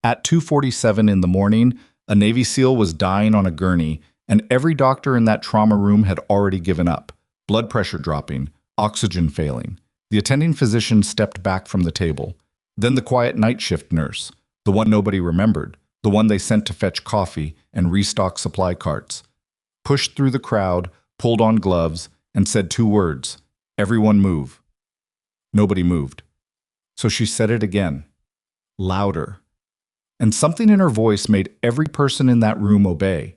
At 2:47 in the morning, a Navy SEAL was dying on a gurney, and every doctor in that trauma room had already given up. Blood pressure dropping, oxygen failing. The attending physician stepped back from the table. Then the quiet night shift nurse, the one nobody remembered, the one they sent to fetch coffee and restock supply carts, pushed through the crowd, pulled on gloves, and said two words, "Everyone move." Nobody moved. So she said it again, louder. And something in her voice made every person in that room obey.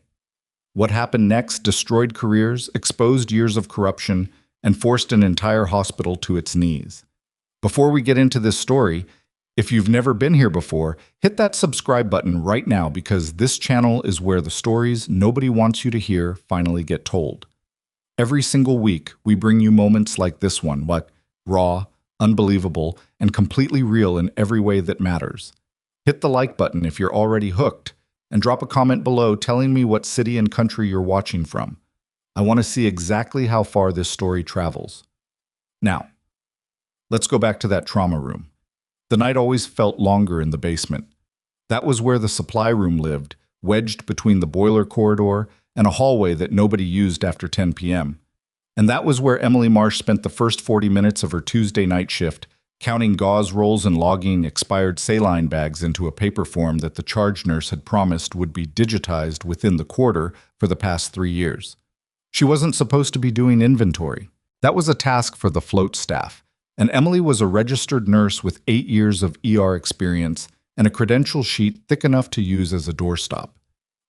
What happened next destroyed careers, exposed years of corruption, and forced an entire hospital to its knees. Before we get into this story, if you've never been here before, hit that subscribe button right now because this channel is where the stories nobody wants you to hear finally get told. Every single week, we bring you moments like this one, raw, unbelievable, and completely real in every way that matters. Hit the like button if you're already hooked, and drop a comment below telling me what city and country you're watching from. I want to see exactly how far this story travels. Now, let's go back to that trauma room. The night always felt longer in the basement. That was where the supply room lived, wedged between the boiler corridor and a hallway that nobody used after 10 p.m. And that was where Emily Marsh spent the first 40 minutes of her Tuesday night shift, counting gauze rolls and logging expired saline bags into a paper form that the charge nurse had promised would be digitized within the quarter for the past 3 years. She wasn't supposed to be doing inventory. That was a task for the float staff, and Emily was a registered nurse with 8 years of ER experience and a credential sheet thick enough to use as a doorstop.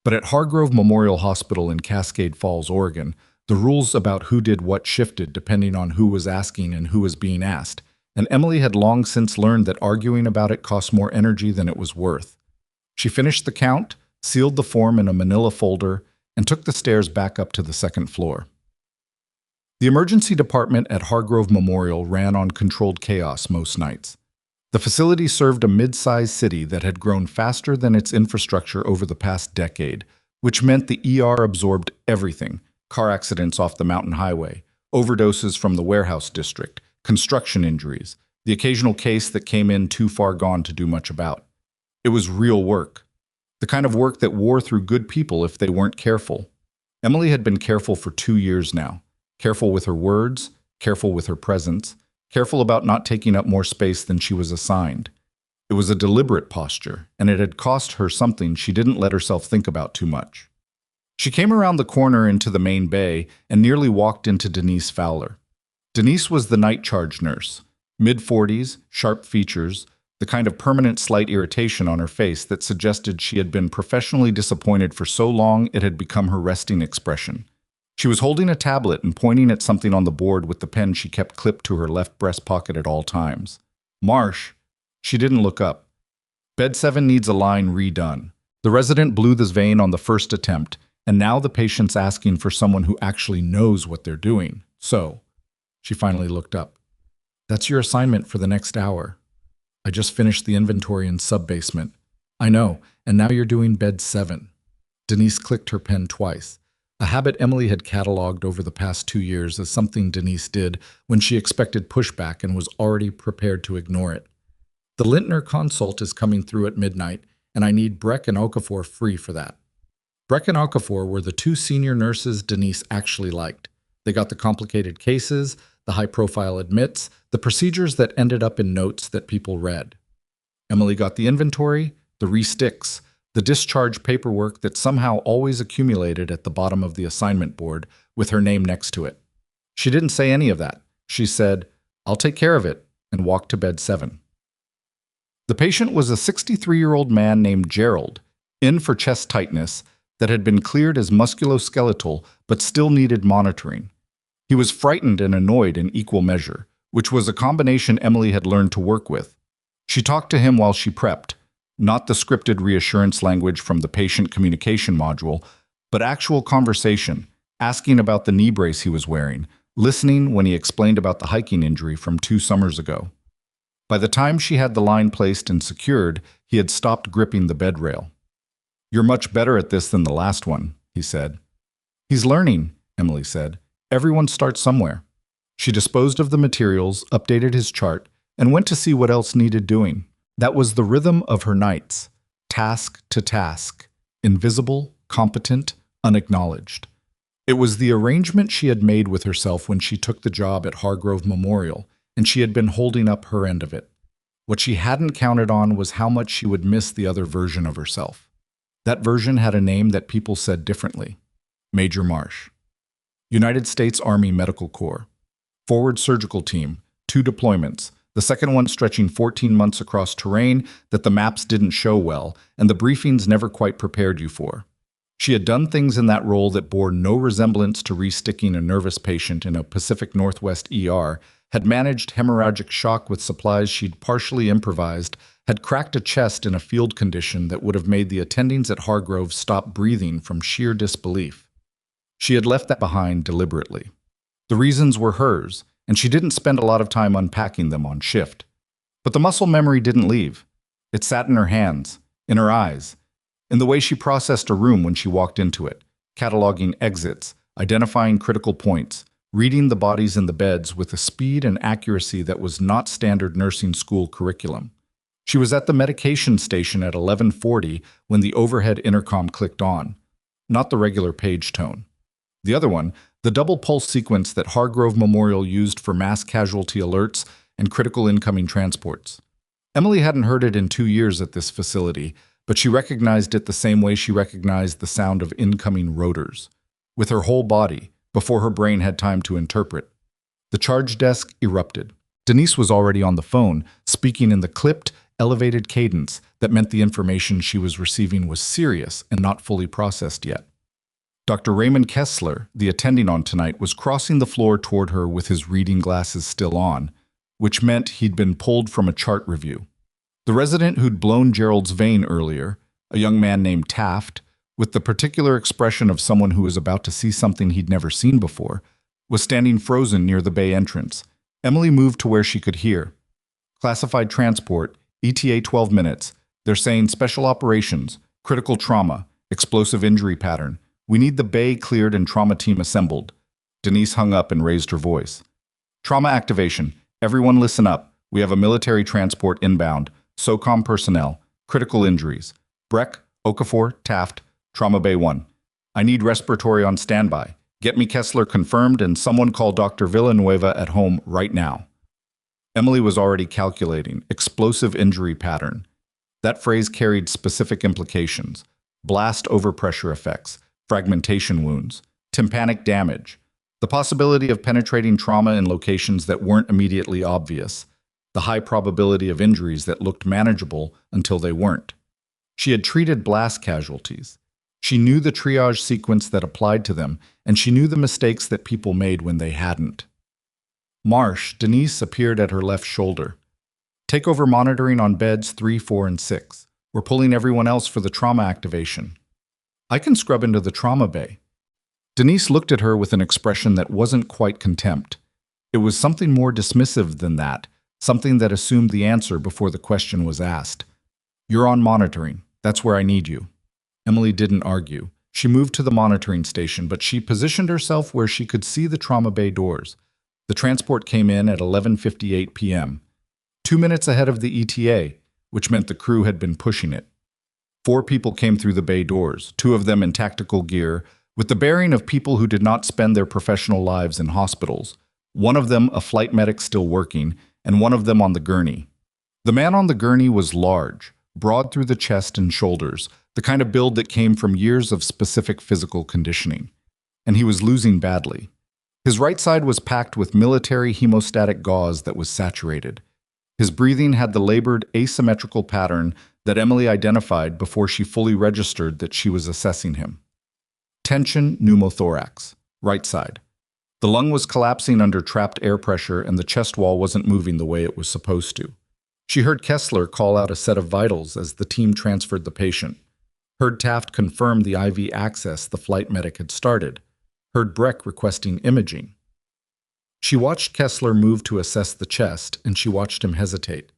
But at Hargrove Memorial Hospital in Cascade Falls, Oregon, the rules about who did what shifted depending on who was asking and who was being asked, and Emily had long since learned that arguing about it cost more energy than it was worth. She finished the count, sealed the form in a manila folder, and took the stairs back up to the second floor. The emergency department at Hargrove Memorial ran on controlled chaos most nights. The facility served a mid-sized city that had grown faster than its infrastructure over the past decade, which meant the ER absorbed everything: car accidents off the mountain highway, overdoses from the warehouse district, construction injuries, the occasional case that came in too far gone to do much about. It was real work. The kind of work that wore through good people if they weren't careful. Emily had been careful for 2 years now. Careful with her words, careful with her presence, careful about not taking up more space than she was assigned. It was a deliberate posture, and it had cost her something she didn't let herself think about too much. She came around the corner into the main bay and nearly walked into Denise Fowler. Denise was the night charge nurse, mid-40s, sharp features, the kind of permanent slight irritation on her face that suggested she had been professionally disappointed for so long it had become her resting expression. She was holding a tablet and pointing at something on the board with the pen she kept clipped to her left breast pocket at all times. Marsh. She didn't look up. Bed 7 needs a line redone. The resident blew this vein on the first attempt, and now the patient's asking for someone who actually knows what they're doing. So, she finally looked up. That's your assignment for the next hour. I just finished the inventory in sub-basement. I know, and now you're doing bed 7. Denise clicked her pen twice, a habit Emily had cataloged over the past 2 years as something Denise did when she expected pushback and was already prepared to ignore it. The Lintner consult is coming through at midnight, and I need Breck and Okafor free for that. Breck and Okafor were the 2 senior nurses Denise actually liked. They got the complicated cases, the high-profile admits, the procedures that ended up in notes that people read. Emily got the inventory, the re-sticks, the discharge paperwork that somehow always accumulated at the bottom of the assignment board with her name next to it. She didn't say any of that. She said, "I'll take care of it," and walked to bed 7. The patient was a 63-year-old man named Gerald, in for chest tightness, that had been cleared as musculoskeletal but still needed monitoring. He was frightened and annoyed in equal measure, which was a combination Emily had learned to work with. She talked to him while she prepped, not the scripted reassurance language from the patient communication module, but actual conversation, asking about the knee brace he was wearing, listening when he explained about the hiking injury from 2 summers ago. By the time she had the line placed and secured, he had stopped gripping the bed rail. "You're much better at this than the last one," he said. "He's learning," Emily said. "Everyone starts somewhere." She disposed of the materials, updated his chart, and went to see what else needed doing. That was the rhythm of her nights. task to task, invisible, competent, unacknowledged. It was the arrangement she had made with herself when she took the job at Hargrove Memorial, and she had been holding up her end of it. What she hadn't counted on was how much she would miss the other version of herself. That version had a name that people said differently. Major Marsh. United States Army Medical Corps. Forward Surgical Team, 2 deployments, the second one stretching 14 months across terrain that the maps didn't show well and the briefings never quite prepared you for. She had done things in that role that bore no resemblance to resticking a nervous patient in a Pacific Northwest ER, had managed hemorrhagic shock with supplies she'd partially improvised, had cracked a chest in a field condition that would have made the attendings at Hargrove stop breathing from sheer disbelief. She had left that behind deliberately. The reasons were hers, and she didn't spend a lot of time unpacking them on shift. But the muscle memory didn't leave. It sat in her hands, in her eyes, in the way she processed a room when she walked into it, cataloging exits, identifying critical points, reading the bodies in the beds with a speed and accuracy that was not standard nursing school curriculum. She was at the medication station at 11:40 when the overhead intercom clicked on, not the regular page tone. The other one, the double pulse sequence that Hargrove Memorial used for mass casualty alerts and critical incoming transports. Emily hadn't heard it in 2 years at this facility, but she recognized it the same way she recognized the sound of incoming rotors, with her whole body, before her brain had time to interpret. The charge desk erupted. Denise was already on the phone, speaking in the clipped, elevated cadence that meant the information she was receiving was serious and not fully processed yet. Dr. Raymond Kessler, the attending on tonight, was crossing the floor toward her with his reading glasses still on, which meant he'd been pulled from a chart review. The resident who'd blown Gerald's vein earlier, a young man named Taft, with the particular expression of someone who was about to see something he'd never seen before, was standing frozen near the bay entrance. Emily moved to where she could hear. Classified transport, ETA 12 minutes. They're saying special operations, critical trauma, explosive injury pattern. We need the bay cleared and trauma team assembled. Denise hung up and raised her voice. Trauma activation. Everyone listen up. We have a military transport inbound. SOCOM personnel. Critical injuries. Breck, Okafor, Taft, Trauma Bay 1. I need respiratory on standby. Get me Kessler confirmed and someone call Dr. Villanueva at home right now. Emily was already calculating. Explosive injury pattern. That phrase carried specific implications. Blast overpressure effects, fragmentation wounds, tympanic damage, the possibility of penetrating trauma in locations that weren't immediately obvious, the high probability of injuries that looked manageable until they weren't. She had treated blast casualties. She knew the triage sequence that applied to them, and she knew the mistakes that people made when they hadn't. Marsh, Denise, appeared at her left shoulder. Take over monitoring on beds 3, 4, and 6. We're pulling everyone else for the trauma activation. I can scrub into the trauma bay. Denise looked at her with an expression that wasn't quite contempt. It was something more dismissive than that, something that assumed the answer before the question was asked. You're on monitoring. That's where I need you. Emily didn't argue. She moved to the monitoring station, but she positioned herself where she could see the trauma bay doors. The transport came in at 11:58 p.m., 2 minutes ahead of the ETA, which meant the crew had been pushing it. 4 people came through the bay doors, 2 of them in tactical gear, with the bearing of people who did not spend their professional lives in hospitals. One of them a flight medic still working, and one of them on the gurney. The man on the gurney was large, broad through the chest and shoulders, the kind of build that came from years of specific physical conditioning. And he was losing badly. His right side was packed with military hemostatic gauze that was saturated. His breathing had the labored, asymmetrical pattern that Emily identified before she fully registered that she was assessing him. Tension pneumothorax, right side. The lung was collapsing under trapped air pressure and the chest wall wasn't moving the way it was supposed to. She heard Kessler call out a set of vitals as the team transferred the patient. Heard Taft confirm the IV access the flight medic had started. Heard Breck requesting imaging. She watched Kessler move to assess the chest, and she watched him hesitate.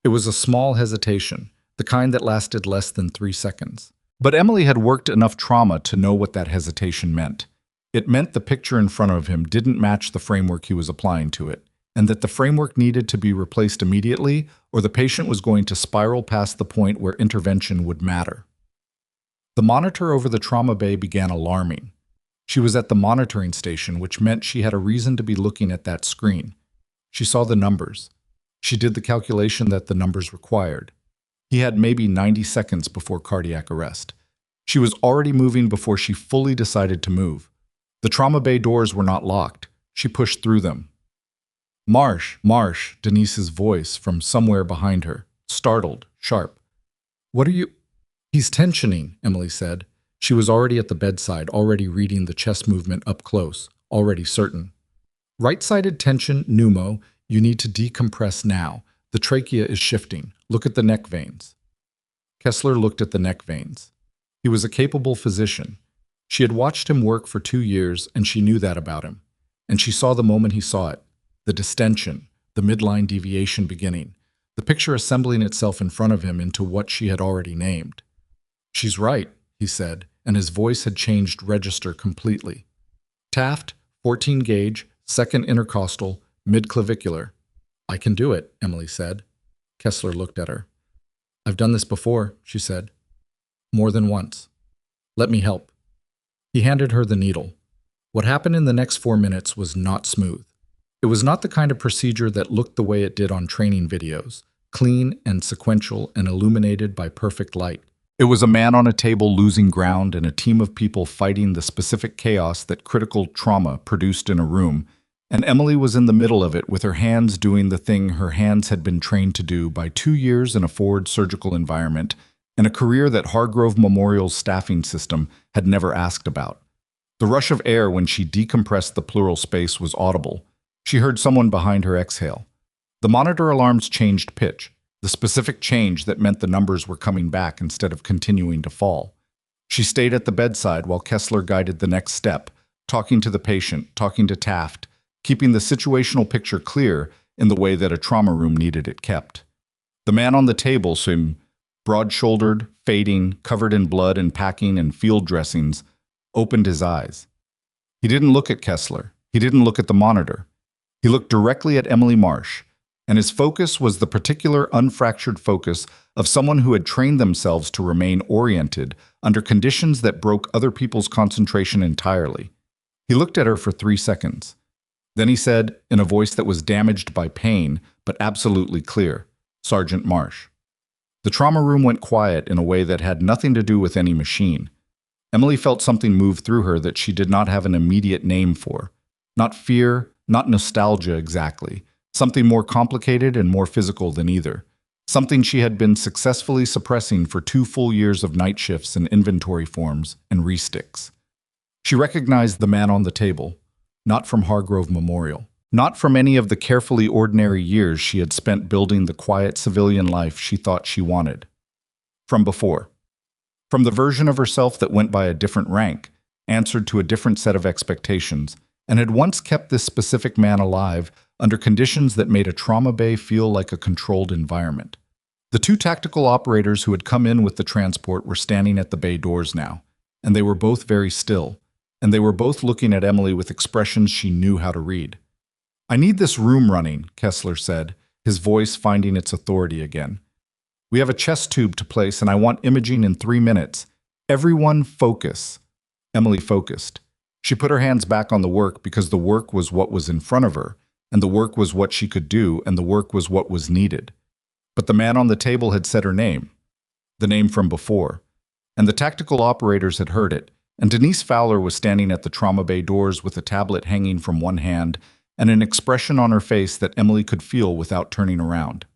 It was a small hesitation, the kind that lasted less than 3 seconds. But Emily had worked enough trauma to know what that hesitation meant. It meant the picture in front of him didn't match the framework he was applying to it. and that the framework needed to be replaced immediately, or the patient was going to spiral past the point where intervention would matter. The monitor over the trauma bay began alarming. She was at the monitoring station, which meant she had a reason to be looking at that screen. She saw the numbers. She did the calculation that the numbers required. He had maybe 90 seconds before cardiac arrest. She was already moving before she fully decided to move. The trauma bay doors were not locked. She pushed through them. Marsh, Marsh, Denise's voice from somewhere behind her, startled, sharp. What are you? He's tensioning, Emily said. She was already at the bedside, already reading the chest movement up close, already certain. Right-sided tension, pneumo, you need to decompress now. The trachea is shifting. Look at the neck veins. Kessler looked at the neck veins. He was a capable physician. She had watched him work for 2 years, and she knew that about him. And she saw the moment he saw it. The distension, the midline deviation beginning, the picture assembling itself in front of him into what she had already named. She's right, he said, and his voice had changed register completely. Taft, 14 gauge, second intercostal, midclavicular. I can do it, Emily said. Kessler looked at her. I've done this before, she said. More than once. Let me help. He handed her the needle. What happened in the next 4 minutes was not smooth. It was not the kind of procedure that looked the way it did on training videos, clean and sequential and illuminated by perfect light. It was a man on a table losing ground and a team of people fighting the specific chaos that critical trauma produced in a room, and Emily was in the middle of it with her hands doing the thing her hands had been trained to do by 2 years in a forward surgical environment and a career that Hargrove Memorial's staffing system had never asked about. The rush of air when she decompressed the pleural space was audible. She heard someone behind her exhale. The monitor alarms changed pitch, the specific change that meant the numbers were coming back instead of continuing to fall. She stayed at the bedside while Kessler guided the next step, talking to the patient, talking to Taft, keeping the situational picture clear in the way that a trauma room needed it kept. The man on the table seemed broad-shouldered, fading, covered in blood and packing and field dressings, opened his eyes. He didn't look at Kessler. He didn't look at the monitor. He looked directly at Emily Marsh, and his focus was the particular unfractured focus of someone who had trained themselves to remain oriented under conditions that broke other people's concentration entirely. He looked at her for 3 seconds. Then he said, in a voice that was damaged by pain, but absolutely clear, Sergeant Marsh. The trauma room went quiet in a way that had nothing to do with any machine. Emily felt something move through her that she did not have an immediate name for. Not fear, not nostalgia exactly. Something more complicated and more physical than either. Something she had been successfully suppressing for 2 full years of night shifts and inventory forms and resticks. She recognized the man on the table, not from Hargrove Memorial, not from any of the carefully ordinary years she had spent building the quiet civilian life she thought she wanted. From before. From the version of herself that went by a different rank, answered to a different set of expectations, and had once kept this specific man alive under conditions that made a trauma bay feel like a controlled environment. The 2 tactical operators who had come in with the transport were standing at the bay doors now, and they were both very still, and they were both looking at Emily with expressions she knew how to read. I need this room running, Kessler said, his voice finding its authority again. We have a chest tube to place, and I want imaging in 3 minutes. Everyone focus. Emily focused. She put her hands back on the work because the work was what was in front of her, and the work was what she could do, and the work was what was needed. But the man on the table had said her name, the name from before, and the tactical operators had heard it, and Denise Fowler was standing at the trauma bay doors with a tablet hanging from one hand and an expression on her face that Emily could feel without turning around.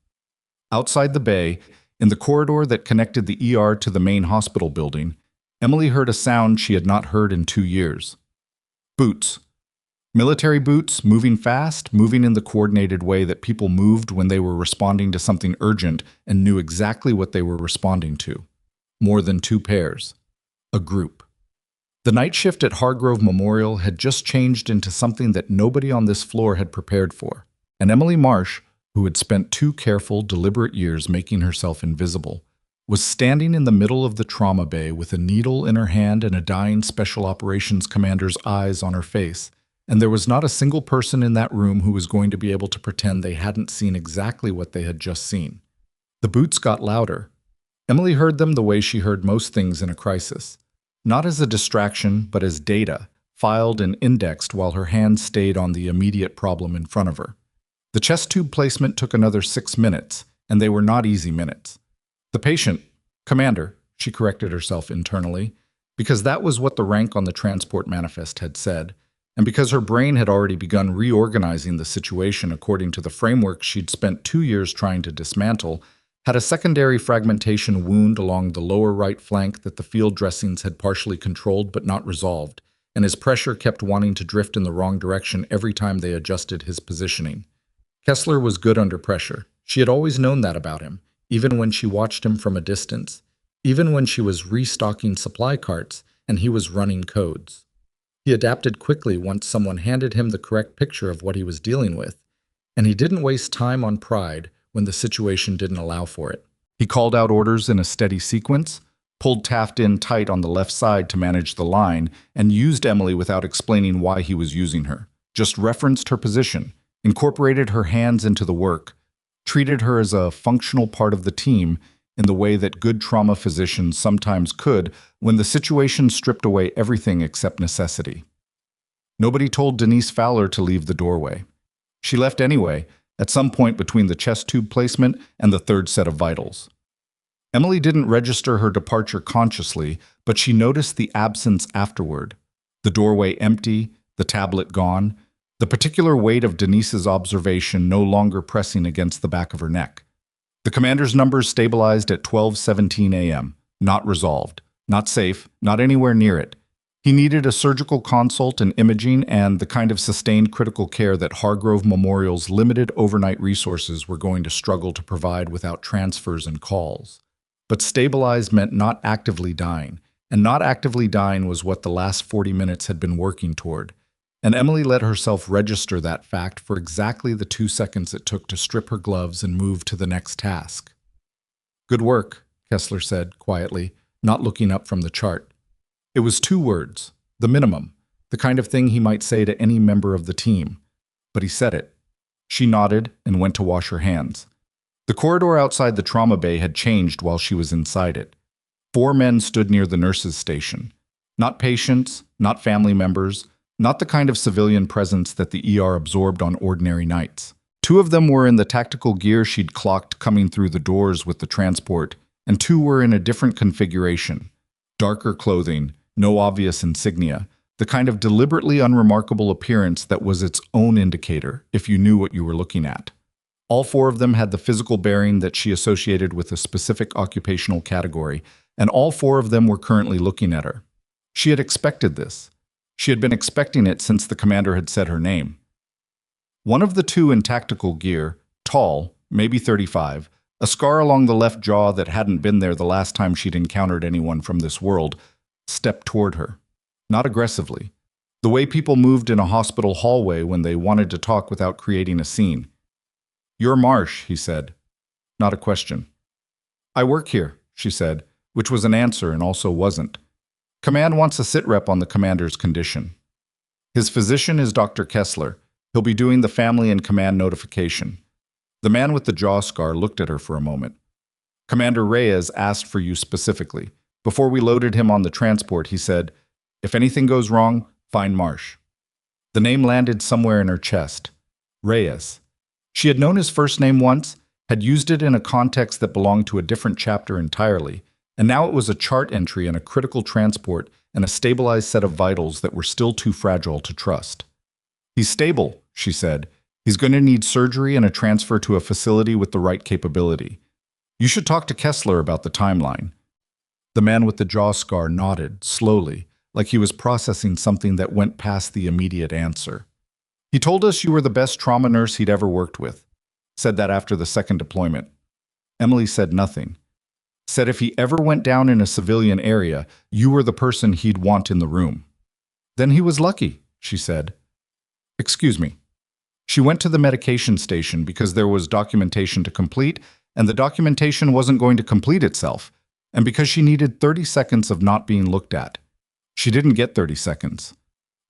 Outside the bay, in the corridor that connected the ER to the main hospital building, Emily heard a sound she had not heard in 2 years. Boots. Military boots, moving fast, moving in the coordinated way that people moved when they were responding to something urgent and knew exactly what they were responding to. More than 2 pairs. A group. The night shift at Hargrove Memorial had just changed into something that nobody on this floor had prepared for. And Emily Marsh, who had spent 2 careful, deliberate years making herself invisible, was standing in the middle of the trauma bay with a needle in her hand and a dying Special Operations commander's eyes on her face, and there was not a single person in that room who was going to be able to pretend they hadn't seen exactly what they had just seen. The boots got louder. Emily heard them the way she heard most things in a crisis. Not as a distraction, but as data, filed and indexed while her hands stayed on the immediate problem in front of her. The chest tube placement took another 6 minutes, and they were not easy minutes. The patient, Commander, she corrected herself internally, because that was what the rank on the transport manifest had said, and because her brain had already begun reorganizing the situation according to the framework she'd spent 2 years trying to dismantle, had a secondary fragmentation wound along the lower right flank that the field dressings had partially controlled but not resolved, and his pressure kept wanting to drift in the wrong direction every time they adjusted his positioning. Kessler was good under pressure. She had always known that about him, even when she watched him from a distance, even when she was restocking supply carts and he was running codes. He adapted quickly once someone handed him the correct picture of what he was dealing with, and he didn't waste time on pride when the situation didn't allow for it. He called out orders in a steady sequence, pulled Taft in tight on the left side to manage the line, and used Emily without explaining why he was using her. Just referenced her position, incorporated her hands into the work, treated her as a functional part of the team in the way that good trauma physicians sometimes could when the situation stripped away everything except necessity. Nobody told Denise Fowler to leave the doorway. She left anyway, at some point between the chest tube placement and the third set of vitals. Emily didn't register her departure consciously, but she noticed the absence afterward. The doorway empty, the tablet gone, the particular weight of Denise's observation no longer pressing against the back of her neck. The commander's numbers stabilized at 12:17 a.m., not resolved, not safe, not anywhere near it. He needed a surgical consult and imaging and the kind of sustained critical care that Hargrove Memorial's limited overnight resources were going to struggle to provide without transfers and calls. But stabilized meant not actively dying, and not actively dying was what the last 40 minutes had been working toward. And Emily let herself register that fact for exactly the 2 seconds it took to strip her gloves and move to the next task. "Good work," Kessler said quietly, not looking up from the chart. It was 2 words, the minimum, the kind of thing he might say to any member of the team. But he said it. She nodded and went to wash her hands. The corridor outside the trauma bay had changed while she was inside it. 4 men stood near the nurses' station. Not patients, not family members, not the kind of civilian presence that the ER absorbed on ordinary nights. 2 of them were in the tactical gear she'd clocked coming through the doors with the transport, and 2 were in a different configuration. Darker clothing, no obvious insignia, the kind of deliberately unremarkable appearance that was its own indicator, if you knew what you were looking at. All 4 of them had the physical bearing that she associated with a specific occupational category, and all 4 of them were currently looking at her. She had expected this. She had been expecting it since the commander had said her name. One of the 2 in tactical gear, tall, maybe 35, a scar along the left jaw that hadn't been there the last time she'd encountered anyone from this world, stepped toward her. Not aggressively. The way people moved in a hospital hallway when they wanted to talk without creating a scene. "You're Marsh," he said. Not a question. "I work here," she said, which was an answer and also wasn't. "Command wants a sit rep on the commander's condition. His physician is Dr. Kessler. He'll be doing the family and command notification." The man with the jaw scar looked at her for a moment. "Commander Reyes asked for you specifically. Before we loaded him on the transport, he said, 'If anything goes wrong, find Marsh.'" The name landed somewhere in her chest. Reyes. She had known his first name once, had used it in a context that belonged to a different chapter entirely, and now it was a chart entry in a critical transport and a stabilized set of vitals that were still too fragile to trust. "He's stable," she said. "He's going to need surgery and a transfer to a facility with the right capability. You should talk to Kessler about the timeline." The man with the jaw scar nodded, slowly, like he was processing something that went past the immediate answer. "He told us you were the best trauma nurse he'd ever worked with. Said that after the second deployment." Emily said nothing. "Said if he ever went down in a civilian area, you were the person he'd want in the room." "Then he was lucky," she said. "Excuse me." She went to the medication station because there was documentation to complete, and the documentation wasn't going to complete itself, and because she needed 30 seconds of not being looked at. She didn't get 30 seconds.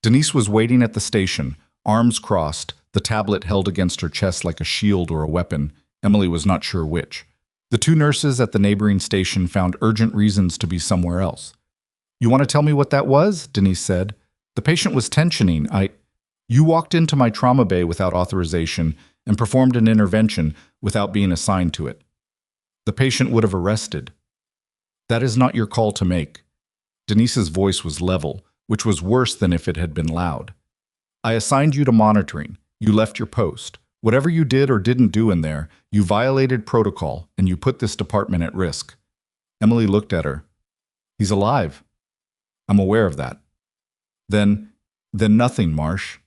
Denise was waiting at the station, arms crossed, the tablet held against her chest like a shield or a weapon. Emily was not sure which. The two nurses at the neighboring station found urgent reasons to be somewhere else. "You want to tell me what that was?" Denise said. "The patient was tensioning. You walked into my trauma bay without authorization and performed an intervention without being assigned to it. The patient would have arrested. That is not your call to make." Denise's voice was level, which was worse than if it had been loud. "I assigned you to monitoring. You left your post. Whatever you did or didn't do in there, you violated protocol and you put this department at risk." Emily looked at her. "He's alive." "I'm aware of that." Then nothing, Marsh."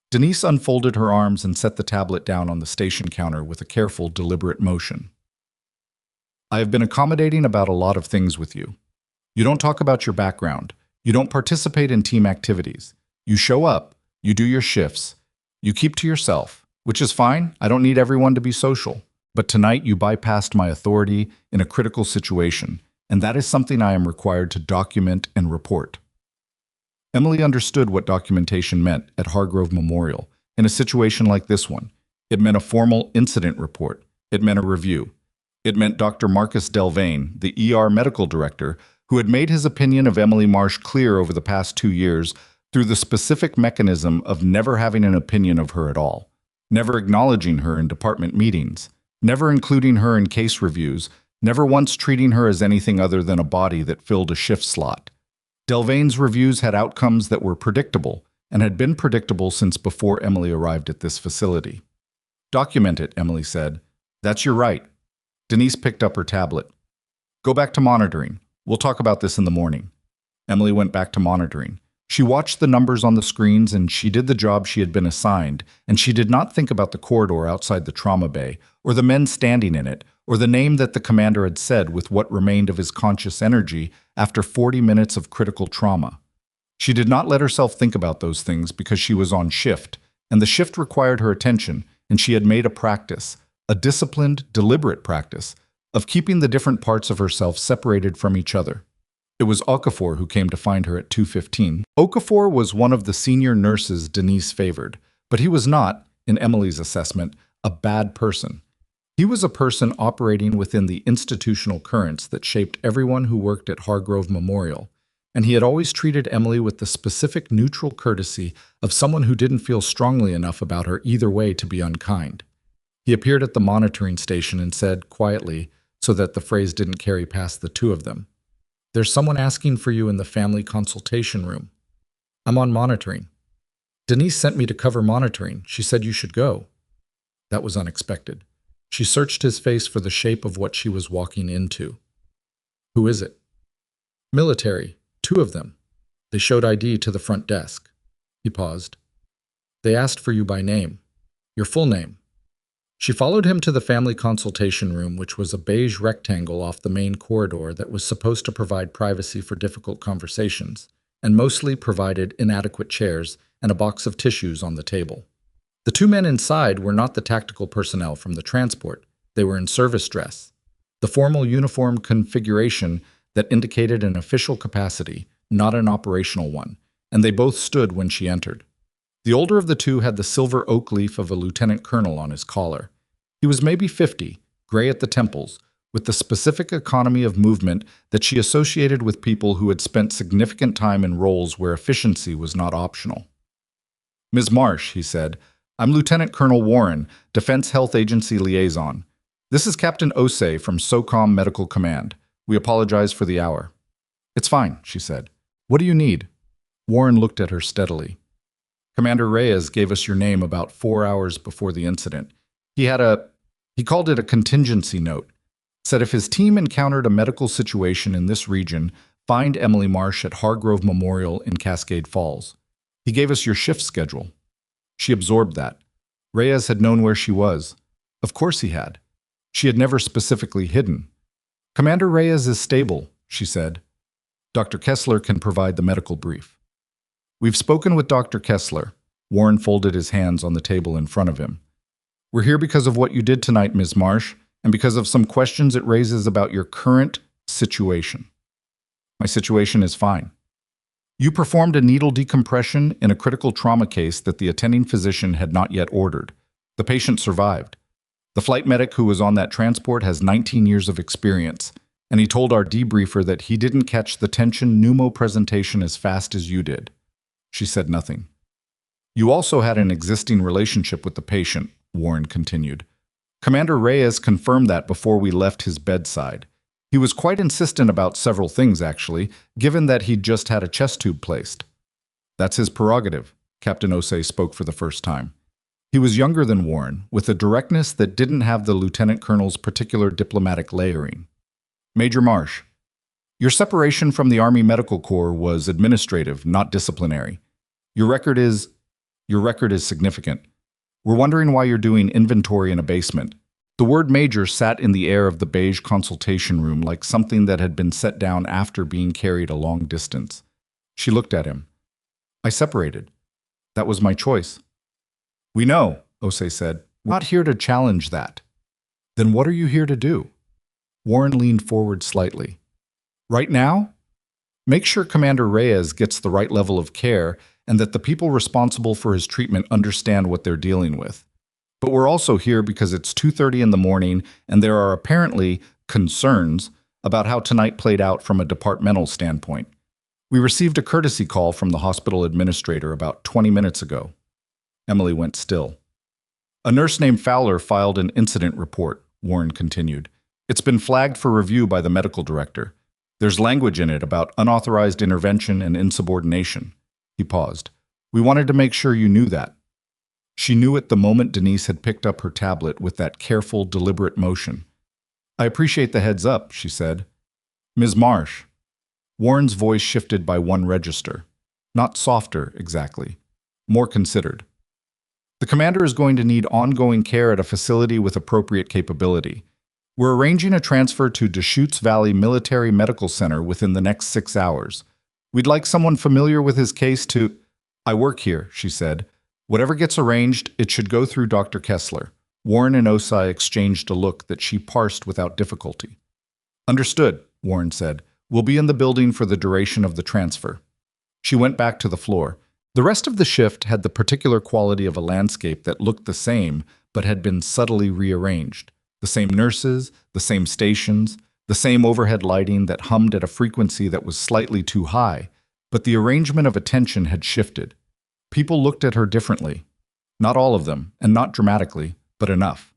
Denise unfolded her arms and set the tablet down on the station counter with a careful, deliberate motion. "I have been accommodating about a lot of things with you. You don't talk about your background. You don't participate in team activities. You show up. You do your shifts. You keep to yourself, which is fine. I don't need everyone to be social. But tonight you bypassed my authority in a critical situation, and that is something I am required to document and report." Emily understood what documentation meant at Hargrove Memorial. In a situation like this one, it meant a formal incident report. It meant a review. It meant Dr. Marcus Delvain, the ER medical director, who had made his opinion of Emily Marsh clear over the past 2 years through the specific mechanism of never having an opinion of her at all, never acknowledging her in department meetings, never including her in case reviews, never once treating her as anything other than a body that filled a shift slot. Delvain's reviews had outcomes that were predictable and had been predictable since before Emily arrived at this facility. "Document it," Emily said. "That's your right." Denise picked up her tablet. "Go back to monitoring. We'll talk about this in the morning." Emily went back to monitoring. She watched the numbers on the screens and she did the job she had been assigned, and she did not think about the corridor outside the trauma bay, or the men standing in it, or the name that the commander had said with what remained of his conscious energy after 40 minutes of critical trauma. She did not let herself think about those things because she was on shift, and the shift required her attention, and she had made a practice, a disciplined, deliberate practice, of keeping the different parts of herself separated from each other. It was Okafor who came to find her at 2:15. Okafor was one of the senior nurses Denise favored, but he was not, in Emily's assessment, a bad person. He was a person operating within the institutional currents that shaped everyone who worked at Hargrove Memorial, and he had always treated Emily with the specific neutral courtesy of someone who didn't feel strongly enough about her either way to be unkind. He appeared at the monitoring station and said, quietly, so that the phrase didn't carry past the two of them, "There's someone asking for you in the family consultation room." "I'm on monitoring." "Denise sent me to cover monitoring. She said you should go." That was unexpected. She searched his face for the shape of what she was walking into. "Who is it?" "Military. 2 of them. They showed ID to the front desk." He paused. "They asked for you by name. Your full name." She followed him to the family consultation room, which was a beige rectangle off the main corridor that was supposed to provide privacy for difficult conversations, and mostly provided inadequate chairs and a box of tissues on the table. The 2 men inside were not the tactical personnel from the transport. They were in service dress, the formal uniform configuration that indicated an official capacity, not an operational one, and they both stood when she entered. The older of the 2 had the silver oak leaf of a lieutenant colonel on his collar. He was maybe 50, gray at the temples, with the specific economy of movement that she associated with people who had spent significant time in roles where efficiency was not optional. "Ms. Marsh," he said, "I'm Lieutenant Colonel Warren, Defense Health Agency Liaison. This is Captain Osei from SOCOM Medical Command. We apologize for the hour." "It's fine," she said. "What do you need?" Warren looked at her steadily. "Commander Reyes gave us your name about 4 hours before the incident. He called it a contingency note. Said if his team encountered a medical situation in this region, find Emily Marsh at Hargrove Memorial in Cascade Falls. He gave us your shift schedule." She absorbed that. Reyes had known where she was. Of course he had. She had never specifically hidden. "Commander Reyes is stable," she said. "Dr. Kessler can provide the medical brief." "We've spoken with Dr. Kessler." Warren folded his hands on the table in front of him. "We're here because of what you did tonight, Ms. Marsh, and because of some questions it raises about your current situation." "My situation is fine." You performed a needle decompression in a critical trauma case that the attending physician had not yet ordered. The patient survived. The flight medic who was on that transport has 19 years of experience, and he told our debriefer that he didn't catch the tension pneumo presentation as fast as you did. She said nothing. You also had an existing relationship with the patient, Warren continued. Commander Reyes confirmed that before we left his bedside. He was quite insistent about several things, actually, given that he'd just had a chest tube placed. That's his prerogative, Captain Osei spoke for the first time. He was younger than Warren, with a directness that didn't have the lieutenant colonel's particular diplomatic layering. Major Marsh, your separation from the Army Medical Corps was administrative, not disciplinary. Your record is significant. We're wondering why you're doing inventory in a basement. The word major sat in the air of the beige consultation room like something that had been set down after being carried a long distance. She looked at him. I separated. That was my choice. We know, Osei said. We're not here to challenge that. Then what are you here to do? Warren leaned forward slightly. Right now? Make sure Commander Reyes gets the right level of care and that the people responsible for his treatment understand what they're dealing with. But we're also here because it's 2:30 in the morning and there are apparently concerns about how tonight played out from a departmental standpoint. We received a courtesy call from the hospital administrator about 20 minutes ago. Emily went still. A nurse named Fowler filed an incident report, Warren continued. It's been flagged for review by the medical director. There's language in it about unauthorized intervention and insubordination. He paused. We wanted to make sure you knew that. She knew it the moment Denise had picked up her tablet with that careful, deliberate motion. I appreciate the heads up, she said. Ms. Marsh. Warren's voice shifted by one register. Not softer, exactly. More considered. The commander is going to need ongoing care at a facility with appropriate capability. We're arranging a transfer to Deschutes Valley Military Medical Center within the next 6 hours. We'd like someone familiar with his case to... I work here, she said. Whatever gets arranged, it should go through Dr. Kessler. Warren and Osei exchanged a look that she parsed without difficulty. Understood, Warren said. We'll be in the building for the duration of the transfer. She went back to the floor. The rest of the shift had the particular quality of a landscape that looked the same, but had been subtly rearranged. The same nurses, the same stations, the same overhead lighting that hummed at a frequency that was slightly too high, but the arrangement of attention had shifted. People looked at her differently. Not all of them, and not dramatically, but enough.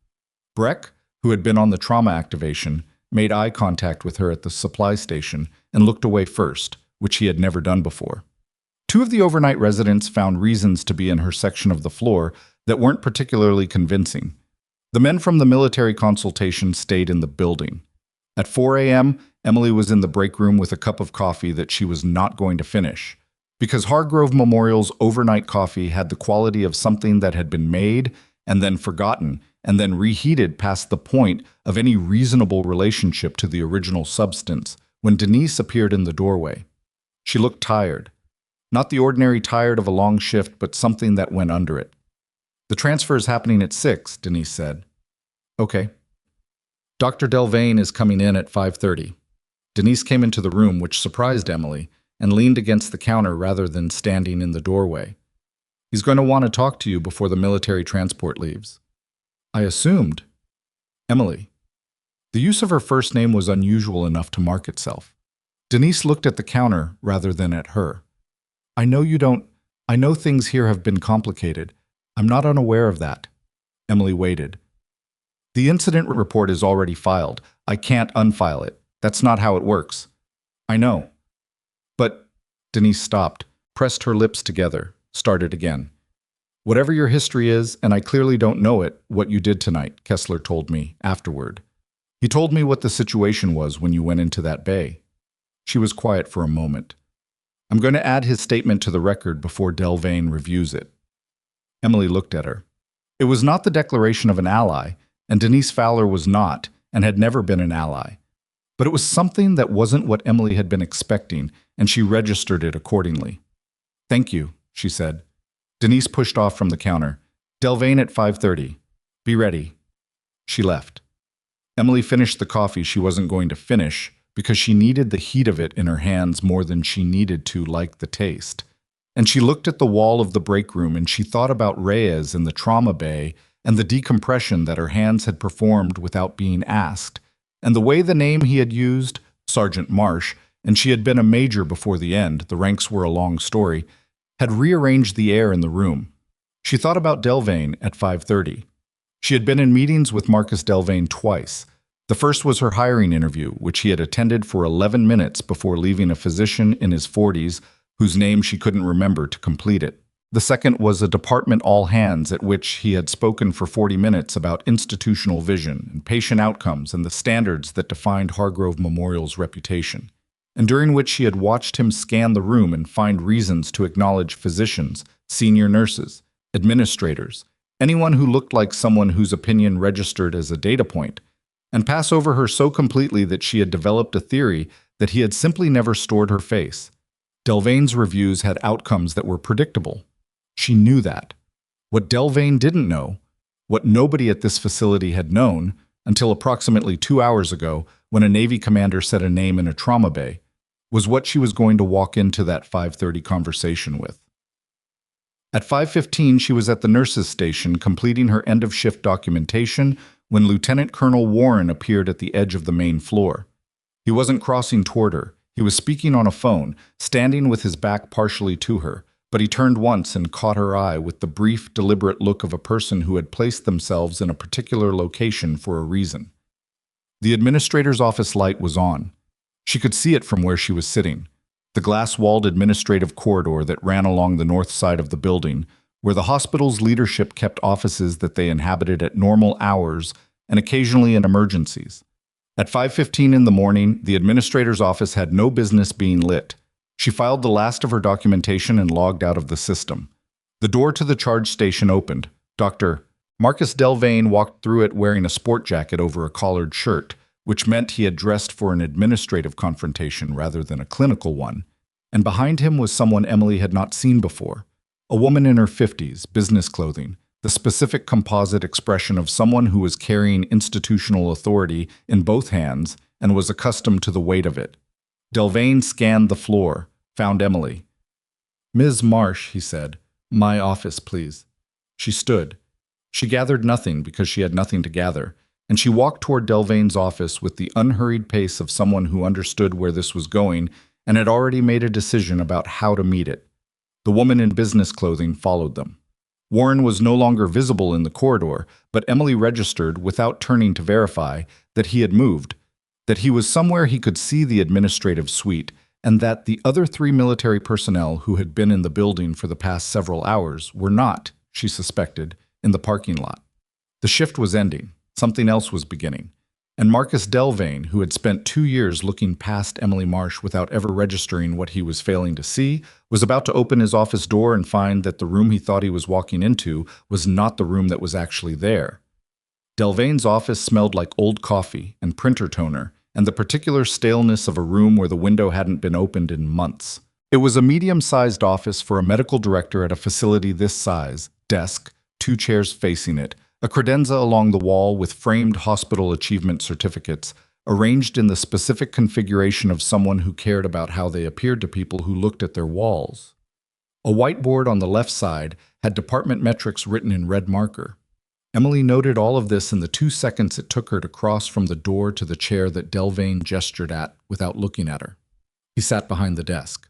Breck, who had been on the trauma activation, made eye contact with her at the supply station and looked away first, which he had never done before. Two of the overnight residents found reasons to be in her section of the floor that weren't particularly convincing. The men from the military consultation stayed in the building. At 4 a.m., Emily was in the break room with a cup of coffee that she was not going to finish, because Hargrove Memorial's overnight coffee had the quality of something that had been made and then forgotten and then reheated past the point of any reasonable relationship to the original substance when Denise appeared in the doorway. She looked tired. Not the ordinary tired of a long shift, but something that went under it. The transfer is happening at 6, Denise said. Okay. Dr. Delvain is coming in at 5:30. Denise came into the room, which surprised Emily, and leaned against the counter rather than standing in the doorway. He's going to want to talk to you before the military transport leaves. I assumed. Emily. The use of her first name was unusual enough to mark itself. Denise looked at the counter rather than at her. I know things here have been complicated. I'm not unaware of that. Emily waited. The incident report is already filed. I can't unfile it. That's not how it works. I know. But Denise stopped, pressed her lips together, started again. Whatever your history is, and I clearly don't know it, what you did tonight, Kessler told me afterward. He told me what the situation was when you went into that bay. She was quiet for a moment. I'm going to add his statement to the record before Delvain reviews it. Emily looked at her. It was not the declaration of an ally, and Denise Fowler was not, and had never been an ally. But it was something that wasn't what Emily had been expecting, and she registered it accordingly. Thank you, she said. Denise pushed off from the counter. Delvain at 5:30. Be ready. She left. Emily finished the coffee she wasn't going to finish, because she needed the heat of it in her hands more than she needed to like the taste. And she looked at the wall of the break room and she thought about Reyes in the trauma bay and the decompression that her hands had performed without being asked, and the way the name he had used, Sergeant Marsh, and she had been a major before the end, the ranks were a long story, had rearranged the air in the room. She thought about Delvain at 5:30. She had been in meetings with Marcus Delvain twice. The first was her hiring interview, which he had attended for 11 minutes before leaving a physician in his 40s whose name she couldn't remember to complete it. The second was a department all-hands at which he had spoken for 40 minutes about institutional vision and patient outcomes and the standards that defined Hargrove Memorial's reputation, and during which she had watched him scan the room and find reasons to acknowledge physicians, senior nurses, administrators, anyone who looked like someone whose opinion registered as a data point, and pass over her so completely that she had developed a theory that he had simply never stored her face. Delvain's reviews had outcomes that were predictable. She knew that. What Delvain didn't know, what nobody at this facility had known until approximately 2 hours ago when a Navy commander said a name in a trauma bay, was what she was going to walk into that 5:30 conversation with. At 5:15, she was at the nurses' station completing her end-of-shift documentation when Lieutenant Colonel Warren appeared at the edge of the main floor. He wasn't crossing toward her. He was speaking on a phone, standing with his back partially to her, but he turned once and caught her eye with the brief, deliberate look of a person who had placed themselves in a particular location for a reason. The administrator's office light was on. She could see it from where she was sitting. The glass-walled administrative corridor that ran along the north side of the building, where the hospital's leadership kept offices that they inhabited at normal hours and occasionally in emergencies. At 5:15 in the morning, the administrator's office had no business being lit. She filed the last of her documentation and logged out of the system. The door to the charge station opened. Dr. Marcus Delvain walked through it wearing a sport jacket over a collared shirt, which meant he had dressed for an administrative confrontation rather than a clinical one. And behind him was someone Emily had not seen before. A woman in her 50s, business clothing, the specific composite expression of someone who was carrying institutional authority in both hands and was accustomed to the weight of it. Delvain scanned the floor, found Emily. "Ms. Marsh," he said, "my office, please." She stood. She gathered nothing because she had nothing to gather, and she walked toward Delvain's office with the unhurried pace of someone who understood where this was going and had already made a decision about how to meet it. The woman in business clothing followed them. Warren was no longer visible in the corridor, but Emily registered, without turning to verify, that he had moved, that he was somewhere he could see the administrative suite, and that the other 3 military personnel who had been in the building for the past several hours were not, she suspected, in the parking lot. The shift was ending. Something else was beginning. And Marcus Delvain, who had spent 2 years looking past Emily Marsh without ever registering what he was failing to see, was about to open his office door and find that the room he thought he was walking into was not the room that was actually there. Delvain's office smelled like old coffee and printer toner and the particular staleness of a room where the window hadn't been opened in months. It was a medium-sized office for a medical director at a facility this size, desk, 2 chairs facing it, a credenza along the wall with framed hospital achievement certificates, arranged in the specific configuration of someone who cared about how they appeared to people who looked at their walls. A whiteboard on the left side had department metrics written in red marker. Emily noted all of this in the 2 seconds it took her to cross from the door to the chair that Delvain gestured at without looking at her. He sat behind the desk.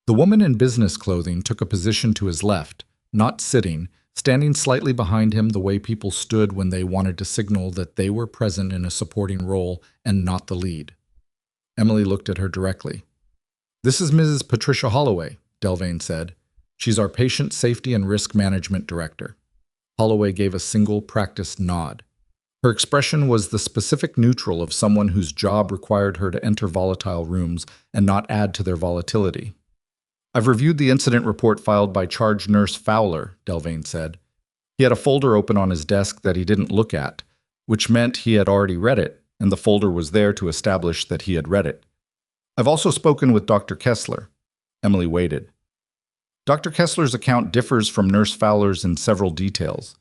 The woman in business clothing took a position to his left, not sitting, standing slightly behind him the way people stood when they wanted to signal that they were present in a supporting role and not the lead. Emily looked at her directly. "This is Mrs. Patricia Holloway," Delvain said. "She's our Patient Safety and Risk Management Director." Holloway gave a single, practiced nod. Her expression was the specific neutral of someone whose job required her to enter volatile rooms and not add to their volatility. "I've reviewed the incident report filed by Charge Nurse Fowler," Delvain said. He had a folder open on his desk that he didn't look at, which meant he had already read it, and the folder was there to establish that he had read it. "I've also spoken with Dr. Kessler." Emily waited. "Dr. Kessler's account differs from Nurse Fowler's in several details."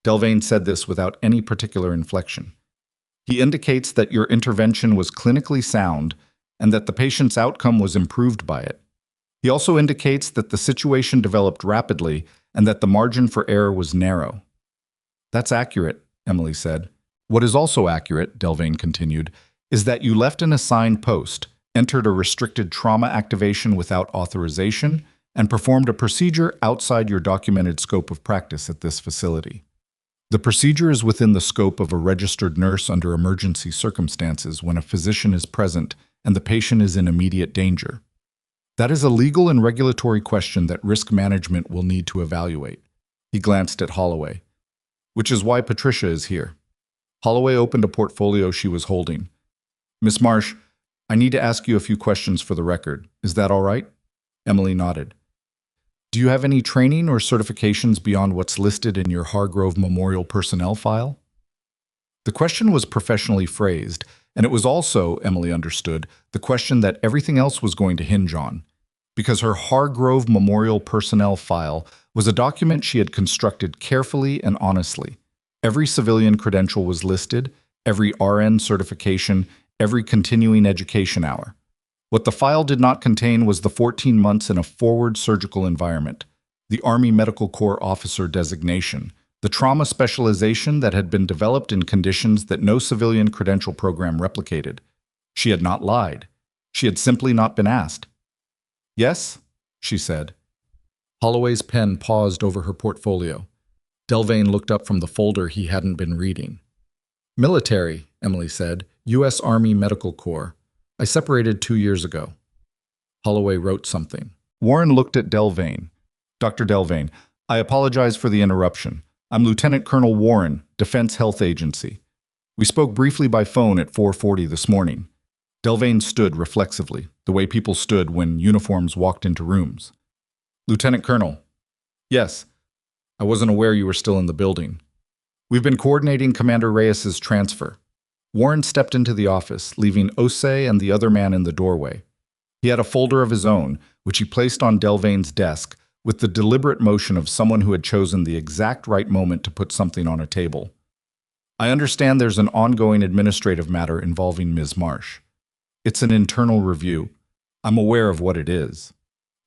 Delvain said this without any particular inflection. "He indicates that your intervention was clinically sound and that the patient's outcome was improved by it. He also indicates that the situation developed rapidly and that the margin for error was narrow. That's accurate, Emily said. What is also accurate, Delvane continued, is that you left an assigned post, entered a restricted trauma activation without authorization, and performed a procedure outside your documented scope of practice at this facility. The procedure is within the scope of a registered nurse under emergency circumstances when a physician is present and the patient is in immediate danger. That is a legal and regulatory question that risk management will need to evaluate. He glanced at Holloway. Which is why Patricia is here. Holloway opened a portfolio she was holding. Miss Marsh, I need to ask you a few questions for the record. Is that all right? Emily nodded. Do you have any training or certifications beyond what's listed in your Hargrove Memorial personnel file? The question was professionally phrased, and it was also, Emily understood, the question that everything else was going to hinge on. Because her Hargrove Memorial personnel file was a document she had constructed carefully and honestly. Every civilian credential was listed, every RN certification, every continuing education hour. What the file did not contain was the 14 months in a forward surgical environment, the Army Medical Corps officer designation, the trauma specialization that had been developed in conditions that no civilian credential program replicated. She had not lied. She had simply not been asked. Yes, she said. Holloway's pen paused over her portfolio. Delvane looked up from the folder he hadn't been reading. Military, Emily said, U.S. Army Medical Corps. I separated 2 years ago. Holloway wrote something. Warren looked at Delvane. Dr. Delvane, I apologize for the interruption. I'm Lieutenant Colonel Warren, Defense Health Agency. We spoke briefly by phone at 4:40 this morning. Delvane stood reflexively, the way people stood when uniforms walked into rooms. Lieutenant Colonel. Yes. I wasn't aware you were still in the building. We've been coordinating Commander Reyes's transfer. Warren stepped into the office, leaving Osei and the other man in the doorway. He had a folder of his own, which he placed on Delvane's desk, with the deliberate motion of someone who had chosen the exact right moment to put something on a table. I understand there's an ongoing administrative matter involving Ms. Marsh. It's an internal review. I'm aware of what it is.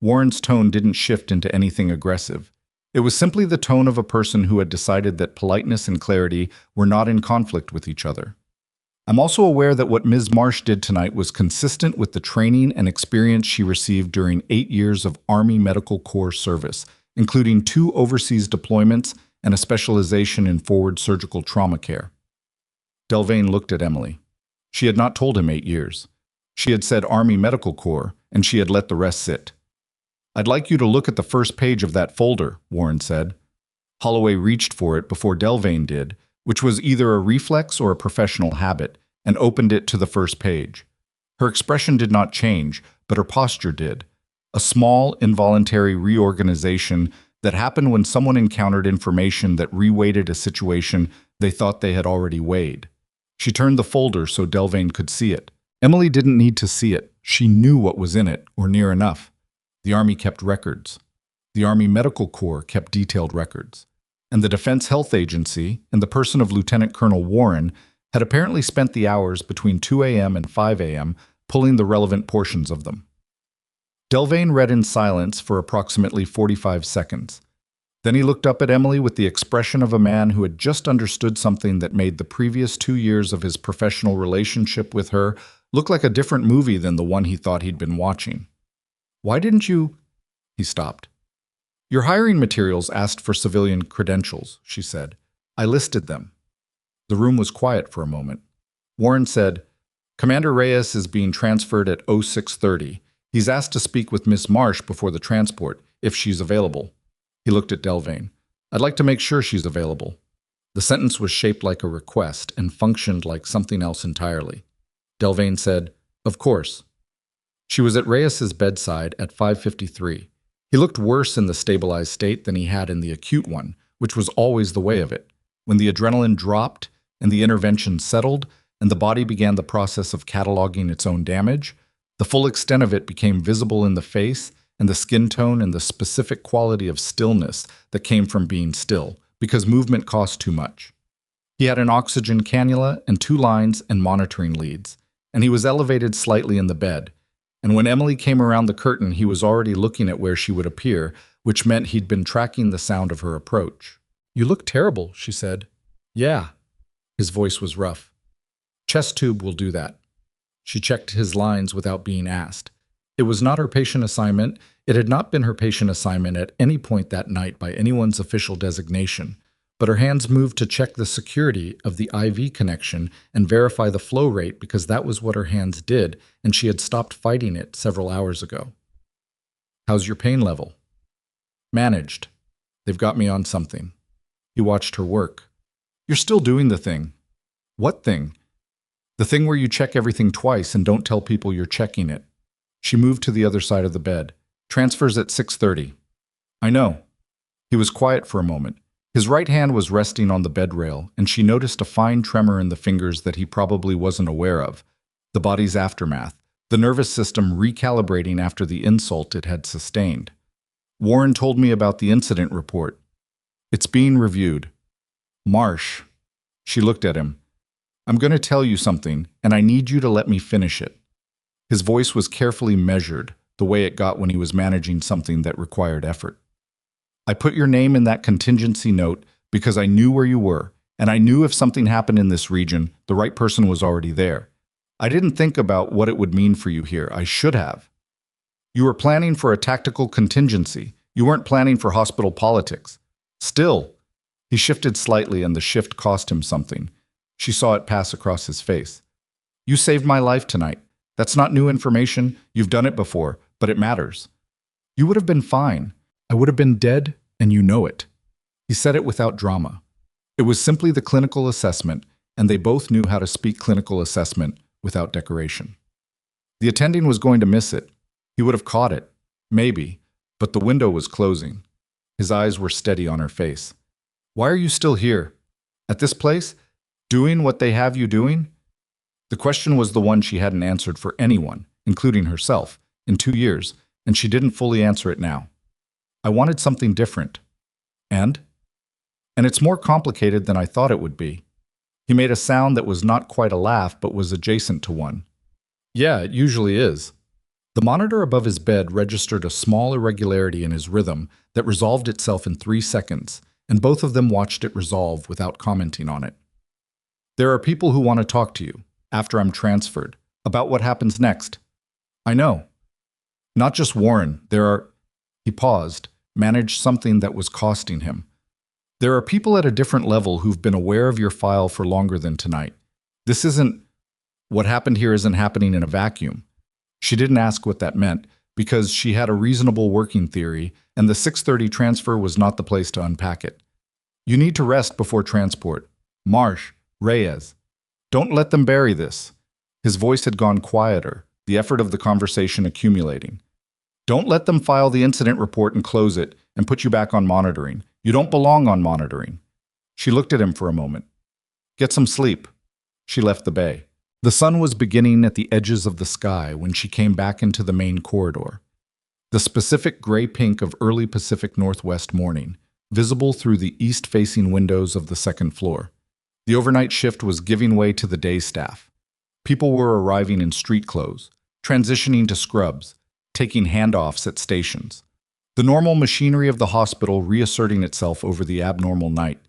Warren's tone didn't shift into anything aggressive. It was simply the tone of a person who had decided that politeness and clarity were not in conflict with each other. I'm also aware that what Ms. Marsh did tonight was consistent with the training and experience she received during 8 years of Army Medical Corps service, including 2 overseas deployments and a specialization in forward surgical trauma care. Delvane looked at Emily. She had not told him 8 years. She had said Army Medical Corps, and she had let the rest sit. I'd like you to look at the first page of that folder, Warren said. Holloway reached for it before Delvane did, which was either a reflex or a professional habit, and opened it to the first page. Her expression did not change, but her posture did. A small, involuntary reorganization that happened when someone encountered information that reweighted a situation they thought they had already weighed. She turned the folder so Delvane could see it. Emily didn't need to see it. She knew what was in it, or near enough. The Army kept records. The Army Medical Corps kept detailed records. And the Defense Health Agency, in the person of Lieutenant Colonel Warren, had apparently spent the hours between 2 a.m. and 5 a.m. pulling the relevant portions of them. Delvane read in silence for approximately 45 seconds. Then he looked up at Emily with the expression of a man who had just understood something that made the previous 2 years of his professional relationship with her look like a different movie than the one he thought he'd been watching. Why didn't you? He stopped. Your hiring materials asked for civilian credentials, she said. I listed them. The room was quiet for a moment. Warren said, Commander Reyes is being transferred at 0630. He's asked to speak with Miss Marsh before the transport, if she's available. He looked at Delvane. I'd like to make sure she's available. The sentence was shaped like a request and functioned like something else entirely. Delvane said, Of course. She was at Reyes's bedside at 5:53. He looked worse in the stabilized state than he had in the acute one, which was always the way of it. When the adrenaline dropped and the intervention settled and the body began the process of cataloging its own damage, the full extent of it became visible in the face and the skin tone and the specific quality of stillness that came from being still, because movement cost too much. He had an oxygen cannula and 2 lines and monitoring leads. and he was elevated slightly in the bed. And when Emily came around the curtain, he was already looking at where she would appear, which meant he'd been tracking the sound of her approach. "You look terrible," she said. "Yeah." His voice was rough. "Chest tube will do that." She checked his lines without being asked. It was not her patient assignment. It had not been her patient assignment at any point that night by anyone's official designation. But her hands moved to check the security of the IV connection and verify the flow rate because that was what her hands did, and she had stopped fighting it several hours ago. "How's your pain level?" "Managed. They've got me on something." He watched her work. "You're still doing the thing." "What thing?" "The thing where you check everything twice and don't tell people you're checking it." She moved to the other side of the bed. "Transfers at 6:30. "I know." He was quiet for a moment. His right hand was resting on the bed rail, and she noticed a fine tremor in the fingers that he probably wasn't aware of. The body's aftermath, the nervous system recalibrating after the insult it had sustained. "Warren told me about the incident report. It's being reviewed." "Marsh." She looked at him. "I'm going to tell you something, and I need you to let me finish it." His voice was carefully measured, the way it got when he was managing something that required effort. "I put your name in that contingency note because I knew where you were, and I knew if something happened in this region, the right person was already there. I didn't think about what it would mean for you here. I should have. You were planning for a tactical contingency. You weren't planning for hospital politics. Still." He shifted slightly, and the shift cost him something. She saw it pass across his face. "You saved my life tonight. That's not new information. You've done it before, but it matters. You would have been fine. I would have been dead, and you know it." He said it without drama. It was simply the clinical assessment, and they both knew how to speak clinical assessment without decoration. The attending was going to miss it. He would have caught it. Maybe. But the window was closing. His eyes were steady on her face. "Why are you still here? At this place? Doing what they have you doing?" The question was the one she hadn't answered for anyone, including herself, in 2 years, and she didn't fully answer it now. "I wanted something different." And it's more complicated than I thought it would be." He made a sound that was not quite a laugh, but was adjacent to one. "Yeah, it usually is." The monitor above his bed registered a small irregularity in his rhythm that resolved itself in 3 seconds, and both of them watched it resolve without commenting on it. "There are people who want to talk to you, after I'm transferred, about what happens next." "I know. Not just Warren, there are—" He paused, managed something that was costing him. "There are people at a different level who've been aware of your file for longer than tonight. This isn't— What happened here isn't happening in a vacuum." She didn't ask what that meant, because she had a reasonable working theory, and the 6:30 transfer was not the place to unpack it. "You need to rest before transport. Marsh, Reyes. Don't let them bury this." His voice had gone quieter, the effort of the conversation accumulating. "Don't let them file the incident report and close it and put you back on monitoring. You don't belong on monitoring." She looked at him for a moment. "Get some sleep." She left the bay. The sun was beginning at the edges of the sky when she came back into the main corridor. The specific gray-pink of early Pacific Northwest morning, visible through the east-facing windows of the second floor. The overnight shift was giving way to the day staff. People were arriving in street clothes, transitioning to scrubs, taking handoffs at stations. The normal machinery of the hospital reasserting itself over the abnormal night.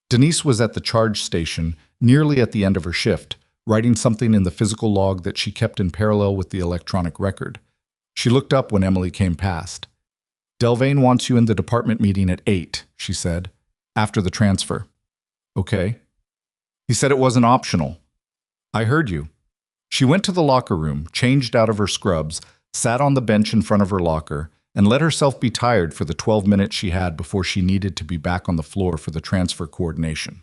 Denise was at the charge station, nearly at the end of her shift, writing something in the physical log that she kept in parallel with the electronic record. She looked up when Emily came past. "Delvane wants you in the department meeting at 8, she said, "after the transfer." "Okay." He said it wasn't optional. "I heard you." She went to the locker room, changed out of her scrubs, sat on the bench in front of her locker, and let herself be tired for the 12 minutes she had before she needed to be back on the floor for the transfer coordination.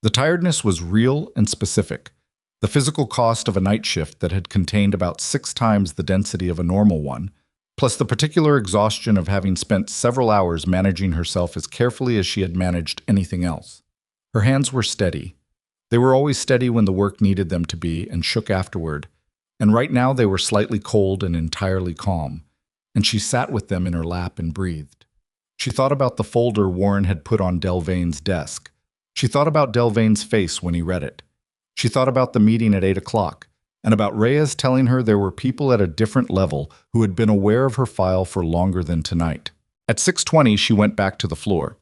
The tiredness was real and specific. The physical cost of a night shift that had contained about 6 times the density of a normal one, plus the particular exhaustion of having spent several hours managing herself as carefully as she had managed anything else. Her hands were steady. They were always steady when the work needed them to be and shook afterward, and right now they were slightly cold and entirely calm, and she sat with them in her lap and breathed. She thought about the folder Warren had put on Delvane's desk. She thought about Delvane's face when he read it. She thought about the meeting at 8 o'clock. and about Reyes telling her there were people at a different level who had been aware of her file for longer than tonight. At 6:20, she went back to the floor.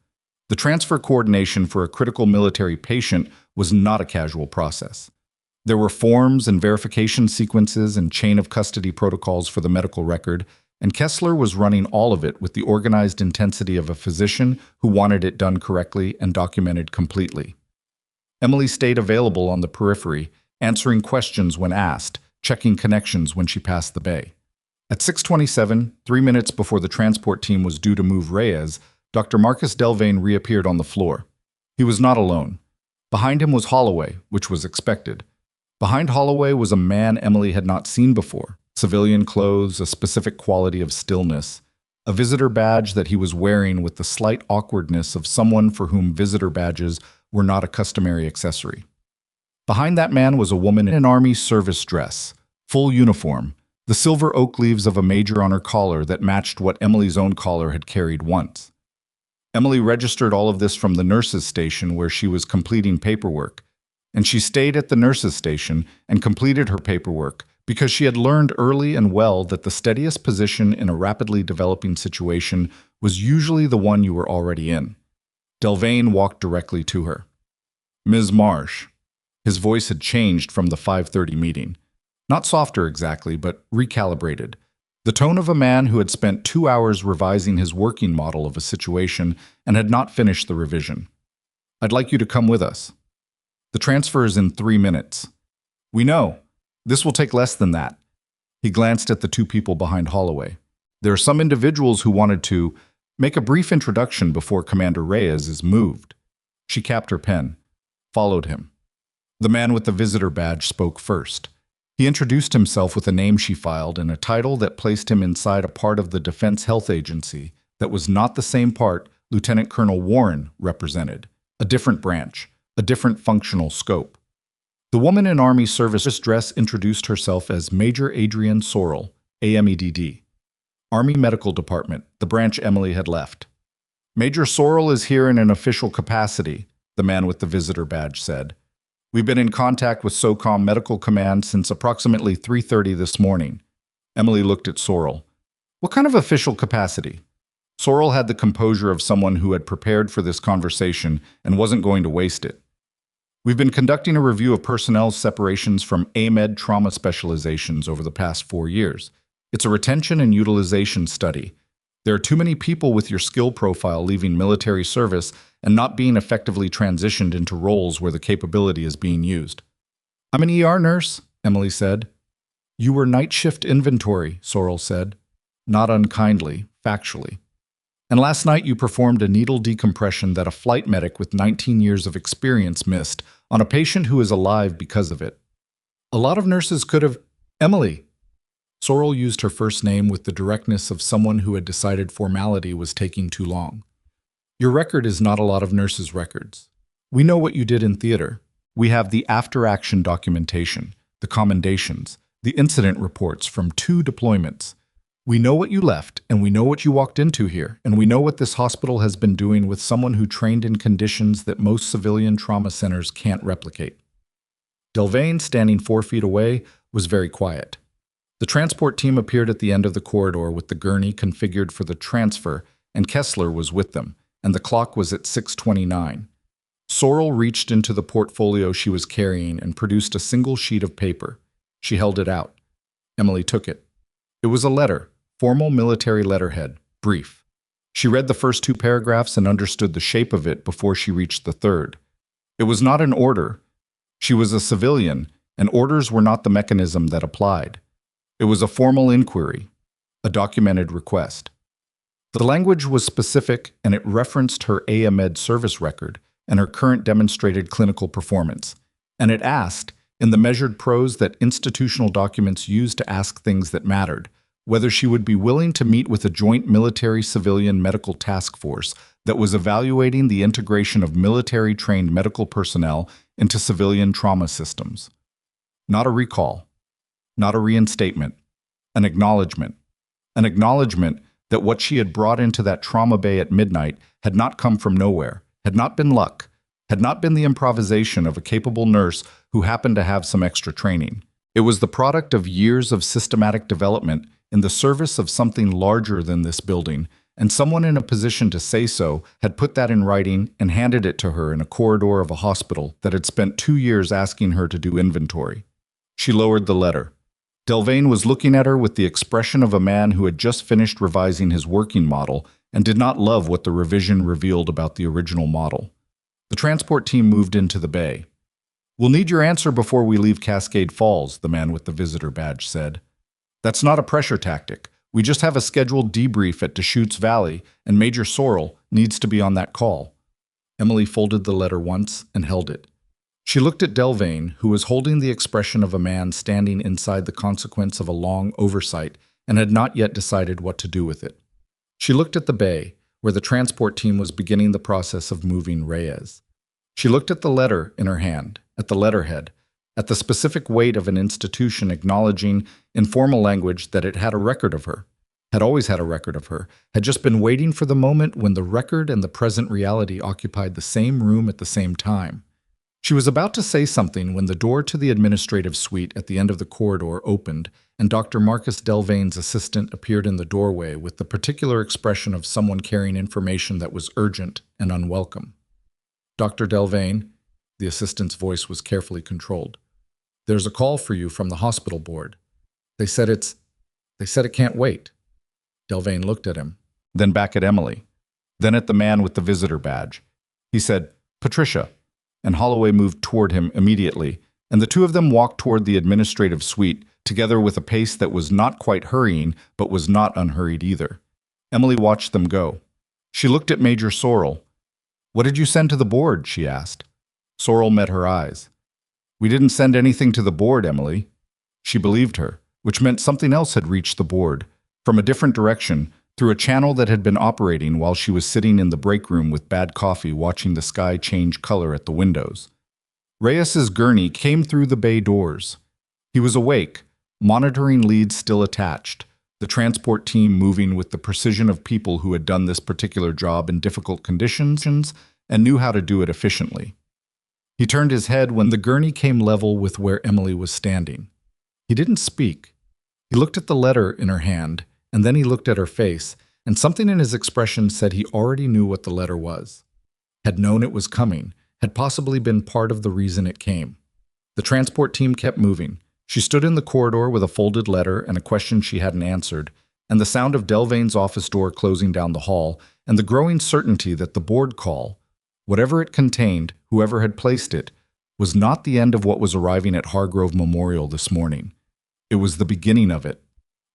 The transfer coordination for a critical military patient was not a casual process. There were forms and verification sequences and chain of custody protocols for the medical record, and Kessler was running all of it with the organized intensity of a physician who wanted it done correctly and documented completely. Emily stayed available on the periphery, answering questions when asked, checking connections when she passed the bay. At 6:27, 3 minutes before the transport team was due to move Reyes, Dr. Marcus Delvain reappeared on the floor. He was not alone. Behind him was Holloway, which was expected. Behind Holloway was a man Emily had not seen before. Civilian clothes, a specific quality of stillness, a visitor badge that he was wearing with the slight awkwardness of someone for whom visitor badges were not a customary accessory. Behind that man was a woman in an army service dress, full uniform, the silver oak leaves of a major on her collar that matched what Emily's own collar had carried once. Emily registered all of this from the nurses' station where she was completing paperwork, and she stayed at the nurses' station and completed her paperwork because she had learned early and well that the steadiest position in a rapidly developing situation was usually the one you were already in. Delvain walked directly to her. "Ms. Marsh." His voice had changed from the 5:30 meeting. Not softer exactly, but recalibrated. The tone of a man who had spent 2 hours revising his working model of a situation and had not finished the revision. "I'd like you to come with us. The transfer is in 3 minutes. We know. This will take less than that." He glanced at the two people behind Holloway. "There are some individuals who wanted to make a brief introduction before Commander Reyes is moved." She capped her pen, followed him. The man with the visitor badge spoke first. He introduced himself with a name she filed and a title that placed him inside a part of the Defense Health Agency that was not the same part Lieutenant Colonel Warren represented, a different branch, a different functional scope. The woman in Army service dress introduced herself as Major Adrienne Sorrell, AMEDD. Army Medical Department, the branch Emily had left. "Major Sorrell is here in an official capacity," the man with the visitor badge said. "We've been in contact with SOCOM Medical Command since approximately 3:30 this morning." Emily looked at Sorrell. "What kind of official capacity?" Sorrell had the composure of someone who had prepared for this conversation and wasn't going to waste it. "We've been conducting a review of personnel separations from AMED trauma specializations over the past 4 years. It's a retention and utilization study. There are too many people with your skill profile leaving military service and not being effectively transitioned into roles where the capability is being used." "I'm an ER nurse," Emily said. "You were night shift inventory," Sorrell said. Not unkindly, factually. "And last night you performed a needle decompression that a flight medic with 19 years of experience missed on a patient who is alive because of it. A lot of nurses could have—" "Emily." Sorrell used her first name with the directness of someone who had decided formality was taking too long. "Your record is not a lot of nurses' records. We know what you did in theater. We have the after-action documentation, the commendations, the incident reports from 2 deployments. We know what you left, and we know what you walked into here, and we know what this hospital has been doing with someone who trained in conditions that most civilian trauma centers can't replicate." Delvain, standing 4 feet away, was very quiet. The transport team appeared at the end of the corridor with the gurney configured for the transfer, and Kessler was with them, and the clock was at 6:29. Sorrell reached into the portfolio she was carrying and produced a single sheet of paper. She held it out. Emily took it. It was a letter, formal military letterhead, brief. She read the first 2 paragraphs and understood the shape of it before she reached the third. It was not an order. She was a civilian, and orders were not the mechanism that applied. It was a formal inquiry, a documented request. The language was specific, and it referenced her AMED service record and her current demonstrated clinical performance. And it asked, in the measured prose that institutional documents use to ask things that mattered, whether she would be willing to meet with a joint military-civilian medical task force that was evaluating the integration of military-trained medical personnel into civilian trauma systems. Not a recall. Not a reinstatement, an acknowledgement that what she had brought into that trauma bay at midnight had not come from nowhere, had not been luck, had not been the improvisation of a capable nurse who happened to have some extra training. It was the product of years of systematic development in the service of something larger than this building, and someone in a position to say so had put that in writing and handed it to her in a corridor of a hospital that had spent 2 years asking her to do inventory. She lowered the letter. Delvain was looking at her with the expression of a man who had just finished revising his working model and did not love what the revision revealed about the original model. The transport team moved into the bay. "We'll need your answer before we leave Cascade Falls," the man with the visitor badge said. "That's not a pressure tactic. We just have a scheduled debrief at Deschutes Valley, and Major Sorrell needs to be on that call." Emily folded the letter once and held it. She looked at Delvain, who was holding the expression of a man standing inside the consequence of a long oversight and had not yet decided what to do with it. She looked at the bay, where the transport team was beginning the process of moving Reyes. She looked at the letter in her hand, at the letterhead, at the specific weight of an institution acknowledging in formal language that it had a record of her, had always had a record of her, had just been waiting for the moment when the record and the present reality occupied the same room at the same time. She was about to say something when the door to the administrative suite at the end of the corridor opened, and Dr. Marcus Delvain's assistant appeared in the doorway with the particular expression of someone carrying information that was urgent and unwelcome. "Dr. Delvain," the assistant's voice was carefully controlled. "There's a call for you from the hospital board. They said it can't wait." Delvain looked at him, then back at Emily, then at the man with the visitor badge. He said, "Patricia," and Holloway moved toward him immediately, and the two of them walked toward the administrative suite, together with a pace that was not quite hurrying, but was not unhurried either. Emily watched them go. She looked at Major Sorrell. "What did you send to the board?" she asked. Sorrell met her eyes. "We didn't send anything to the board, Emily." She believed her, which meant something else had reached the board, from a different direction, through a channel that had been operating while she was sitting in the break room with bad coffee watching the sky change color at the windows. Reyes's gurney came through the bay doors. He was awake, monitoring leads still attached, the transport team moving with the precision of people who had done this particular job in difficult conditions and knew how to do it efficiently. He turned his head when the gurney came level with where Emily was standing. He didn't speak. He looked at the letter in her hand, and then he looked at her face, and something in his expression said he already knew what the letter was, had known it was coming, had possibly been part of the reason it came. The transport team kept moving. She stood in the corridor with a folded letter and a question she hadn't answered, and the sound of Delvain's office door closing down the hall, and the growing certainty that the board call, whatever it contained, whoever had placed it, was not the end of what was arriving at Hargrove Memorial this morning. It was the beginning of it.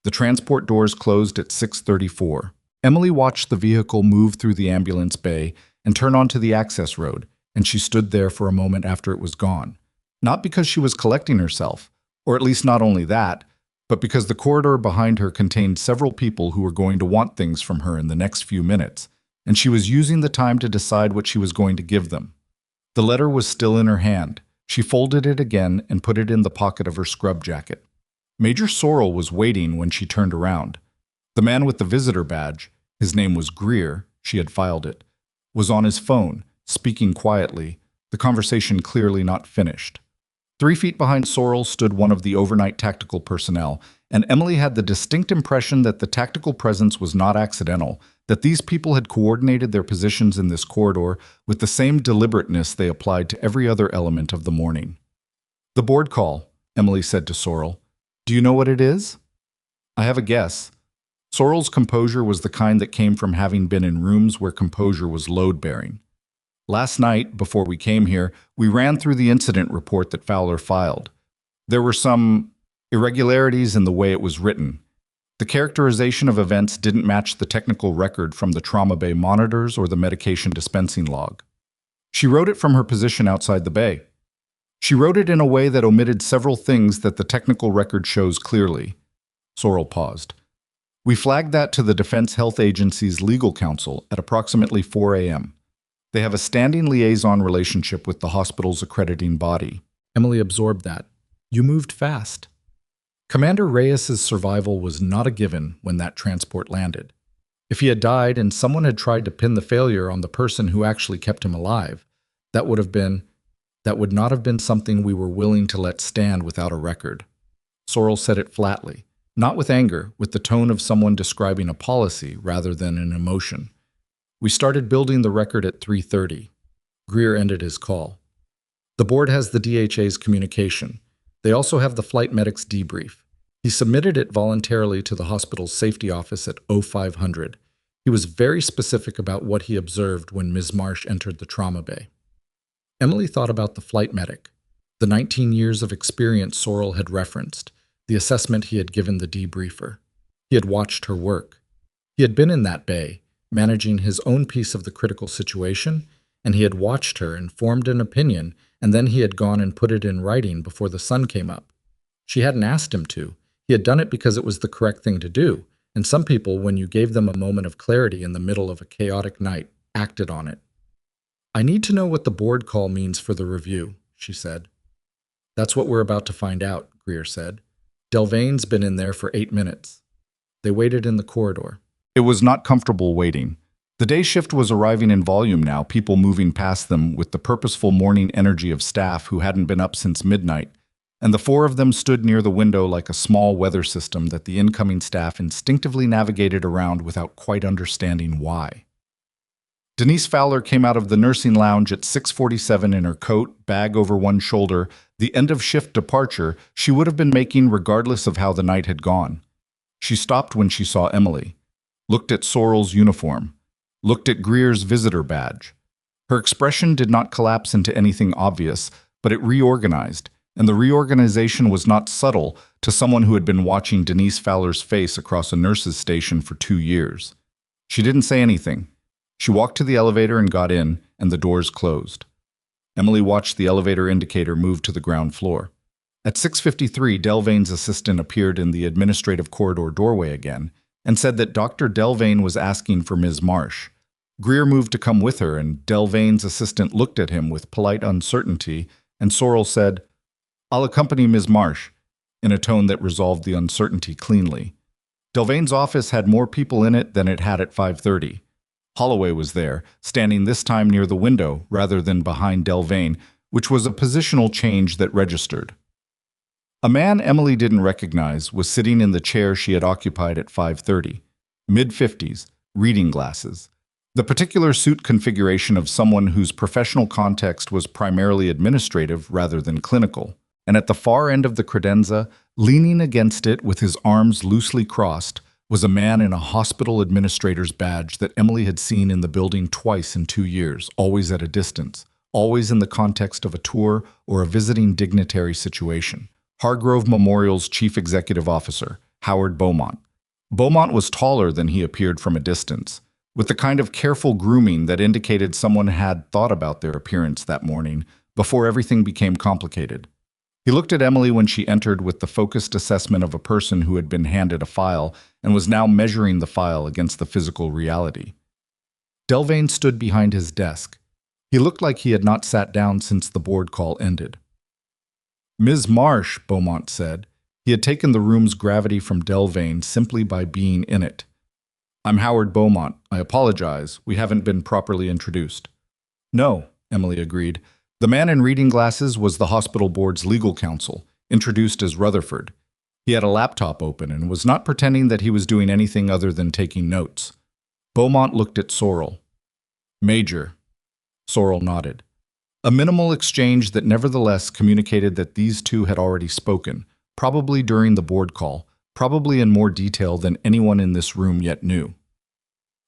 The transport doors closed at 6:34. Emily watched the vehicle move through the ambulance bay and turn onto the access road, and she stood there for a moment after it was gone. Not because she was collecting herself, or at least not only that, but because the corridor behind her contained several people who were going to want things from her in the next few minutes, and she was using the time to decide what she was going to give them. The letter was still in her hand. She folded it again and put it in the pocket of her scrub jacket. Major Sorrell was waiting when she turned around. The man with the visitor badge, his name was Greer, she had filed it, was on his phone, speaking quietly, the conversation clearly not finished. 3 feet behind Sorrell stood one of the overnight tactical personnel, and Emily had the distinct impression that the tactical presence was not accidental, that these people had coordinated their positions in this corridor with the same deliberateness they applied to every other element of the morning. "The board call," Emily said to Sorrell. "Do you know what it is?" "I have a guess." Sorrell's composure was the kind that came from having been in rooms where composure was load-bearing. "Last night, before we came here, we ran through the incident report that Fowler filed. There were some irregularities in the way it was written. The characterization of events didn't match the technical record from the trauma bay monitors or the medication dispensing log. She wrote it from her position outside the bay. She wrote it in a way that omitted several things that the technical record shows clearly." Sorrell paused. "We flagged that to the Defense Health Agency's legal counsel at approximately 4 a.m. They have a standing liaison relationship with the hospital's accrediting body." Emily absorbed that. "You moved fast." Commander Reyes's survival was not a given when that transport landed. If he had died and someone had tried to pin the failure on the person who actually kept him alive, that would not have been something we were willing to let stand without a record. Sorrell said it flatly, not with anger, with the tone of someone describing a policy rather than an emotion. We started building the record at 3:30. Greer ended his call. The board has the DHA's communication. They also have the flight medic's debrief. He submitted it voluntarily to the hospital's safety office at 0500. He was very specific about what he observed when Ms. Marsh entered the trauma bay. Emily thought about the flight medic, the 19 years of experience Sorrell had referenced, the assessment he had given the debriefer. He had watched her work. He had been in that bay, managing his own piece of the critical situation, and he had watched her and formed an opinion, and then he had gone and put it in writing before the sun came up. She hadn't asked him to. He had done it because it was the correct thing to do, and some people, when you gave them a moment of clarity in the middle of a chaotic night, acted on it. I need to know what the board call means for the review, she said. That's what we're about to find out, Greer said. Delvane's been in there for 8 minutes. They waited in the corridor. It was not comfortable waiting. The day shift was arriving in volume now, people moving past them with the purposeful morning energy of staff who hadn't been up since midnight, and the four of them stood near the window like a small weather system that the incoming staff instinctively navigated around without quite understanding why. Denise Fowler came out of the nursing lounge at 6:47 in her coat, bag over one shoulder, the end-of-shift departure she would have been making regardless of how the night had gone. She stopped when she saw Emily, looked at Sorrell's uniform, looked at Greer's visitor badge. Her expression did not collapse into anything obvious, but it reorganized, and the reorganization was not subtle to someone who had been watching Denise Fowler's face across a nurse's station for 2 years. She didn't say anything. She walked to the elevator and got in, and the doors closed. Emily watched the elevator indicator move to the ground floor. At 6:53, Delvane's assistant appeared in the administrative corridor doorway again and said that Dr. Delvane was asking for Ms. Marsh. Greer moved to come with her, and Delvane's assistant looked at him with polite uncertainty, and Sorrell said, "I'll accompany Ms. Marsh," in a tone that resolved the uncertainty cleanly. Delvane's office had more people in it than it had at 5:30. Holloway was there, standing this time near the window rather than behind Delvane, which was a positional change that registered. A man Emily didn't recognize was sitting in the chair she had occupied at 5:30, mid-50s, reading glasses. The particular suit configuration of someone whose professional context was primarily administrative rather than clinical. And at the far end of the credenza, leaning against it with his arms loosely crossed, was a man in a hospital administrator's badge that Emily had seen in the building twice in 2 years, always at a distance, always in the context of a tour or a visiting dignitary situation. Hargrove Memorial's chief executive officer, Howard Beaumont. Beaumont was taller than he appeared from a distance, with the kind of careful grooming that indicated someone had thought about their appearance that morning before everything became complicated. He looked at Emily when she entered with the focused assessment of a person who had been handed a file and was now measuring the file against the physical reality. Delvane stood behind his desk. He looked like he had not sat down since the board call ended. "Ms. Marsh," Beaumont said. He had taken the room's gravity from Delvane simply by being in it. "I'm Howard Beaumont. I apologize. We haven't been properly introduced." "No," Emily agreed. The man in reading glasses was the hospital board's legal counsel, introduced as Rutherford. He had a laptop open and was not pretending that he was doing anything other than taking notes. Beaumont looked at Sorrell. "Major." Sorrell nodded. A minimal exchange that nevertheless communicated that these two had already spoken, probably during the board call, probably in more detail than anyone in this room yet knew.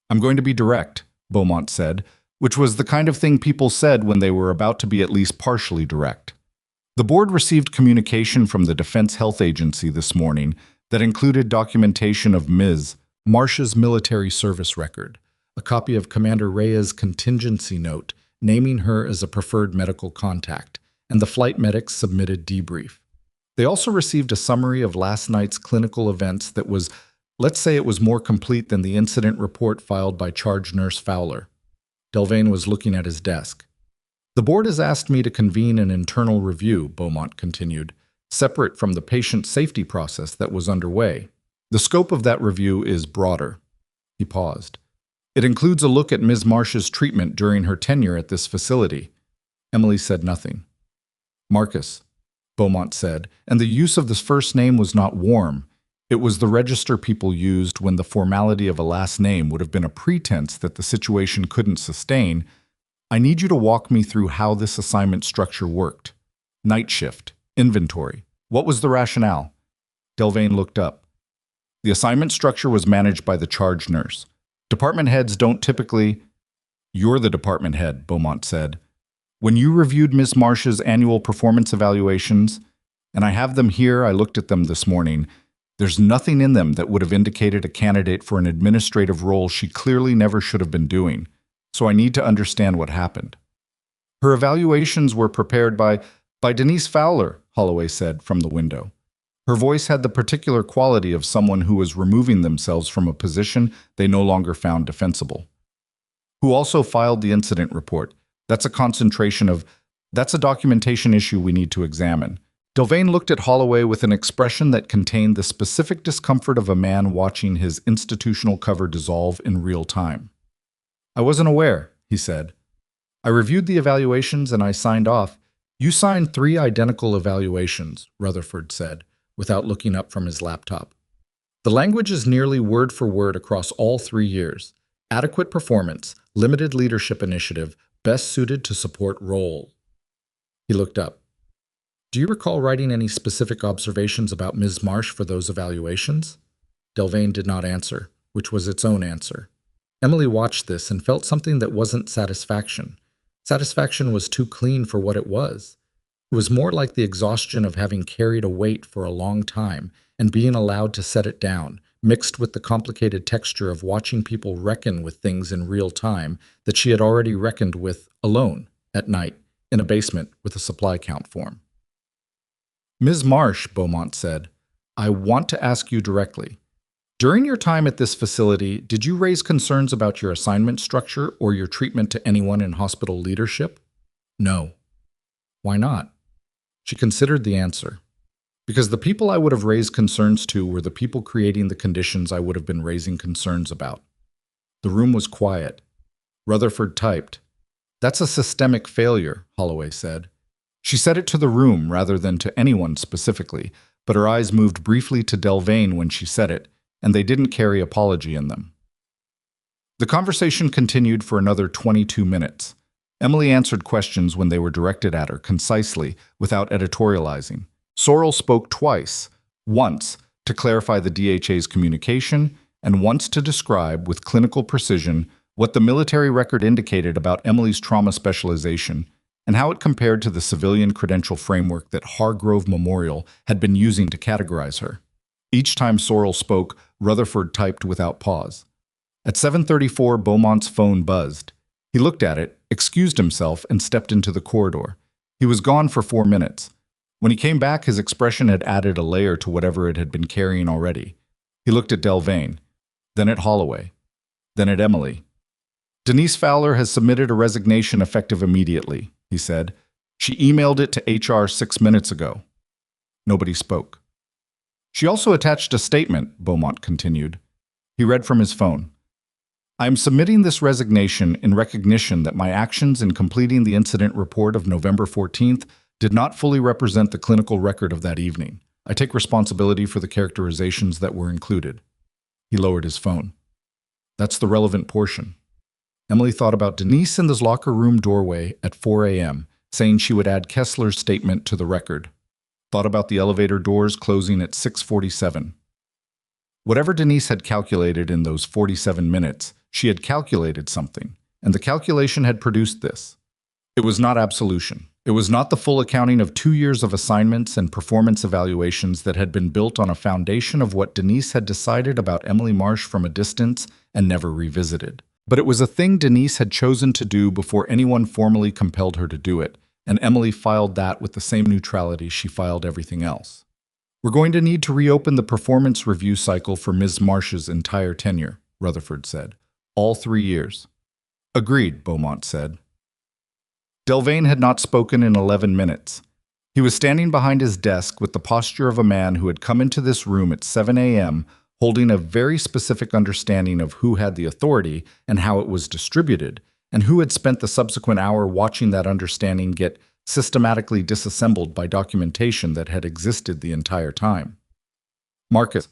"I'm going to be direct," Beaumont said, which was the kind of thing people said when they were about to be at least partially direct. The board received communication from the Defense Health Agency this morning that included documentation of Ms. Marsh's military service record, a copy of Commander Rhea's contingency note naming her as a preferred medical contact, and the flight medic's submitted debrief. They also received a summary of last night's clinical events that was, let's say it was more complete than the incident report filed by Charge Nurse Fowler. Delvane was looking at his desk. "The board has asked me to convene an internal review," Beaumont continued, "separate from the patient safety process that was underway. The scope of that review is broader." He paused. "It includes a look at Ms. Marsh's treatment during her tenure at this facility." Emily said nothing. "Marcus." Beaumont said, and the use of this first name was not warm. It was the register people used when the formality of a last name would have been a pretense that the situation couldn't sustain. I need you to walk me through how this assignment structure worked. Night shift, inventory. What was the rationale? Delvain looked up. The assignment structure was managed by the charge nurse. Department heads don't typically... You're the department head, Beaumont said. When you reviewed Ms. Marsh's annual performance evaluations, and I have them here, I looked at them this morning, there's nothing in them that would have indicated a candidate for an administrative role she clearly never should have been doing, so I need to understand what happened. Her evaluations were prepared by Denise Fowler, Holloway said from the window. Her voice had the particular quality of someone who was removing themselves from a position they no longer found defensible. Who also filed the incident report. That's a documentation issue we need to examine. Delvain looked at Holloway with an expression that contained the specific discomfort of a man watching his institutional cover dissolve in real time. I wasn't aware, he said. I reviewed the evaluations and I signed off. You signed 3 identical evaluations, Rutherford said, without looking up from his laptop. The language is nearly word for word across all 3 years. Adequate performance, limited leadership initiative, best suited to support role. He looked up. Do you recall writing any specific observations about Ms. Marsh for those evaluations? Delvain did not answer, which was its own answer. Emily watched this and felt something that wasn't satisfaction. Satisfaction was too clean for what it was. It was more like the exhaustion of having carried a weight for a long time and being allowed to set it down, mixed with the complicated texture of watching people reckon with things in real time that she had already reckoned with alone, at night, in a basement with a supply count form. Ms. Marsh, Beaumont said, I want to ask you directly. During your time at this facility, did you raise concerns about your assignment structure or your treatment to anyone in hospital leadership? No. Why not? She considered the answer. Because the people I would have raised concerns to were the people creating the conditions I would have been raising concerns about. The room was quiet. Rutherford typed. That's a systemic failure, Holloway said. She said it to the room rather than to anyone specifically, but her eyes moved briefly to Delvain when she said it, and they didn't carry apology in them. The conversation continued for another 22 minutes. Emily answered questions when they were directed at her, concisely, without editorializing. Sorrell spoke twice, once to clarify the DHA's communication, and once to describe, with clinical precision, what the military record indicated about Emily's trauma specialization and how it compared to the civilian credential framework that Hargrove Memorial had been using to categorize her. Each time Sorrell spoke, Rutherford typed without pause. At 7:34, Beaumont's phone buzzed. He looked at it, excused himself, and stepped into the corridor. He was gone for 4 minutes. When he came back, his expression had added a layer to whatever it had been carrying already. He looked at Delvain, then at Holloway, then at Emily. Denise Fowler has submitted a resignation effective immediately, he said. She emailed it to HR 6 minutes ago. Nobody spoke. She also attached a statement, Beaumont continued. He read from his phone. I am submitting this resignation in recognition that my actions in completing the incident report of November 14th did not fully represent the clinical record of that evening. I take responsibility for the characterizations that were included. He lowered his phone. That's the relevant portion. Emily thought about Denise in the locker room doorway at 4 a.m., saying she would add Kessler's statement to the record. Thought about the elevator doors closing at 6:47. Whatever Denise had calculated in those 47 minutes, she had calculated something, and the calculation had produced this. It was not absolution. It was not the full accounting of 2 years of assignments and performance evaluations that had been built on a foundation of what Denise had decided about Emily Marsh from a distance and never revisited. But it was a thing Denise had chosen to do before anyone formally compelled her to do it, and Emily filed that with the same neutrality she filed everything else. We're going to need to reopen the performance review cycle for Ms. Marsh's entire tenure, Rutherford said. All 3 years. Agreed, Beaumont said. Delvain had not spoken in 11 minutes. He was standing behind his desk with the posture of a man who had come into this room at 7 a.m., holding a very specific understanding of who had the authority and how it was distributed, and who had spent the subsequent hour watching that understanding get systematically disassembled by documentation that had existed the entire time. Marcus,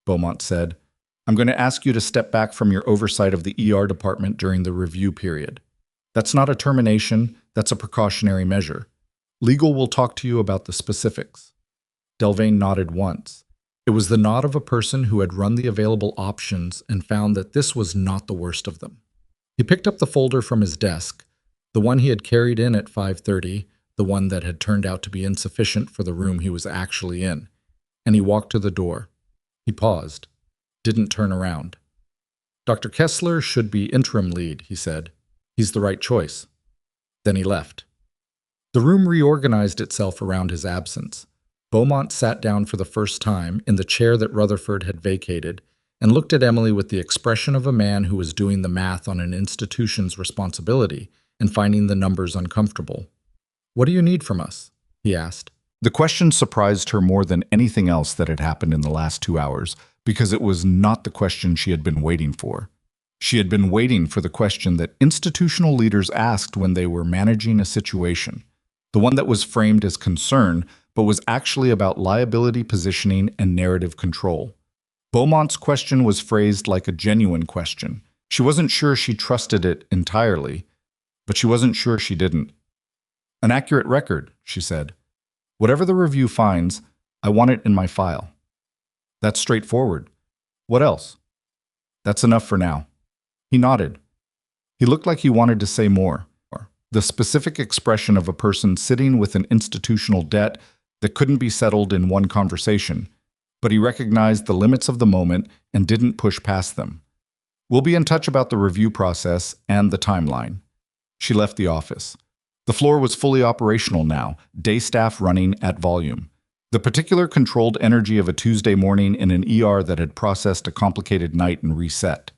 Beaumont said, I'm going to ask you to step back from your oversight of the ER department during the review period. That's not a termination, that's a precautionary measure. Legal will talk to you about the specifics. Delvain nodded once. It was the nod of a person who had run the available options and found that this was not the worst of them. He picked up the folder from his desk, the one he had carried in at 5:30, the one that had turned out to be insufficient for the room he was actually in, and he walked to the door. He paused, didn't turn around. Dr. Kessler should be interim lead, he said. He's the right choice. Then he left. The room reorganized itself around his absence. Beaumont sat down for the first time in the chair that Rutherford had vacated and looked at Emily with the expression of a man who was doing the math on an institution's responsibility and finding the numbers uncomfortable. What do you need from us? He asked. The question surprised her more than anything else that had happened in the last 2 hours, because it was not the question she had been waiting for. She had been waiting for the question that institutional leaders asked when they were managing a situation, the one that was framed as concern, but was actually about liability positioning and narrative control. Beaumont's question was phrased like a genuine question. She wasn't sure she trusted it entirely, but she wasn't sure she didn't. An accurate record, she said. Whatever the review finds, I want it in my file. That's straightforward. What else? That's enough for now. He nodded. He looked like he wanted to say more. The specific expression of a person sitting with an institutional debt that couldn't be settled in one conversation, but he recognized the limits of the moment and didn't push past them. We'll be in touch about the review process and the timeline. She left the office. The floor was fully operational now, day staff running at volume. The particular controlled energy of a Tuesday morning in an ER that had processed a complicated night and reset.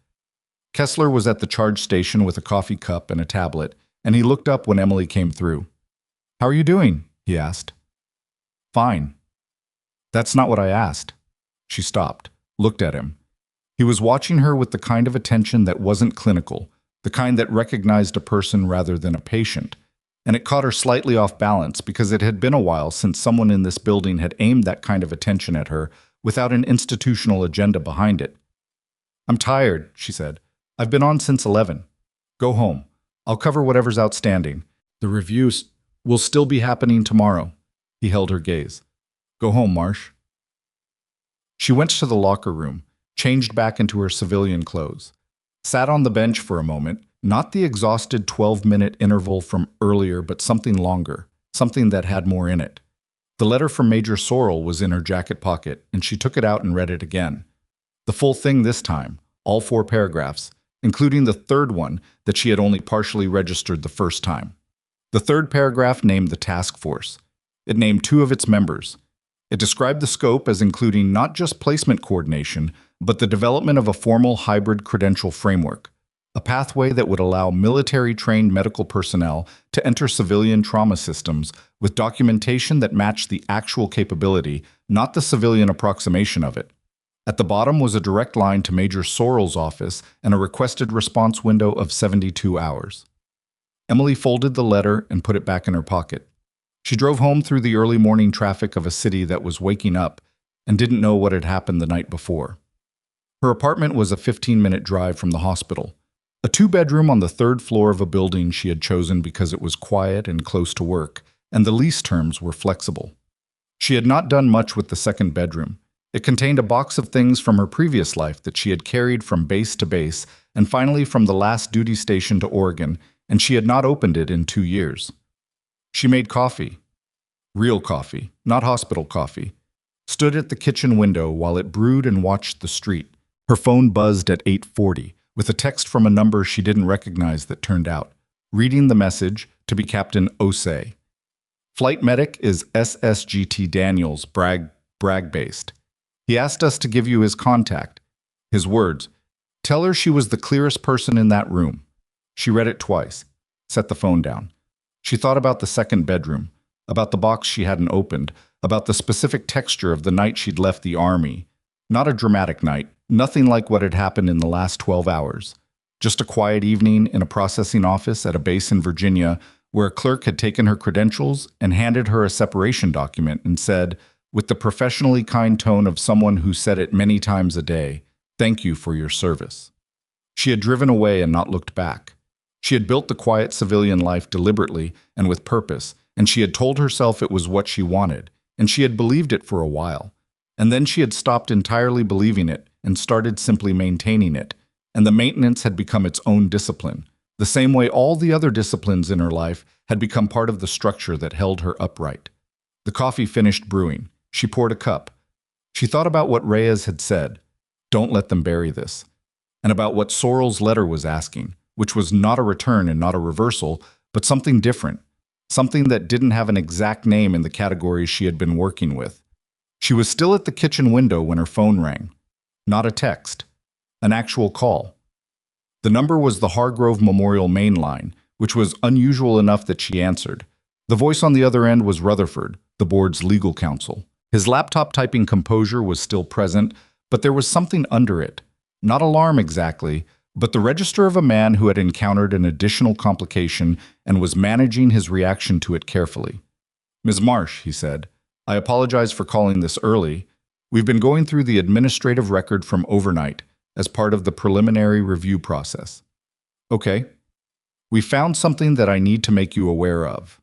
Kessler was at the charge station with a coffee cup and a tablet, and he looked up when Emily came through. How are you doing? He asked. Fine. That's not what I asked. She stopped, looked at him. He was watching her with the kind of attention that wasn't clinical, the kind that recognized a person rather than a patient. And it caught her slightly off balance because it had been a while since someone in this building had aimed that kind of attention at her without an institutional agenda behind it. I'm tired, she said. I've been on since 11. Go home. I'll cover whatever's outstanding. The reviews will still be happening tomorrow. He held her gaze. Go home, Marsh. She went to the locker room, changed back into her civilian clothes, sat on the bench for a moment, not the exhausted 12-minute interval from earlier, but something longer, something that had more in it. The letter from Major Sorrell was in her jacket pocket, and she took it out and read it again. The full thing this time, all 4 paragraphs, including the third one that she had only partially registered the first time. The third paragraph named the task force. It named 2 of its members. It described the scope as including not just placement coordination, but the development of a formal hybrid credential framework, a pathway that would allow military-trained medical personnel to enter civilian trauma systems with documentation that matched the actual capability, not the civilian approximation of it. At the bottom was a direct line to Major Sorrell's office and a requested response window of 72 hours. Emily folded the letter and put it back in her pocket. She drove home through the early morning traffic of a city that was waking up and didn't know what had happened the night before. Her apartment was a 15-minute drive from the hospital, a 2-bedroom on the 3rd floor of a building she had chosen because it was quiet and close to work, and the lease terms were flexible. She had not done much with the 2nd bedroom. It contained a box of things from her previous life that she had carried from base to base and finally from the last duty station to Oregon, and she had not opened it in 2 years. She made coffee. Real coffee, not hospital coffee. Stood at the kitchen window while it brewed and watched the street. Her phone buzzed at 8:40 with a text from a number she didn't recognize that turned out. Reading the message, to be Captain Osei. Flight medic is SSGT Daniels, Bragg-based. He asked us to give you his contact. His words, tell her she was the clearest person in that room. She read it twice, set the phone down. She thought about the 2nd bedroom, about the box she hadn't opened, about the specific texture of the night she'd left the Army. Not a dramatic night, nothing like what had happened in the last 12 hours. Just a quiet evening in a processing office at a base in Virginia where a clerk had taken her credentials and handed her a separation document and said, with the professionally kind tone of someone who said it many times a day, "Thank you for your service." She had driven away and not looked back. She had built the quiet civilian life deliberately and with purpose, and she had told herself it was what she wanted, and she had believed it for a while. And then she had stopped entirely believing it and started simply maintaining it, and the maintenance had become its own discipline, the same way all the other disciplines in her life had become part of the structure that held her upright. The coffee finished brewing. She poured a cup. She thought about what Reyes had said, "Don't let them bury this," and about what Sorrell's letter was asking, which was not a return and not a reversal, but something different, something that didn't have an exact name in the categories she had been working with. She was still at the kitchen window when her phone rang. Not a text, an actual call. The number was the Hargrove Memorial main line, which was unusual enough that she answered. The voice on the other end was Rutherford, the board's legal counsel. His laptop typing composure was still present, but there was something under it. Not alarm exactly, but the register of a man who had encountered an additional complication and was managing his reaction to it carefully. "Ms. Marsh," he said, "I apologize for calling this early. We've been going through the administrative record from overnight as part of the preliminary review process." "Okay. We found something that I need to make you aware of."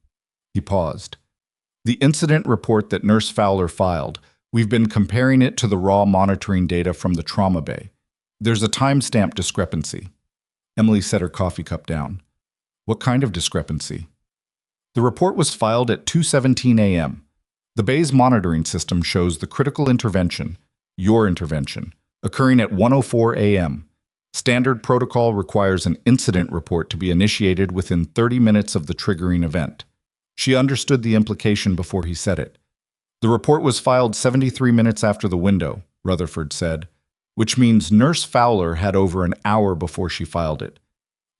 He paused. "The incident report that Nurse Fowler filed, we've been comparing it to the raw monitoring data from the trauma bay. There's a timestamp discrepancy." Emily set her coffee cup down. "What kind of discrepancy?" "The report was filed at 2:17 a.m. The bay's monitoring system shows the critical intervention, your intervention, occurring at 1:04 a.m. Standard protocol requires an incident report to be initiated within 30 minutes of the triggering event." She understood the implication before he said it. "The report was filed 73 minutes after the window," Rutherford said, "which means Nurse Fowler had over an hour before she filed it,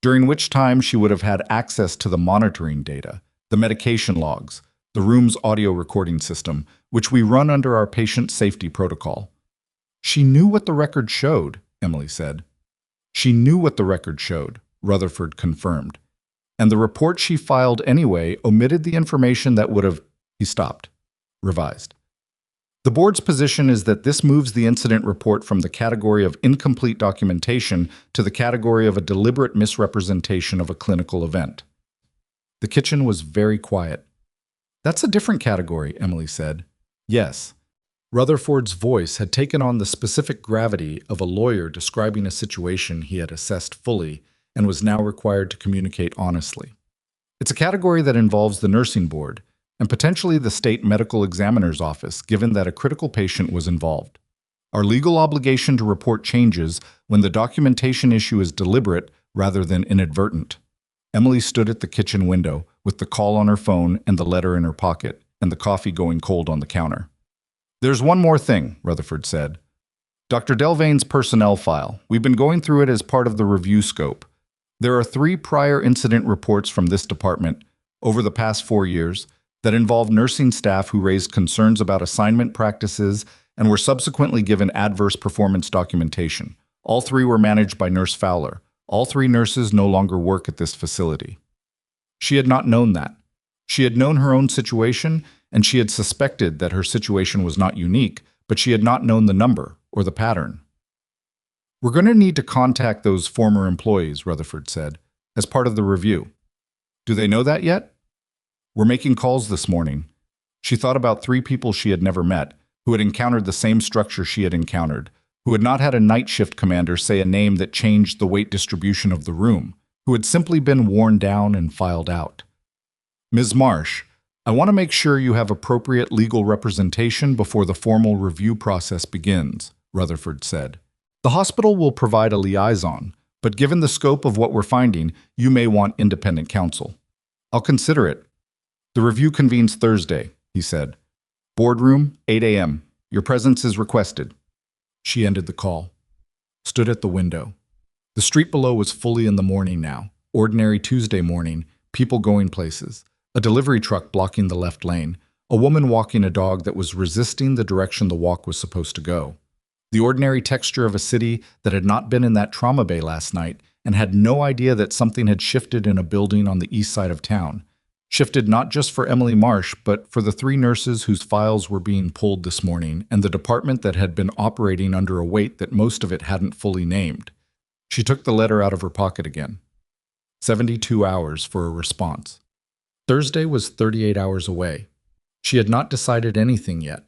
during which time she would have had access to the monitoring data, the medication logs, the room's audio recording system, which we run under our patient safety protocol." "She knew what the record showed," Emily said. "She knew what the record showed," Rutherford confirmed. "And the report she filed anyway omitted the information that would have—" He stopped. Revised. "The board's position is that this moves the incident report from the category of incomplete documentation to the category of a deliberate misrepresentation of a clinical event." The kitchen was very quiet. "That's a different category," Emily said. "Yes." Rutherford's voice had taken on the specific gravity of a lawyer describing a situation he had assessed fully and was now required to communicate honestly. "It's a category that involves the nursing board and potentially the state medical examiner's office, given that a critical patient was involved. Our legal obligation to report changes when the documentation issue is deliberate rather than inadvertent." Emily stood at the kitchen window with the call on her phone and the letter in her pocket and the coffee going cold on the counter. "There's one more thing," Rutherford said. "Dr. Delvane's personnel file. We've been going through it as part of the review scope. There are 3 prior incident reports from this department over the past 4 years that involve nursing staff who raised concerns about assignment practices and were subsequently given adverse performance documentation. All 3 were managed by Nurse Fowler. All 3 nurses no longer work at this facility." She had not known that. She had known her own situation, and she had suspected that her situation was not unique, but she had not known the number or the pattern. "We're going to need to contact those former employees," Rutherford said, "as part of the review." "Do they know that yet?" "We're making calls this morning." She thought about 3 people she had never met, who had encountered the same structure she had encountered, who had not had a night shift commander say a name that changed the weight distribution of the room, who had simply been worn down and filed out. "Ms. Marsh, I want to make sure you have appropriate legal representation before the formal review process begins," Rutherford said. "The hospital will provide a liaison, but given the scope of what we're finding, you may want independent counsel." "I'll consider it." "The review convenes Thursday," he said. "Boardroom, 8 a.m. Your presence is requested." She ended the call. Stood at the window. The street below was fully in the morning now. Ordinary Tuesday morning, people going places. A delivery truck blocking the left lane. A woman walking a dog that was resisting the direction the walk was supposed to go. The ordinary texture of a city that had not been in that trauma bay last night and had no idea that something had shifted in a building on the east side of town. Shifted not just for Emily Marsh, but for the 3 nurses whose files were being pulled this morning and the department that had been operating under a weight that most of it hadn't fully named. She took the letter out of her pocket again. 72 hours for a response. Thursday was 38 hours away. She had not decided anything yet.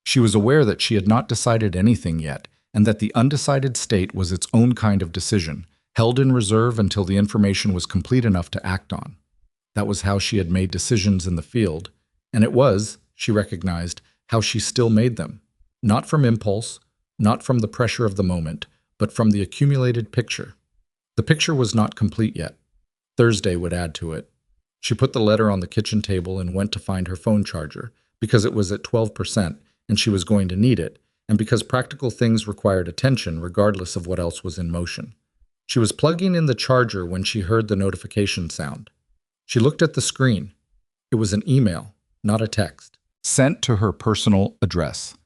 She was aware that she had not decided anything yet, and that the undecided state was its own kind of decision, held in reserve until the information was complete enough to act on. That was how she had made decisions in the field, and it was, she recognized, how she still made them. Not from impulse, not from the pressure of the moment, but from the accumulated picture. The picture was not complete yet. Thursday would add to it. She put the letter on the kitchen table and went to find her phone charger, because it was at 12% and she was going to need it, and because practical things required attention regardless of what else was in motion. She was plugging in the charger when she heard the notification sound. She looked at the screen. It was an email, not a text. Sent to her personal address.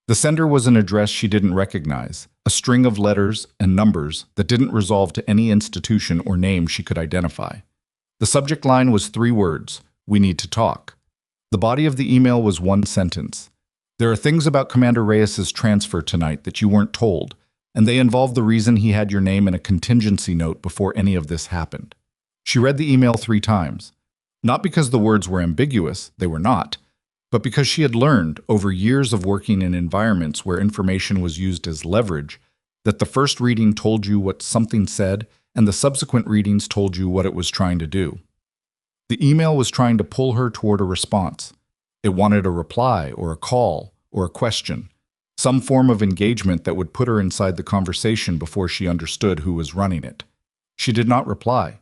The sender was an address she didn't recognize, a string of letters and numbers that didn't resolve to any institution or name she could identify. The subject line was 3 words, "We need to talk." The body of the email was 1 sentence. "There are things about Commander Reyes's transfer tonight that you weren't told, and they involve the reason he had your name in a contingency note before any of this happened." She read the email 3 times. Not because the words were ambiguous, they were not, but because she had learned, over years of working in environments where information was used as leverage, that the first reading told you what something said, and the subsequent readings told you what it was trying to do. The email was trying to pull her toward a response. It wanted a reply, or a call, or a question, some form of engagement that would put her inside the conversation before she understood who was running it. She did not reply.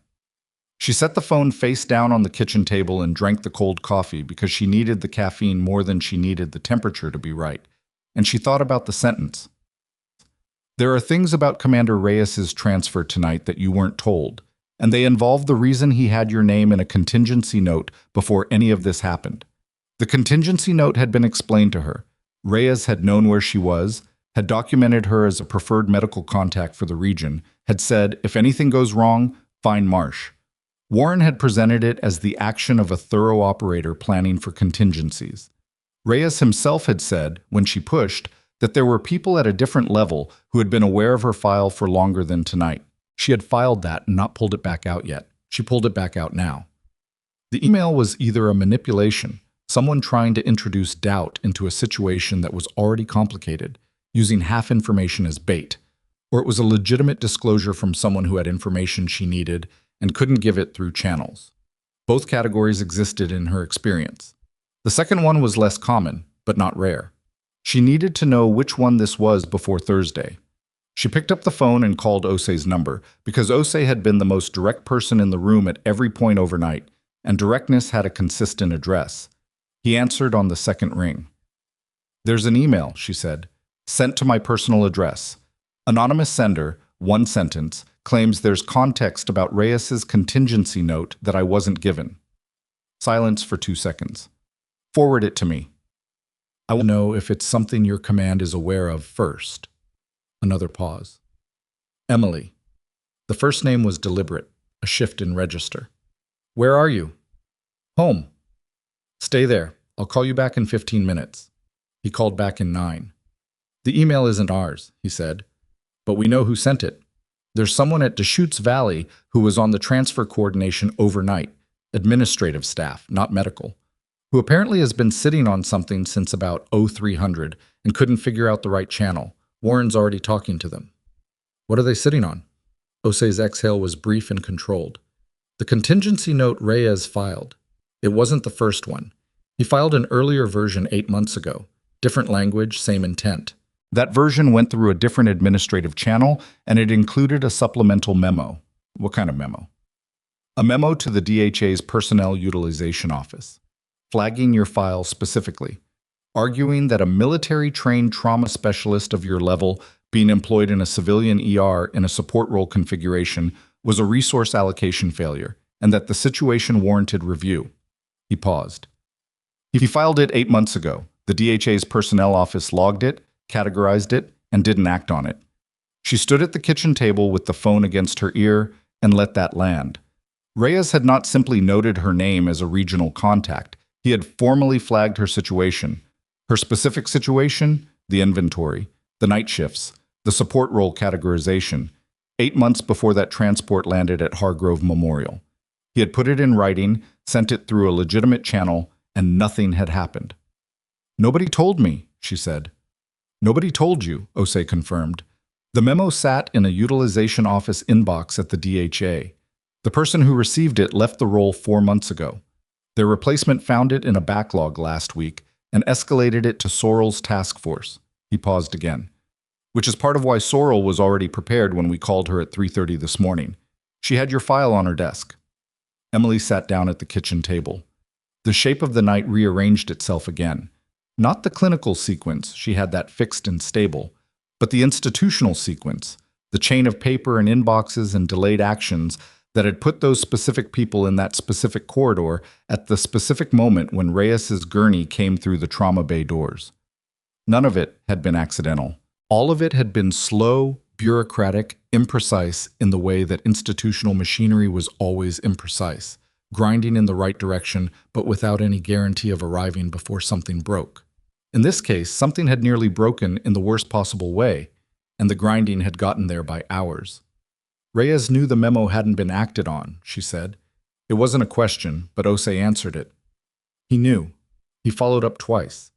She set the phone face down on the kitchen table and drank the cold coffee because she needed the caffeine more than she needed the temperature to be right, and she thought about the sentence. "There are things about Commander Reyes's transfer tonight that you weren't told, and they involve the reason he had your name in a contingency note before any of this happened." The contingency note had been explained to her. Reyes had known where she was, had documented her as a preferred medical contact for the region, had said, if anything goes wrong, find Marsh. Warren had presented it as the action of a thorough operator planning for contingencies. Reyes himself had said, when she pushed, that there were people at a different level who had been aware of her file for longer than tonight. She had filed that and not pulled it back out yet. She pulled it back out now. The email was either a manipulation, someone trying to introduce doubt into a situation that was already complicated, using half information as bait, or it was a legitimate disclosure from someone who had information she needed and couldn't give it through channels. Both categories existed in her experience. The second one was less common, but not rare. She needed to know which one this was before Thursday. She picked up the phone and called Osei's number, because Osei had been the most direct person in the room at every point overnight, and directness had a consistent address. He answered on the second ring. "There's an email," she said, "sent to my personal address. Anonymous sender, 1 sentence, claims there's context about Reyes's contingency note that I wasn't given." Silence for 2 seconds. "Forward it to me. I will know if it's something your command is aware of first." Another pause. "Emily." The first name was deliberate, a shift in register. "Where are you?" "Home." "Stay there. I'll call you back in 15 minutes. He called back in 9. "The email isn't ours," he said, "but we know who sent it. There's someone at Deschutes Valley who was on the transfer coordination overnight, administrative staff, not medical, who apparently has been sitting on something since about 0300 and couldn't figure out the right channel. Warren's already talking to them." "What are they sitting on?" Osei's exhale was brief and controlled. "The contingency note Reyes filed. It wasn't the first one. He filed an earlier version 8 months ago. Different language, same intent. That version went through a different administrative channel, and it included a supplemental memo." "What kind of memo?" "A memo to the DHA's Personnel Utilization Office, flagging your file specifically, arguing that a military-trained trauma specialist of your level being employed in a civilian ER in a support role configuration was a resource allocation failure, and that the situation warranted review." He paused. "He filed it 8 months ago. The DHA's personnel office logged it, categorized it, and didn't act on it." She stood at the kitchen table with the phone against her ear and let that land. Reyes had not simply noted her name as a regional contact. He had formally flagged her situation. Her specific situation? The inventory, the night shifts, the support role categorization, 8 months before that transport landed at Hargrove Memorial. He had put it in writing, sent it through a legitimate channel, and nothing had happened. "Nobody told me," she said. "Nobody told you," Osei confirmed. The memo sat in a utilization office inbox at the DHA. The person who received it left the role 4 months ago. Their replacement found it in a backlog last week and escalated it to Sorrell's task force. He paused again. Which is part of why Sorrell was already prepared when we called her at 3:30 this morning. She had your file on her desk. Emily sat down at the kitchen table. The shape of the night rearranged itself again. Not the clinical sequence, she had that fixed and stable, but the institutional sequence, the chain of paper and inboxes and delayed actions that had put those specific people in that specific corridor at the specific moment when Reyes's gurney came through the trauma bay doors. None of it had been accidental. All of it had been slow, bureaucratic, imprecise in the way that institutional machinery was always imprecise, grinding in the right direction but without any guarantee of arriving before something broke. In this case, something had nearly broken in the worst possible way, and the grinding had gotten there by hours. Reyes knew the memo hadn't been acted on, she said. It wasn't a question, but Osei answered it. He knew. He followed up twice.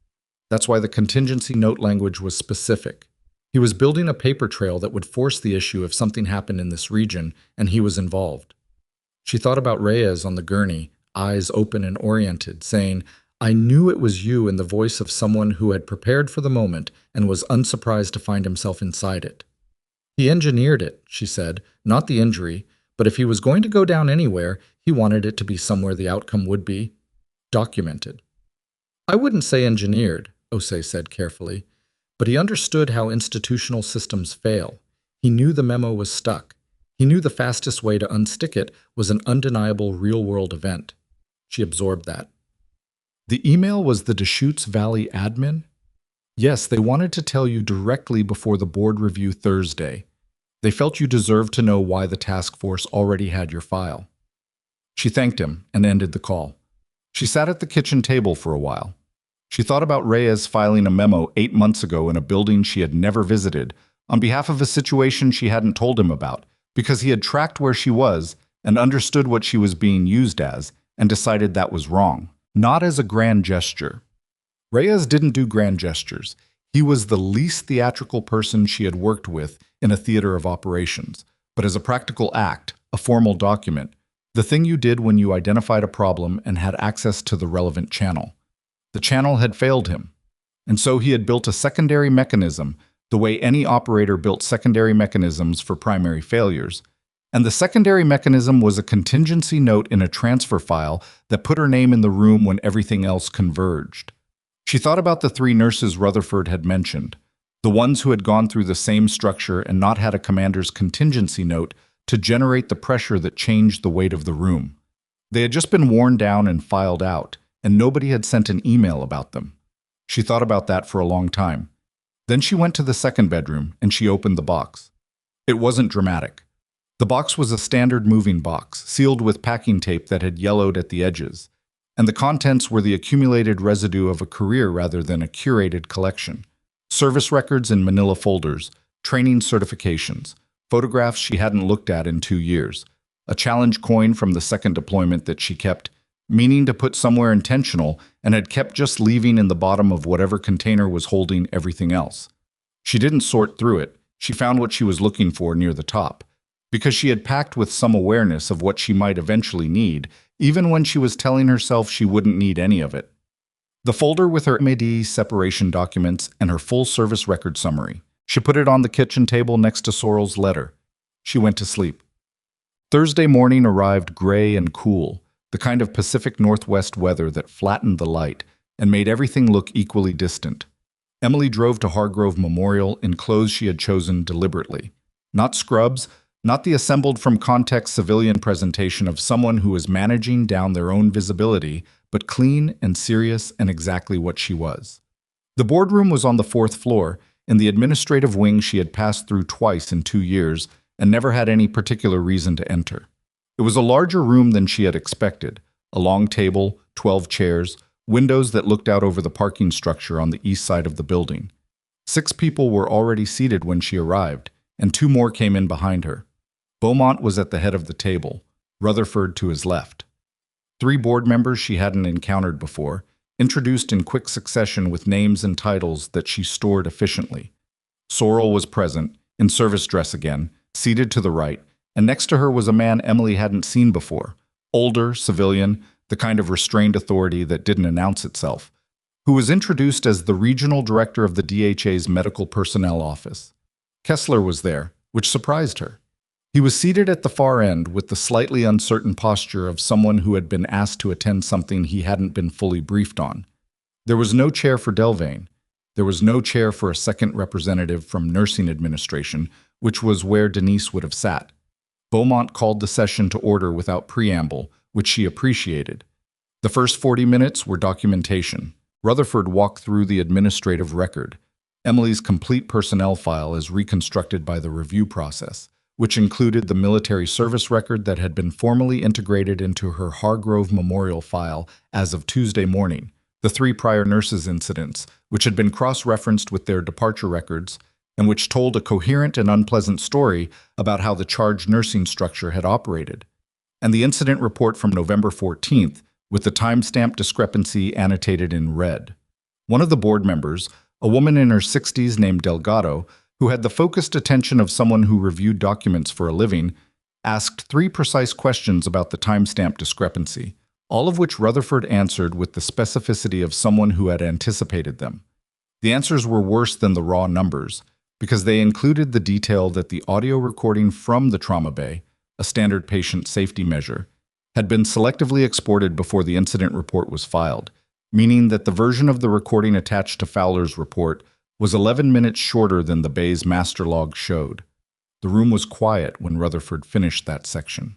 That's why the contingency note language was specific. He was building a paper trail that would force the issue if something happened in this region, and he was involved. She thought about Reyes on the gurney, eyes open and oriented, saying, "I knew it was you," in the voice of someone who had prepared for the moment and was unsurprised to find himself inside it. He engineered it, she said, not the injury, but if he was going to go down anywhere, he wanted it to be somewhere the outcome would be documented. "I wouldn't say engineered," Osei said carefully, but he understood how institutional systems fail. He knew the memo was stuck. He knew the fastest way to unstick it was an undeniable real-world event. She absorbed that. The email was the Deschutes Valley admin? Yes, they wanted to tell you directly before the board review Thursday. They felt you deserved to know why the task force already had your file. She thanked him and ended the call. She sat at the kitchen table for a while. She thought about Reyes filing a memo 8 months ago in a building she had never visited on behalf of a situation she hadn't told him about, because he had tracked where she was and understood what she was being used as and decided that was wrong, not as a grand gesture. Reyes didn't do grand gestures. He was the least theatrical person she had worked with in a theater of operations, but as a practical act, a formal document, the thing you did when you identified a problem and had access to the relevant channel. The channel had failed him, and so he had built a secondary mechanism, the way any operator built secondary mechanisms for primary failures. And the secondary mechanism was a contingency note in a transfer file that put her name in the room when everything else converged. She thought about the 3 nurses Rutherford had mentioned, the ones who had gone through the same structure and not had a commander's contingency note to generate the pressure that changed the weight of the room. They had just been worn down and filed out, and nobody had sent an email about them. She thought about that for a long time. Then she went to the second bedroom and she opened the box. It wasn't dramatic. The box was a standard moving box, sealed with packing tape that had yellowed at the edges, and the contents were the accumulated residue of a career rather than a curated collection. Service records in manila folders, training certifications, photographs she hadn't looked at in 2 years, a challenge coin from the second deployment that she kept, meaning to put somewhere intentional, and had kept just leaving in the bottom of whatever container was holding everything else. She didn't sort through it. She found what she was looking for near the top, because she had packed with some awareness of what she might eventually need, even when she was telling herself she wouldn't need any of it. The folder with her MAD separation documents and her full service record summary. She put it on the kitchen table next to Sorrell's letter. She went to sleep. Thursday morning arrived gray and cool, the kind of Pacific Northwest weather that flattened the light and made everything look equally distant. Emily drove to Hargrove Memorial in clothes she had chosen deliberately. Not scrubs, not the assembled from context civilian presentation of someone who was managing down their own visibility, but clean and serious and exactly what she was. The boardroom was on the 4th floor, in the administrative wing she had passed through twice in 2 years and never had any particular reason to enter. It was a larger room than she had expected. A long table, 12 chairs, windows that looked out over the parking structure on the east side of the building. 6 people were already seated when she arrived, and 2 more came in behind her. Beaumont was at the head of the table, Rutherford to his left. 3 board members she hadn't encountered before, introduced in quick succession with names and titles that she stored efficiently. Sorrell was present, in service dress again, seated to the right, and next to her was a man Emily hadn't seen before, older, civilian, the kind of restrained authority that didn't announce itself, who was introduced as the regional director of the DHA's Medical Personnel Office. Kessler was there, which surprised her. He was seated at the far end with the slightly uncertain posture of someone who had been asked to attend something he hadn't been fully briefed on. There was no chair for Delvane. There was no chair for a second representative from Nursing Administration, which was where Denise would have sat. Beaumont called the session to order without preamble, which she appreciated. The first 40 minutes were documentation. Rutherford walked through the administrative record, Emily's complete personnel file as reconstructed by the review process, which included the military service record that had been formally integrated into her Hargrove Memorial file as of Tuesday morning, the 3 prior nurses' incidents, which had been cross-referenced with their departure records, and which told a coherent and unpleasant story about how the charged nursing structure had operated, and the incident report from November 14th, with the timestamp discrepancy annotated in red. One of the board members, a woman in her 60s named Delgado, who had the focused attention of someone who reviewed documents for a living, asked 3 precise questions about the timestamp discrepancy, all of which Rutherford answered with the specificity of someone who had anticipated them. The answers were worse than the raw numbers, because they included the detail that the audio recording from the trauma bay, a standard patient safety measure, had been selectively exported before the incident report was filed, meaning that the version of the recording attached to Fowler's report was 11 minutes shorter than the bay's master log showed. The room was quiet when Rutherford finished that section.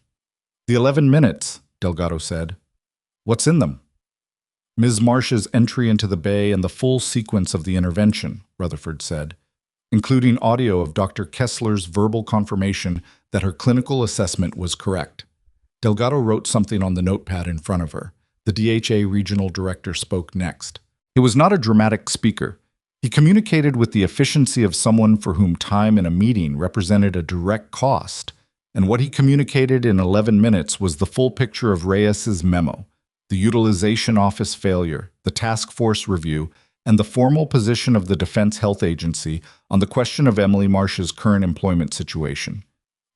"The 11 minutes," Delgado said. "What's in them?" "Ms. Marsh's entry into the bay and the full sequence of the intervention," Rutherford said, including audio of Dr. Kessler's verbal confirmation that her clinical assessment was correct. Delgado wrote something on the notepad in front of her. The DHA regional director spoke next. He was not a dramatic speaker. He communicated with the efficiency of someone for whom time in a meeting represented a direct cost, and what he communicated in 11 minutes was the full picture of Reyes's memo, the utilization office failure, the task force review, and the formal position of the Defense Health Agency on the question of Emily Marsh's current employment situation.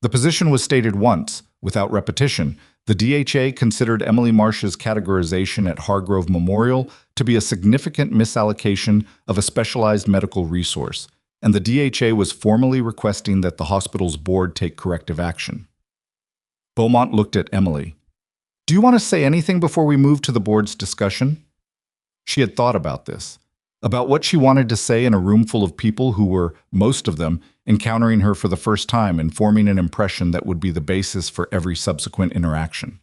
The position was stated once, without repetition. The DHA considered Emily Marsh's categorization at Hargrove Memorial to be a significant misallocation of a specialized medical resource, and the DHA was formally requesting that the hospital's board take corrective action. Beaumont looked at Emily. "Do you want to say anything before we move to the board's discussion?" She had thought about this, about what she wanted to say in a room full of people who were, most of them, encountering her for the first time and forming an impression that would be the basis for every subsequent interaction,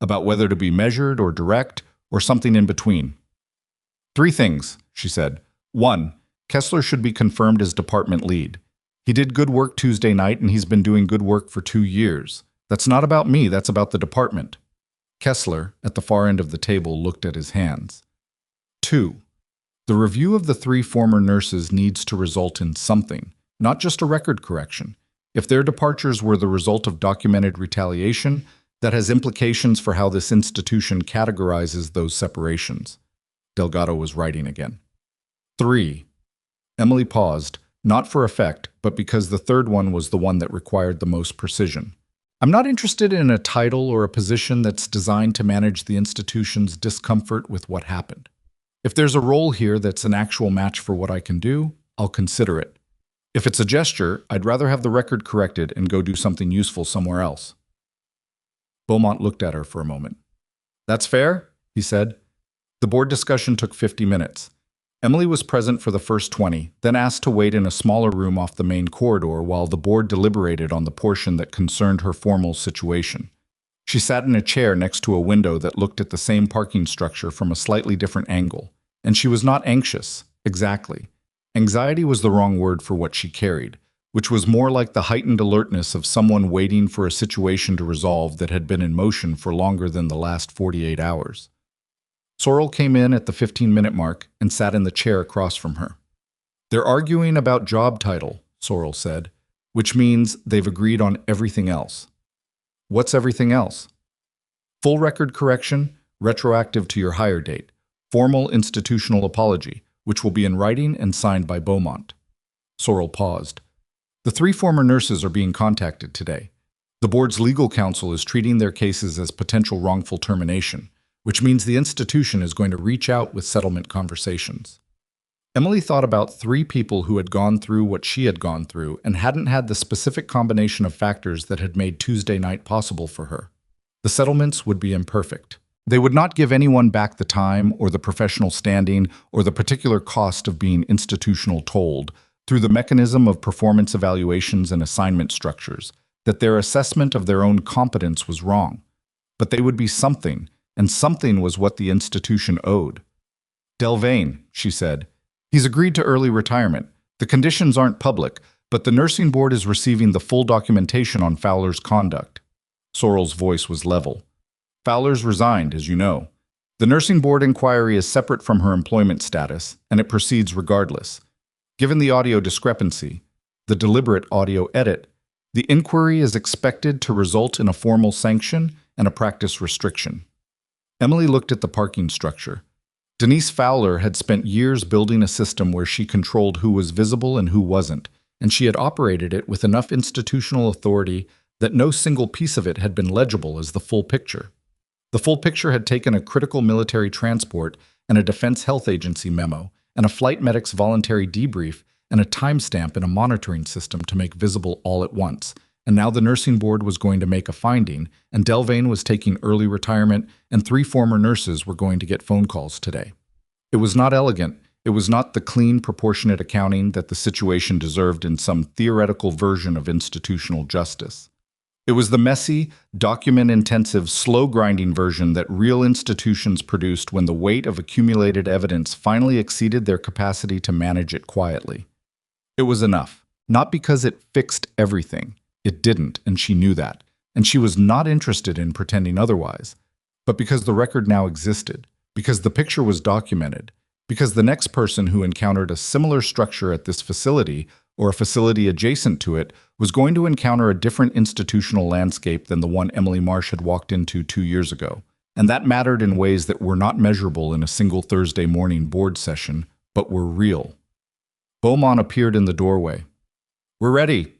about whether to be measured or direct or something in between. 3 things, she said. 1, Kessler should be confirmed as department lead. He did good work Tuesday night and he's been doing good work for 2 years. That's not about me, that's about the department. Kessler, at the far end of the table, looked at his hands. 2, the review of the 3 former nurses needs to result in something, not just a record correction. If their departures were the result of documented retaliation, that has implications for how this institution categorizes those separations. Delgado was writing again. 3. Emily paused, not for effect, but because the third one was the one that required the most precision. I'm not interested in a title or a position that's designed to manage the institution's discomfort with what happened. If there's a role here that's an actual match for what I can do, I'll consider it. If it's a gesture, I'd rather have the record corrected and go do something useful somewhere else. Beaumont looked at her for a moment. That's fair, he said. The board discussion took 50 minutes. Emily was present for the first 20, then asked to wait in a smaller room off the main corridor while the board deliberated on the portion that concerned her formal situation. She sat in a chair next to a window that looked at the same parking structure from a slightly different angle, and she was not anxious, exactly. Anxiety was the wrong word for what she carried, which was more like the heightened alertness of someone waiting for a situation to resolve that had been in motion for longer than the last 48 hours. Sorrel came in at the 15-minute mark and sat in the chair across from her. "They're arguing about job title," Sorrel said, "which means they've agreed on everything else." "What's everything else?" "Full record correction, retroactive to your hire date, formal institutional apology, which will be in writing and signed by Beaumont." Sorrel paused. "The 3 former nurses are being contacted today. The board's legal counsel is treating their cases as potential wrongful termination, which means the institution is going to reach out with settlement conversations." Emily thought about 3 people who had gone through what she had gone through and hadn't had the specific combination of factors that had made Tuesday night possible for her. The settlements would be imperfect. They would not give anyone back the time or the professional standing or the particular cost of being institutional told, through the mechanism of performance evaluations and assignment structures, that their assessment of their own competence was wrong. But they would be something, and something was what the institution owed. "Delvain," she said. "He's agreed to early retirement. The conditions aren't public, but the nursing board is receiving the full documentation on Fowler's conduct." Sorrel's voice was level. "Fowler's resigned, as you know. The nursing board inquiry is separate from her employment status, and it proceeds regardless. Given the audio discrepancy, the deliberate audio edit, the inquiry is expected to result in a formal sanction and a practice restriction." Emily looked at the parking structure. Denise Fowler had spent years building a system where she controlled who was visible and who wasn't, and she had operated it with enough institutional authority that no single piece of it had been legible as the full picture. The full picture had taken a critical military transport and a Defense Health Agency memo, and a flight medic's voluntary debrief, and a timestamp in a monitoring system to make visible all at once. And now the nursing board was going to make a finding, and Delvain was taking early retirement, and 3 former nurses were going to get phone calls today. It was not elegant. It was not the clean, proportionate accounting that the situation deserved in some theoretical version of institutional justice. It was the messy, document-intensive, slow-grinding version that real institutions produced when the weight of accumulated evidence finally exceeded their capacity to manage it quietly. It was enough, not because it fixed everything. It didn't, and she knew that, and she was not interested in pretending otherwise, but because the record now existed, because the picture was documented, because the next person who encountered a similar structure at this facility or a facility adjacent to it was going to encounter a different institutional landscape than the one Emily Marsh had walked into 2 years ago, and that mattered in ways that were not measurable in a single Thursday morning board session, but were real. Beaumont appeared in the doorway. "We're ready."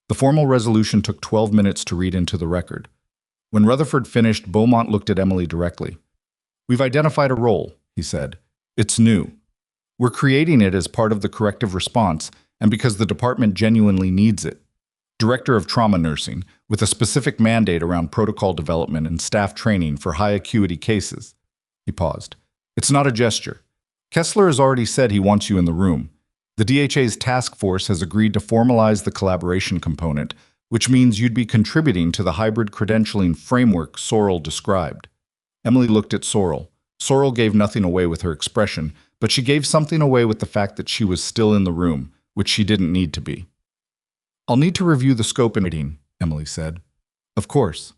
The formal resolution took 12 minutes to read into the record. When Rutherford finished, Beaumont looked at Emily directly. "We've identified a role," he said. "It's new. We're creating it as part of the corrective response, and because the department genuinely needs it. Director of Trauma Nursing, with a specific mandate around protocol development and staff training for high-acuity cases." He paused. "It's not a gesture. Kessler has already said he wants you in the room. The DHA's task force has agreed to formalize the collaboration component, which means you'd be contributing to the hybrid credentialing framework Sorrel described." Emily looked at Sorrel. Sorrel gave nothing away with her expression, but she gave something away with the fact that she was still in the room, which she didn't need to be. "I'll need to review the scope in writing," Emily said. "Of course.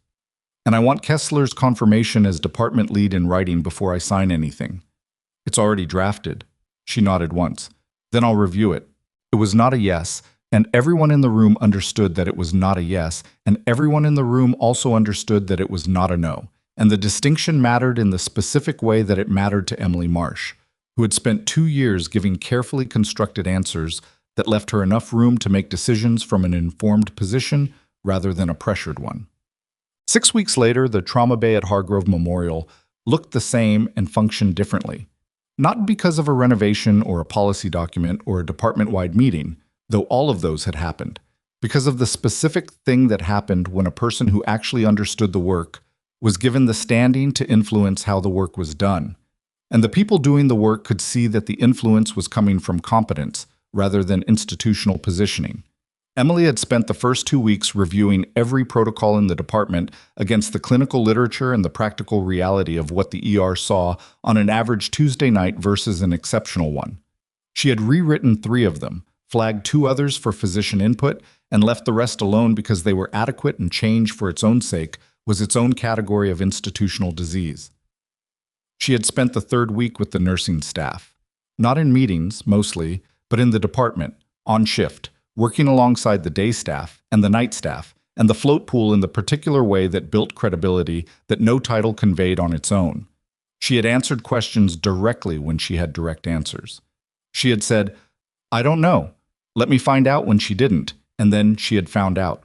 And I want Kessler's confirmation as department lead in writing before I sign anything." "It's already drafted." She nodded once. "Then I'll review it." It was not a yes, and everyone in the room understood that it was not a yes, and everyone in the room also understood that it was not a no. And the distinction mattered in the specific way that it mattered to Emily Marsh, who had spent 2 years giving carefully constructed answers that left her enough room to make decisions from an informed position rather than a pressured one. 6 weeks later, the trauma bay at Hargrove Memorial looked the same and functioned differently. Not because of a renovation or a policy document or a department-wide meeting, though all of those had happened, because of the specific thing that happened when a person who actually understood the work was given the standing to influence how the work was done. And the people doing the work could see that the influence was coming from competence rather than institutional positioning. Emily had spent the first 2 weeks reviewing every protocol in the department against the clinical literature and the practical reality of what the ER saw on an average Tuesday night versus an exceptional one. She had rewritten 3 of them, flagged 2 others for physician input, and left the rest alone because they were adequate and change for its own sake was its own category of institutional disease. She had spent the 3rd week with the nursing staff. Not in meetings, mostly, but in the department, on shift, working alongside the day staff and the night staff, and the float pool in the particular way that built credibility that no title conveyed on its own. She had answered questions directly when she had direct answers. She had said, "I don't know. Let me find out," when she didn't, and then she had found out.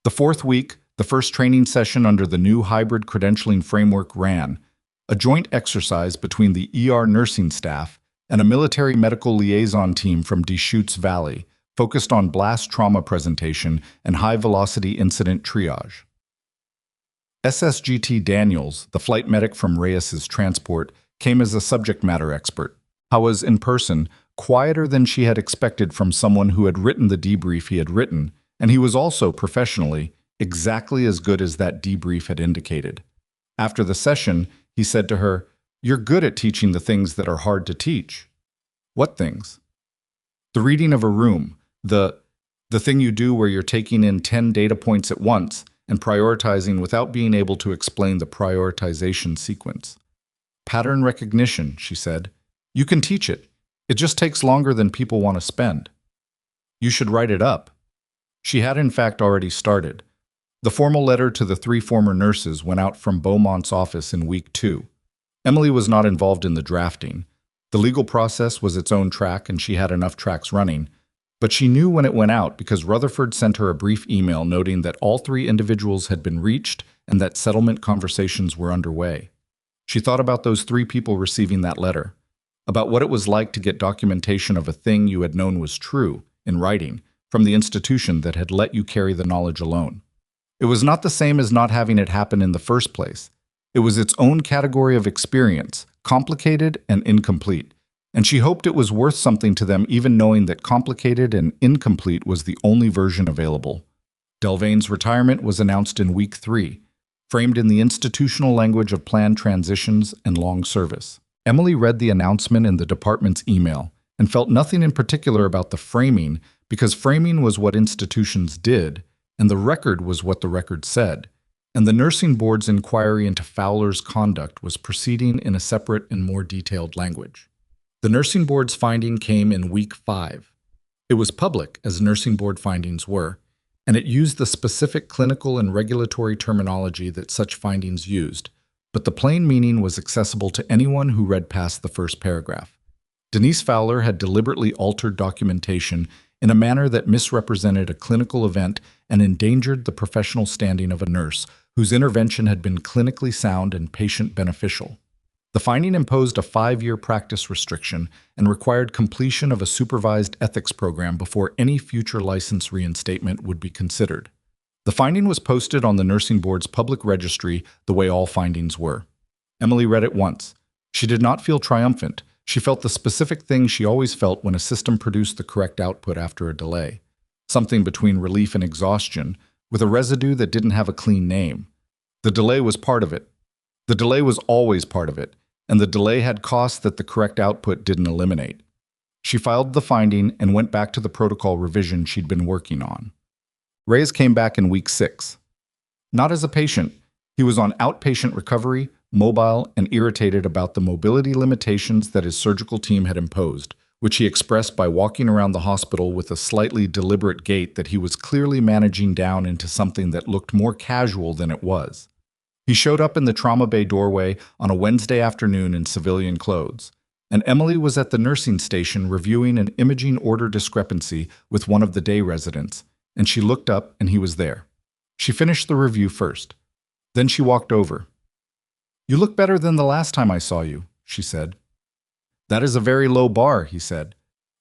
The 4th week, the first training session under the new hybrid credentialing framework ran, a joint exercise between the ER nursing staff and a military medical liaison team from Deschutes Valley, focused on blast trauma presentation and high-velocity incident triage. SSGT Daniels, the flight medic from Reyes's transport, came as a subject matter expert. How was, in person, quieter than she had expected from someone who had written the debrief he had written, and he was also, professionally, exactly as good as that debrief had indicated. After the session, he said to her, "You're good at teaching the things that are hard to teach." "What things?" "The reading of a room, the thing you do where you're taking in 10 data points at once and prioritizing without being able to explain the prioritization sequence." "Pattern recognition," she said. "You can teach it. It just takes longer than people want to spend." "You should write it up." She had in fact already started. The formal letter to the 3 former nurses went out from Beaumont's office in week 2. Emily was not involved in the drafting. The legal process was its own track and she had enough tracks running. But she knew when it went out because Rutherford sent her a brief email noting that all 3 individuals had been reached and that settlement conversations were underway. She thought about those 3 people receiving that letter, about what it was like to get documentation of a thing you had known was true, in writing, from the institution that had let you carry the knowledge alone. It was not the same as not having it happen in the first place. It was its own category of experience, complicated and incomplete, and she hoped it was worth something to them even knowing that complicated and incomplete was the only version available. Delvane's retirement was announced in week 3, framed in the institutional language of planned transitions and long service. Emily read the announcement in the department's email and felt nothing in particular about the framing because framing was what institutions did, and the record was what the record said, and the nursing board's inquiry into Fowler's conduct was proceeding in a separate and more detailed language. The nursing board's finding came in week 5. It was public, as nursing board findings were, and it used the specific clinical and regulatory terminology that such findings used, but the plain meaning was accessible to anyone who read past the first paragraph. Denise Fowler had deliberately altered documentation in a manner that misrepresented a clinical event and endangered the professional standing of a nurse whose intervention had been clinically sound and patient beneficial. The finding imposed a 5-year practice restriction and required completion of a supervised ethics program before any future license reinstatement would be considered. The finding was posted on the nursing board's public registry the way all findings were. Emily read it once. She did not feel triumphant. She felt the specific thing she always felt when a system produced the correct output after a delay. Something between relief and exhaustion, with a residue that didn't have a clean name. The delay was part of it. The delay was always part of it, and the delay had costs that the correct output didn't eliminate. She filed the finding and went back to the protocol revision she'd been working on. Reyes came back in week 6. Not as a patient. He was on outpatient recovery, mobile, and irritated about the mobility limitations that his surgical team had imposed, which he expressed by walking around the hospital with a slightly deliberate gait that he was clearly managing down into something that looked more casual than it was. He showed up in the trauma bay doorway on a Wednesday afternoon in civilian clothes, and Emily was at the nursing station reviewing an imaging order discrepancy with one of the day residents, and she looked up and he was there. She finished the review first. Then she walked over. "You look better than the last time I saw you," she said. "That is a very low bar," he said.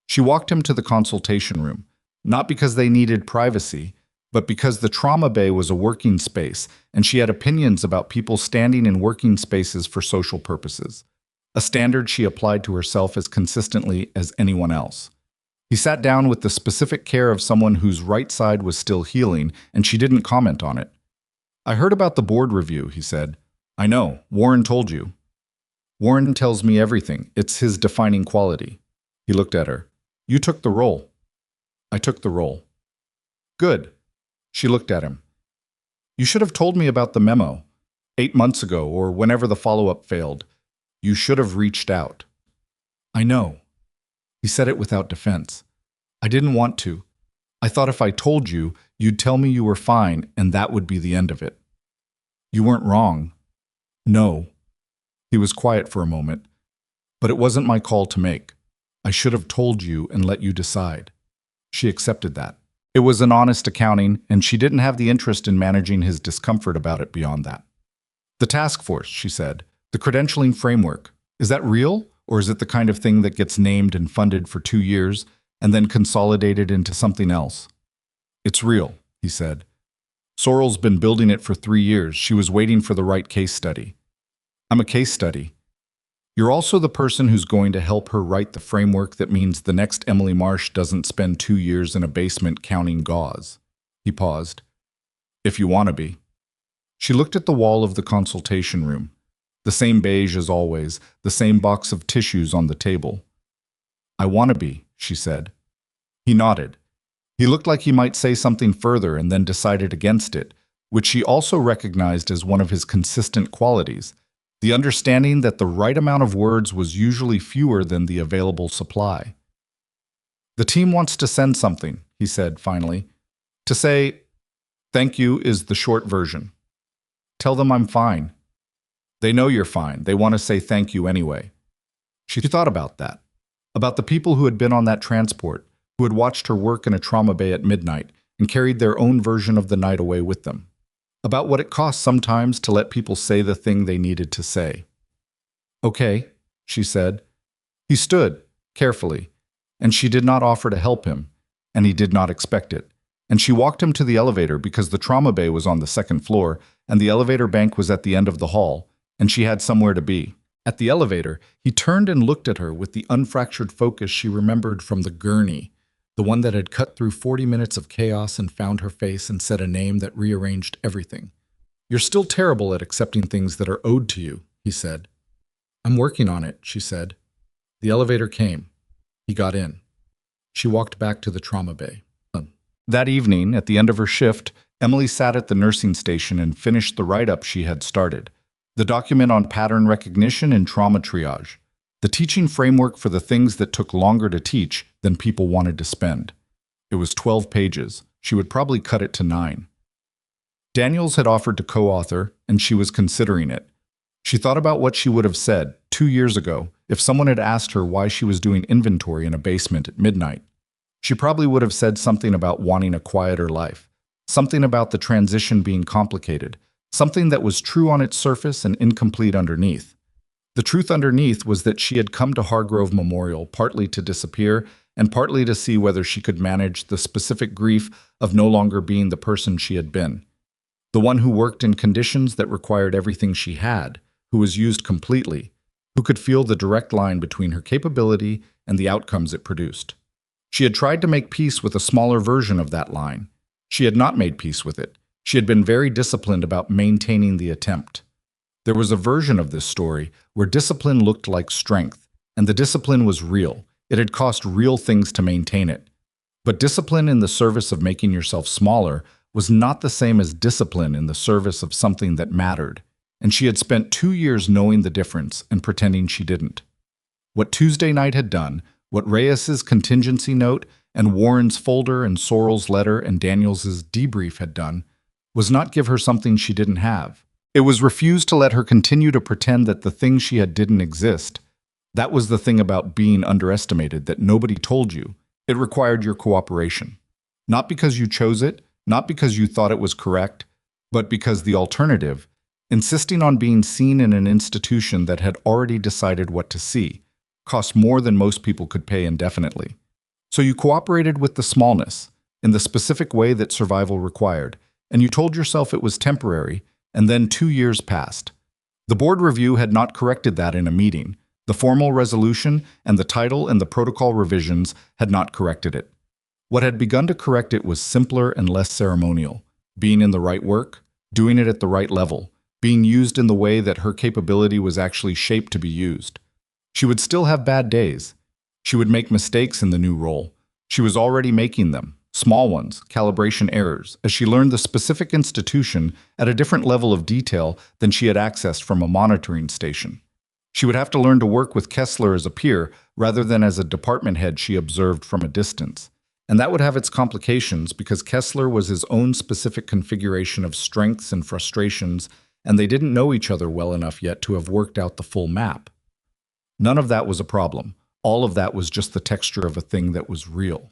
She walked him to the consultation room, not because they needed privacy, but because the trauma bay was a working space, and she had opinions about people standing in working spaces for social purposes, a standard she applied to herself as consistently as anyone else. He sat down with the specific care of someone whose right side was still healing, and she didn't comment on it. "I heard about the board review," he said. "I know. Warren told you." "Warren tells me everything. It's his defining quality." He looked at her. "You took the role." I took the role. Good. She looked at him. You should have told me about the memo. 8 months ago, or whenever the follow-up failed. You should have reached out. I know. He said it without defense. I didn't want to. I thought if I told you, you'd tell me you were fine, and that would be the end of it. You weren't wrong. No. He was quiet for a moment. But it wasn't my call to make. I should have told you and let you decide. She accepted that. It was an honest accounting, and she didn't have the interest in managing his discomfort about it beyond that. The task force, she said, the credentialing framework, is that real, or is it the kind of thing that gets named and funded for 2 years and then consolidated into something else? It's real, he said. Sorrel's been building it for 3 years. She was waiting for the right case study. I'm a case study. You're also the person who's going to help her write the framework that means the next Emily Marsh doesn't spend 2 years in a basement counting gauze. He paused. If you want to be. She looked at the wall of the consultation room. The same beige as always, the same box of tissues on the table. I want to be, she said. He nodded. He looked like he might say something further and then decided against it, which she also recognized as one of his consistent qualities, the understanding that the right amount of words was usually fewer than the available supply. The team wants to send something, he said finally. To say, thank you is the short version. Tell them I'm fine. They know you're fine. They want to say thank you anyway. She thought about that, about the people who had been on that transport, who had watched her work in a trauma bay at midnight and carried their own version of the night away with them, about what it cost sometimes to let people say the thing they needed to say. Okay, she said. He stood, carefully, and she did not offer to help him, and he did not expect it. And she walked him to the elevator because the trauma bay was on the 2nd floor, and the elevator bank was at the end of the hall, and she had somewhere to be. At the elevator, he turned and looked at her with the unfractured focus she remembered from the gurney, the one that had cut through 40 minutes of chaos and found her face and said a name that rearranged everything. You're still terrible at accepting things that are owed to you, he said. I'm working on it, she said. The elevator came. He got in. She walked back to the trauma bay. That evening, at the end of her shift, Emily sat at the nursing station and finished the write-up she had started, the document on pattern recognition and trauma triage, the teaching framework for the things that took longer to teach than people wanted to spend. It was 12 pages. She would probably cut it to 9. Daniels had offered to co-author, and she was considering it. She thought about what she would have said 2 years ago if someone had asked her why she was doing inventory in a basement at midnight. She probably would have said something about wanting a quieter life, something about the transition being complicated, something that was true on its surface and incomplete underneath. The truth underneath was that she had come to Hargrove Memorial partly to disappear and partly to see whether she could manage the specific grief of no longer being the person she had been. The one who worked in conditions that required everything she had, who was used completely, who could feel the direct line between her capability and the outcomes it produced. She had tried to make peace with a smaller version of that line. She had not made peace with it. She had been very disciplined about maintaining the attempt. There was a version of this story where discipline looked like strength, and the discipline was real. It had cost real things to maintain it. But discipline in the service of making yourself smaller was not the same as discipline in the service of something that mattered, and she had spent 2 years knowing the difference and pretending she didn't. What Tuesday night had done, what Reyes's contingency note and Warren's folder and Sorrel's letter and Daniels's debrief had done, was not give her something she didn't have. It was refuse to let her continue to pretend that the thing she had didn't exist. That was the thing about being underestimated that nobody told you. It required your cooperation. Not because you chose it, not because you thought it was correct, but because the alternative, insisting on being seen in an institution that had already decided what to see, cost more than most people could pay indefinitely. So you cooperated with the smallness, in the specific way that survival required, and you told yourself it was temporary, and then 2 years passed. The board review had not corrected that in a meeting. The formal resolution and the title and the protocol revisions had not corrected it. What had begun to correct it was simpler and less ceremonial, being in the right work, doing it at the right level, being used in the way that her capability was actually shaped to be used. She would still have bad days. She would make mistakes in the new role. She was already making them, small ones, calibration errors, as she learned the specific institution at a different level of detail than she had accessed from a monitoring station. She would have to learn to work with Kessler as a peer rather than as a department head she observed from a distance. And that would have its complications because Kessler was his own specific configuration of strengths and frustrations, and they didn't know each other well enough yet to have worked out the full map. None of that was a problem. All of that was just the texture of a thing that was real.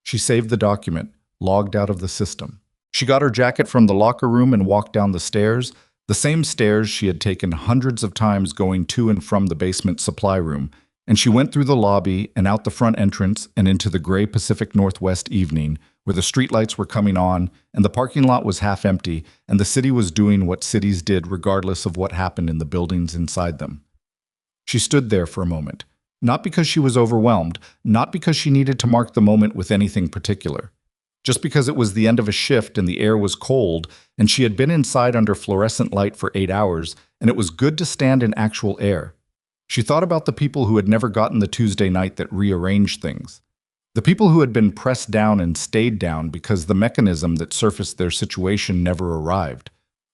She saved the document, logged out of the system. She got her jacket from the locker room and walked down the same stairs she had taken hundreds of times going to and from the basement supply room, and she went through the lobby and out the front entrance and into the gray Pacific Northwest evening, where the streetlights were coming on and the parking lot was half empty and the city was doing what cities did regardless of what happened in the buildings inside them. She stood there for a moment, not because she was overwhelmed, not because she needed to mark the moment with anything particular. Just because it was the end of a shift and the air was cold, and she had been inside under fluorescent light for 8 hours, and it was good to stand in actual air. She thought about the people who had never gotten the Tuesday night that rearranged things. The people who had been pressed down and stayed down because the mechanism that surfaced their situation never arrived.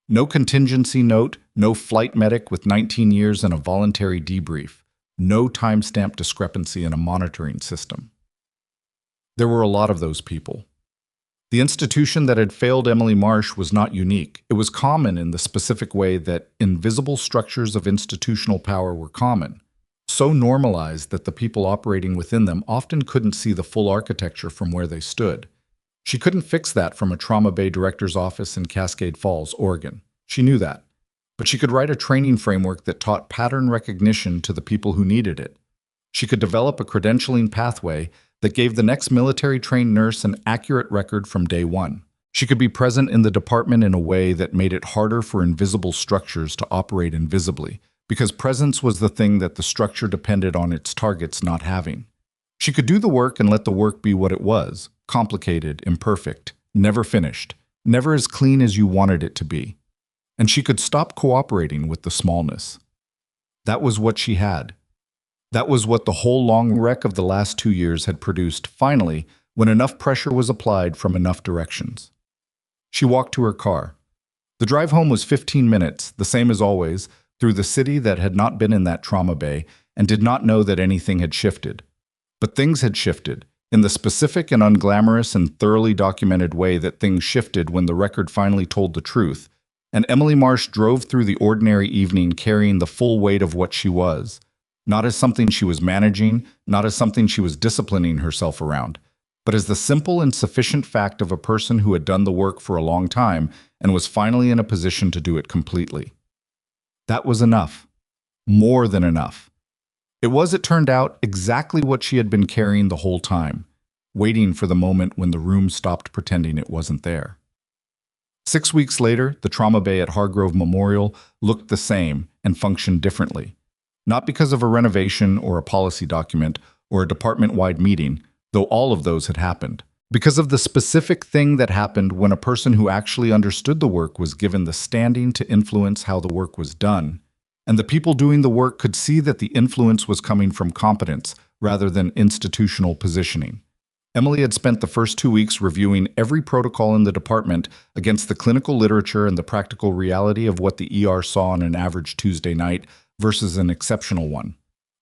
No contingency note, no flight medic with 19 years and a voluntary debrief, no timestamp discrepancy in a monitoring system. There were a lot of those people. The institution that had failed Emily Marsh was not unique. It was common in the specific way that invisible structures of institutional power were common, so normalized that the people operating within them often couldn't see the full architecture from where they stood. She couldn't fix that from a trauma bay director's office in Cascade Falls, Oregon. She knew that. But she could write a training framework that taught pattern recognition to the people who needed it. She could develop a credentialing pathway that gave the next military-trained nurse an accurate record from day one. She could be present in the department in a way that made it harder for invisible structures to operate invisibly, because presence was the thing that the structure depended on its targets not having. She could do the work and let the work be what it was, complicated, imperfect, never finished, never as clean as you wanted it to be. And she could stop cooperating with the smallness. That was what she had. That was what the whole long wreck of the last 2 years had produced finally, when enough pressure was applied from enough directions. She walked to her car. The drive home was 15 minutes, the same as always, through the city that had not been in that trauma bay and did not know that anything had shifted. But things had shifted, in the specific and unglamorous and thoroughly documented way that things shifted when the record finally told the truth, and Emily Marsh drove through the ordinary evening carrying the full weight of what she was. Not as something she was managing, not as something she was disciplining herself around, but as the simple and sufficient fact of a person who had done the work for a long time and was finally in a position to do it completely. That was enough. More than enough. It was, it turned out, exactly what she had been carrying the whole time, waiting for the moment when the room stopped pretending it wasn't there. 6 weeks later, the trauma bay at Hargrove Memorial looked the same and functioned differently. Not because of a renovation or a policy document or a department-wide meeting, though all of those had happened. Because of the specific thing that happened when a person who actually understood the work was given the standing to influence how the work was done, and the people doing the work could see that the influence was coming from competence rather than institutional positioning. Emily had spent the first 2 weeks reviewing every protocol in the department against the clinical literature and the practical reality of what the ER saw on an average Tuesday night versus an exceptional one.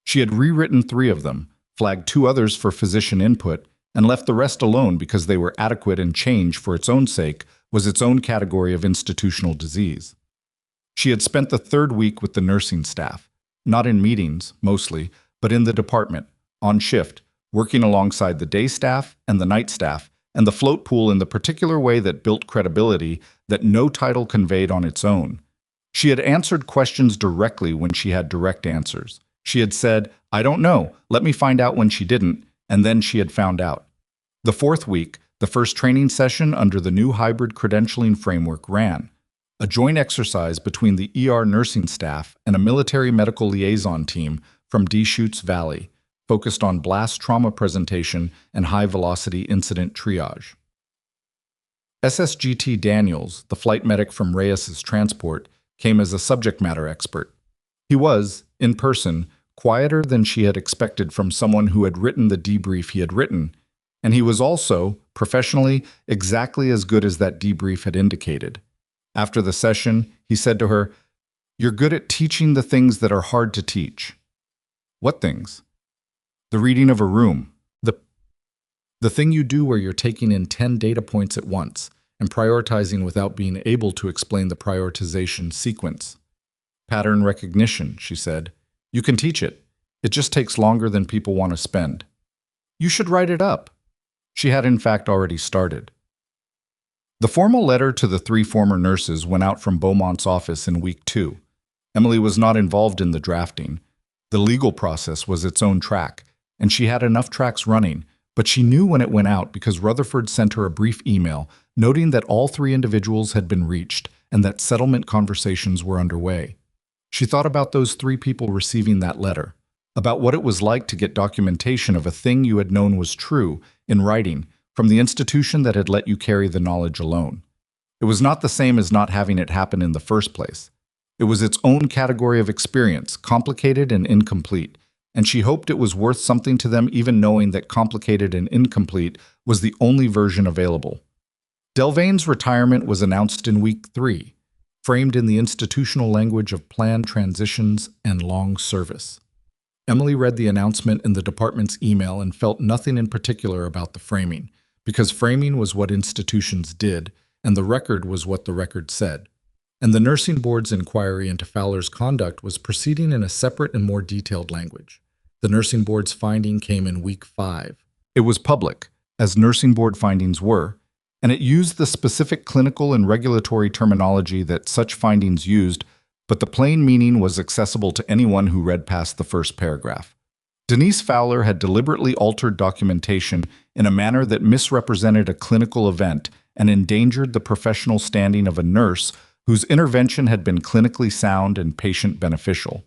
She had rewritten 3 of them, flagged 2 others for physician input, and left the rest alone because they were adequate, and change for its own sake was its own category of institutional disease. She had spent the 3rd week with the nursing staff, not in meetings, mostly, but in the department, on shift, working alongside the day staff and the night staff, and the float pool in the particular way that built credibility that no title conveyed on its own. She had answered questions directly when she had direct answers. She had said, "I don't know, let me find out," when she didn't, and then she had found out. The 4th week, the first training session under the new hybrid credentialing framework ran. A joint exercise between the ER nursing staff and a military medical liaison team from Deschutes Valley, focused on blast trauma presentation and high-velocity incident triage. SSGT Daniels, the flight medic from Reyes's transport, came as a subject matter expert. He was, in person, quieter than she had expected from someone who had written the debrief he had written, And he was also, professionally, exactly as good as that debrief had indicated. After the session, he said to her, "You're good at teaching the things that are hard to teach." "What things?" "The reading of a room. The thing you do where you're taking in 10 data points at once and prioritizing without being able to explain the prioritization sequence." "Pattern recognition," she said. "You can teach it. It just takes longer than people want to spend." "You should write it up." She had in fact already started. The formal letter to the 3 former nurses went out from Beaumont's office in week 2. Emily was not involved in the drafting. The legal process was its own track, and she had enough tracks running, but she knew when it went out because Rutherford sent her a brief email noting that all 3 individuals had been reached and that settlement conversations were underway. She thought about those 3 people receiving that letter, about what it was like to get documentation of a thing you had known was true, in writing, from the institution that had let you carry the knowledge alone. It was not the same as not having it happen in the first place. It was its own category of experience, complicated and incomplete, and she hoped it was worth something to them even knowing that complicated and incomplete was the only version available. Delvane's retirement was announced in week 3, framed in the institutional language of planned transitions and long service. Emily read the announcement in the department's email and felt nothing in particular about the framing, because framing was what institutions did, and the record was what the record said. And the nursing board's inquiry into Fowler's conduct was proceeding in a separate and more detailed language. The nursing board's finding came in week 5. It was public, as nursing board findings were, and it used the specific clinical and regulatory terminology that such findings used, but the plain meaning was accessible to anyone who read past the first paragraph. Denise Fowler had deliberately altered documentation in a manner that misrepresented a clinical event and endangered the professional standing of a nurse whose intervention had been clinically sound and patient beneficial.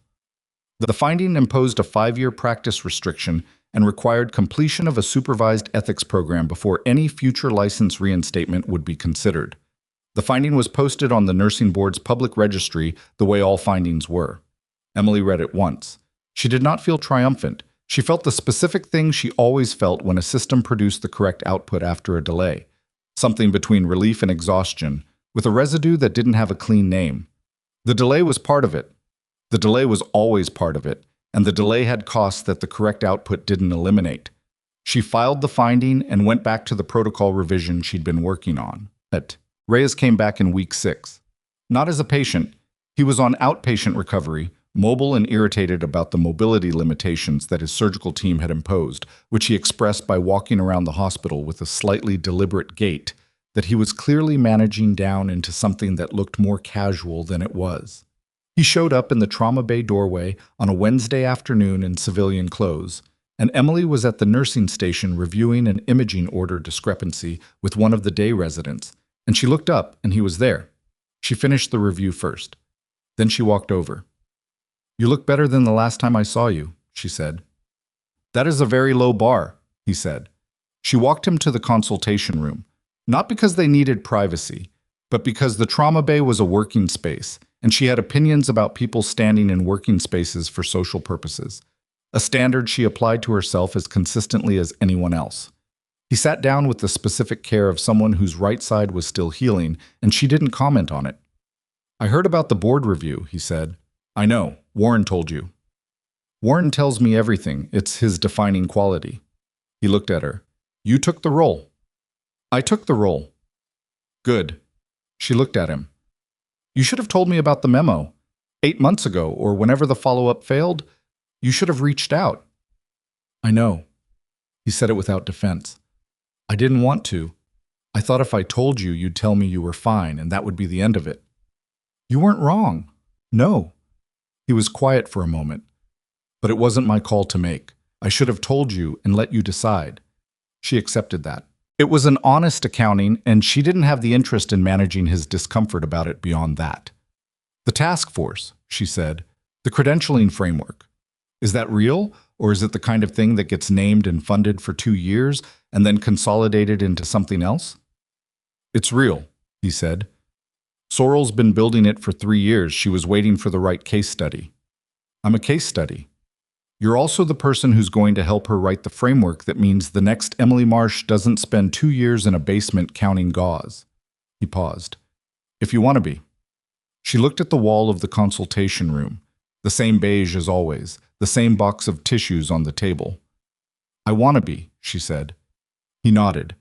The finding imposed a 5-year practice restriction and required completion of a supervised ethics program before any future license reinstatement would be considered. The finding was posted on the nursing board's public registry the way all findings were. Emily read it once. She did not feel triumphant. She felt the specific thing she always felt when a system produced the correct output after a delay, something between relief and exhaustion, with a residue that didn't have a clean name. The delay was part of it. The delay was always part of it, and the delay had costs that the correct output didn't eliminate. She filed the finding and went back to the protocol revision she'd been working on. Reyes came back in week 6. Not as a patient. He was on outpatient recovery, mobile and irritated about the mobility limitations that his surgical team had imposed, which he expressed by walking around the hospital with a slightly deliberate gait that he was clearly managing down into something that looked more casual than it was. He showed up in the trauma bay doorway on a Wednesday afternoon in civilian clothes, and Emily was at the nursing station reviewing an imaging order discrepancy with one of the day residents, and she looked up and he was there. She finished the review first. Then she walked over. "You look better than the last time I saw you," she said. "That is a very low bar," he said. She walked him to the consultation room, not because they needed privacy, but because the trauma bay was a working space, and she had opinions about people standing in working spaces for social purposes, a standard she applied to herself as consistently as anyone else. He sat down with the specific care of someone whose right side was still healing, and she didn't comment on it. "I heard about the board review," he said. "I know. Warren told you." "Warren tells me everything. It's his defining quality." He looked at her. "You took the role." "I took the role." "Good." She looked at him. "You should have told me about the memo. 8 months ago, or whenever the follow-up failed. You should have reached out." "I know." He said it without defense. "I didn't want to. I thought if I told you, you'd tell me you were fine, and that would be the end of it." "You weren't wrong." "No." He was quiet for a moment. "But it wasn't my call to make. I should have told you and let you decide." She accepted that. It was an honest accounting, and she didn't have the interest in managing his discomfort about it beyond that. "The task force," she said, "the credentialing framework. Is that real, or is it the kind of thing that gets named and funded for 2 years and then consolidated into something else?" "It's real," he said. "Sorrel's been building it for 3 years. She was waiting for the right case study." "I'm a case study." You're also the person who's going to help her write the framework that means the next Emily Marsh doesn't spend 2 years in a basement counting gauze. He paused. If you want to be. She looked at the wall of the consultation room. The same beige as always, the same box of tissues on the table. I want to be, she said. He nodded.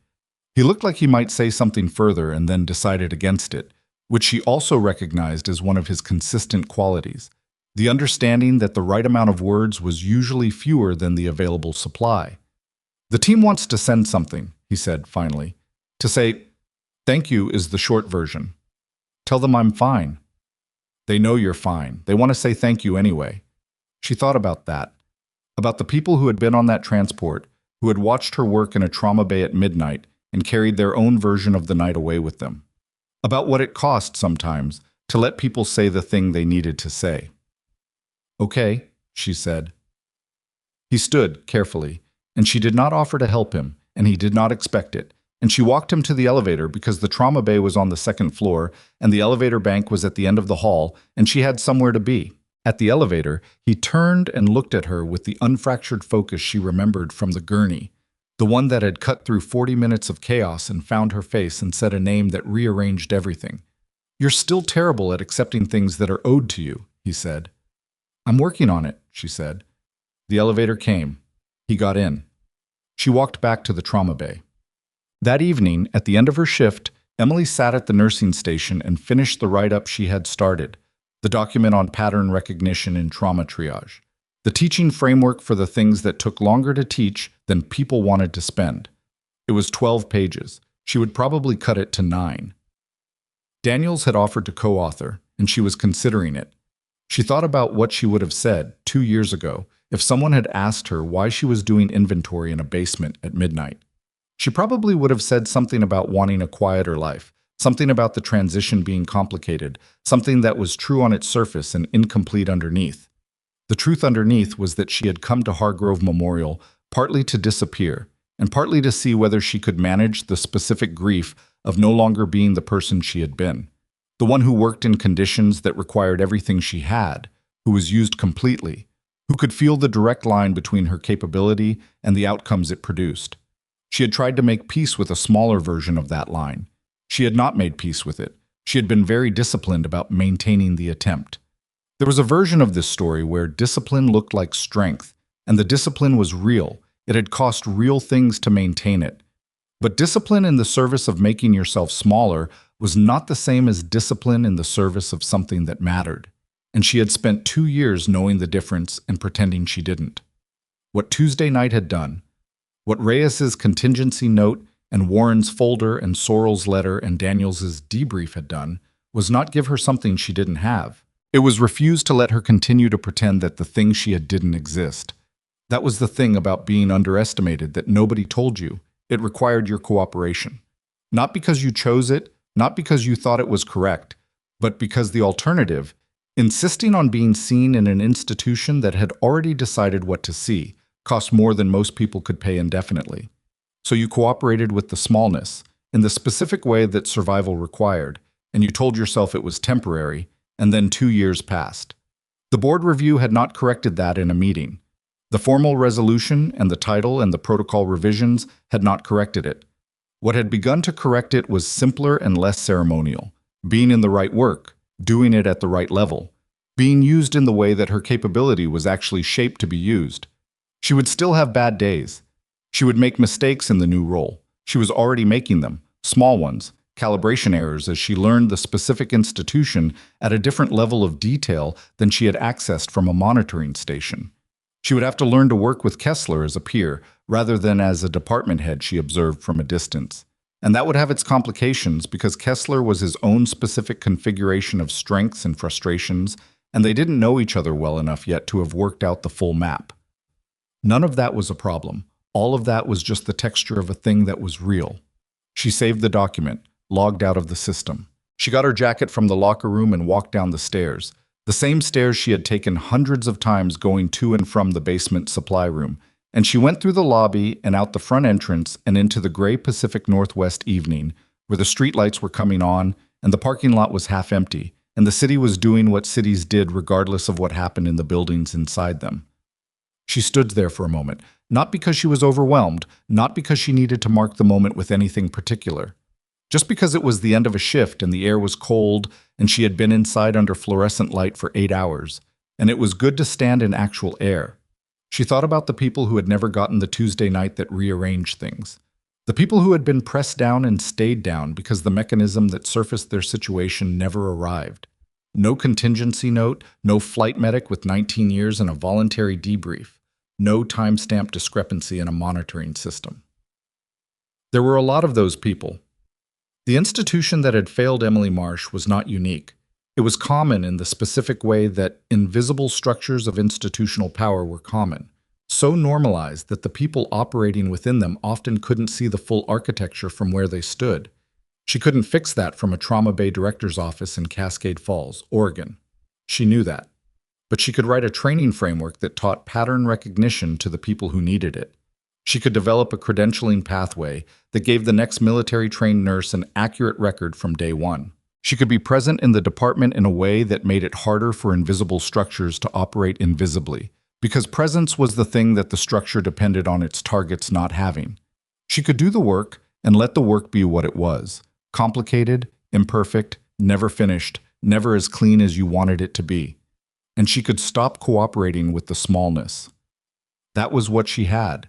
He looked like he might say something further and then decided against it, which she also recognized as one of his consistent qualities, the understanding that the right amount of words was usually fewer than the available supply. The team wants to send something, he said finally. To say, thank you is the short version. Tell them I'm fine. They know you're fine. They want to say thank you anyway. She thought about that, about the people who had been on that transport, who had watched her work in a trauma bay at midnight and carried their own version of the night away with them, about what it cost sometimes to let people say the thing they needed to say. Okay, she said. He stood carefully, and she did not offer to help him, and he did not expect it, and she walked him to the elevator because the trauma bay was on the second floor and the elevator bank was at the end of the hall, and she had somewhere to be. At the elevator, he turned and looked at her with the unfractured focus she remembered from the gurney, the one that had cut through 40 minutes of chaos and found her face and said a name that rearranged everything. You're still terrible at accepting things that are owed to you, he said. I'm working on it, she said. The elevator came. He got in. She walked back to the trauma bay. That evening, at the end of her shift, Emily sat at the nursing station and finished the write-up she had started, the document on pattern recognition in trauma triage, the teaching framework for the things that took longer to teach than people wanted to spend. It was 12 pages. She would probably cut it to 9. Daniels had offered to co-author, and she was considering it. She thought about what she would have said 2 years ago if someone had asked her why she was doing inventory in a basement at midnight. She probably would have said something about wanting a quieter life, something about the transition being complicated, something that was true on its surface and incomplete underneath. The truth underneath was that she had come to Hargrove Memorial partly to disappear, and partly to see whether she could manage the specific grief of no longer being the person she had been, the one who worked in conditions that required everything she had, who was used completely, who could feel the direct line between her capability and the outcomes it produced. She had tried to make peace with a smaller version of that line. She had not made peace with it. She had been very disciplined about maintaining the attempt. There was a version of this story where discipline looked like strength, and the discipline was real. It had cost real things to maintain it. But discipline in the service of making yourself smaller was not the same as discipline in the service of something that mattered. And she had spent 2 years knowing the difference and pretending she didn't. What Tuesday night had done, what Reyes's contingency note and Warren's folder and Sorrell's letter and Daniels's debrief had done, was not give her something she didn't have. It was refuse to let her continue to pretend that the thing she had didn't exist. That was the thing about being underestimated that nobody told you. It required your cooperation. Not because you chose it, not because you thought it was correct, but because the alternative, insisting on being seen in an institution that had already decided what to see, cost more than most people could pay indefinitely. So you cooperated with the smallness, in the specific way that survival required, and you told yourself it was temporary, and then 2 years passed. The board review had not corrected that in a meeting. The formal resolution and the title and the protocol revisions had not corrected it. What had begun to correct it was simpler and less ceremonial, being in the right work, doing it at the right level, being used in the way that her capability was actually shaped to be used. She would still have bad days. She would make mistakes in the new role. She was already making them, small ones, calibration errors as she learned the specific institution at a different level of detail than she had accessed from a monitoring station. She would have to learn to work with Kessler as a peer, rather than as a department head she observed from a distance. And that would have its complications because Kessler was his own specific configuration of strengths and frustrations, and they didn't know each other well enough yet to have worked out the full map. None of that was a problem. All of that was just the texture of a thing that was real. She saved the document, logged out of the system. She got her jacket from the locker room and walked down the stairs, the same stairs she had taken hundreds of times going to and from the basement supply room, and she went through the lobby and out the front entrance and into the gray Pacific Northwest evening, where the streetlights were coming on and the parking lot was half empty, and the city was doing what cities did regardless of what happened in the buildings inside them. She stood there for a moment, not because she was overwhelmed, not because she needed to mark the moment with anything particular. Just because it was the end of a shift and the air was cold and she had been inside under fluorescent light for 8 hours, and it was good to stand in actual air. She thought about the people who had never gotten the Tuesday night that rearranged things. The people who had been pressed down and stayed down because the mechanism that surfaced their situation never arrived. No contingency note, no flight medic with 19 years and a voluntary debrief, no timestamp discrepancy in a monitoring system. There were a lot of those people. The institution that had failed Emily Marsh was not unique. It was common in the specific way that invisible structures of institutional power were common, so normalized that the people operating within them often couldn't see the full architecture from where they stood. She couldn't fix that from a trauma bay director's office in Cascade Falls, Oregon. She knew that. But she could write a training framework that taught pattern recognition to the people who needed it. She could develop a credentialing pathway that gave the next military-trained nurse an accurate record from day one. She could be present in the department in a way that made it harder for invisible structures to operate invisibly, because presence was the thing that the structure depended on its targets not having. She could do the work and let the work be what it was: complicated, imperfect, never finished, never as clean as you wanted it to be. And she could stop cooperating with the smallness. That was what she had.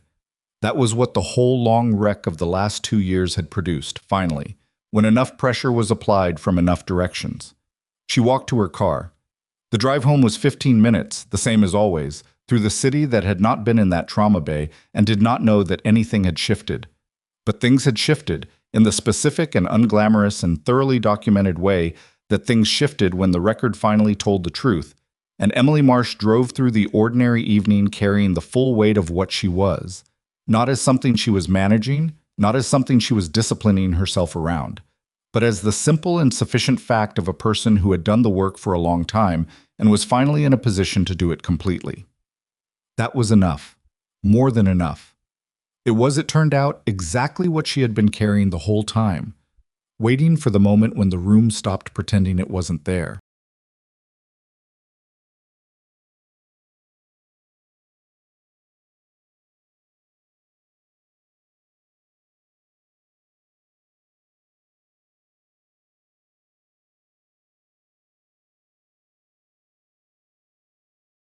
That was what the whole long wreck of the last 2 years had produced, finally, when enough pressure was applied from enough directions. She walked to her car. The drive home was 15 minutes, the same as always, through the city that had not been in that trauma bay and did not know that anything had shifted. But things had shifted in the specific and unglamorous and thoroughly documented way that things shifted when the record finally told the truth, and Emily Marsh drove through the ordinary evening carrying the full weight of what she was, not as something she was managing, not as something she was disciplining herself around, but as the simple and sufficient fact of a person who had done the work for a long time and was finally in a position to do it completely. That was enough. More than enough. It was, it turned out, exactly what she had been carrying the whole time, waiting for the moment when the room stopped pretending it wasn't there.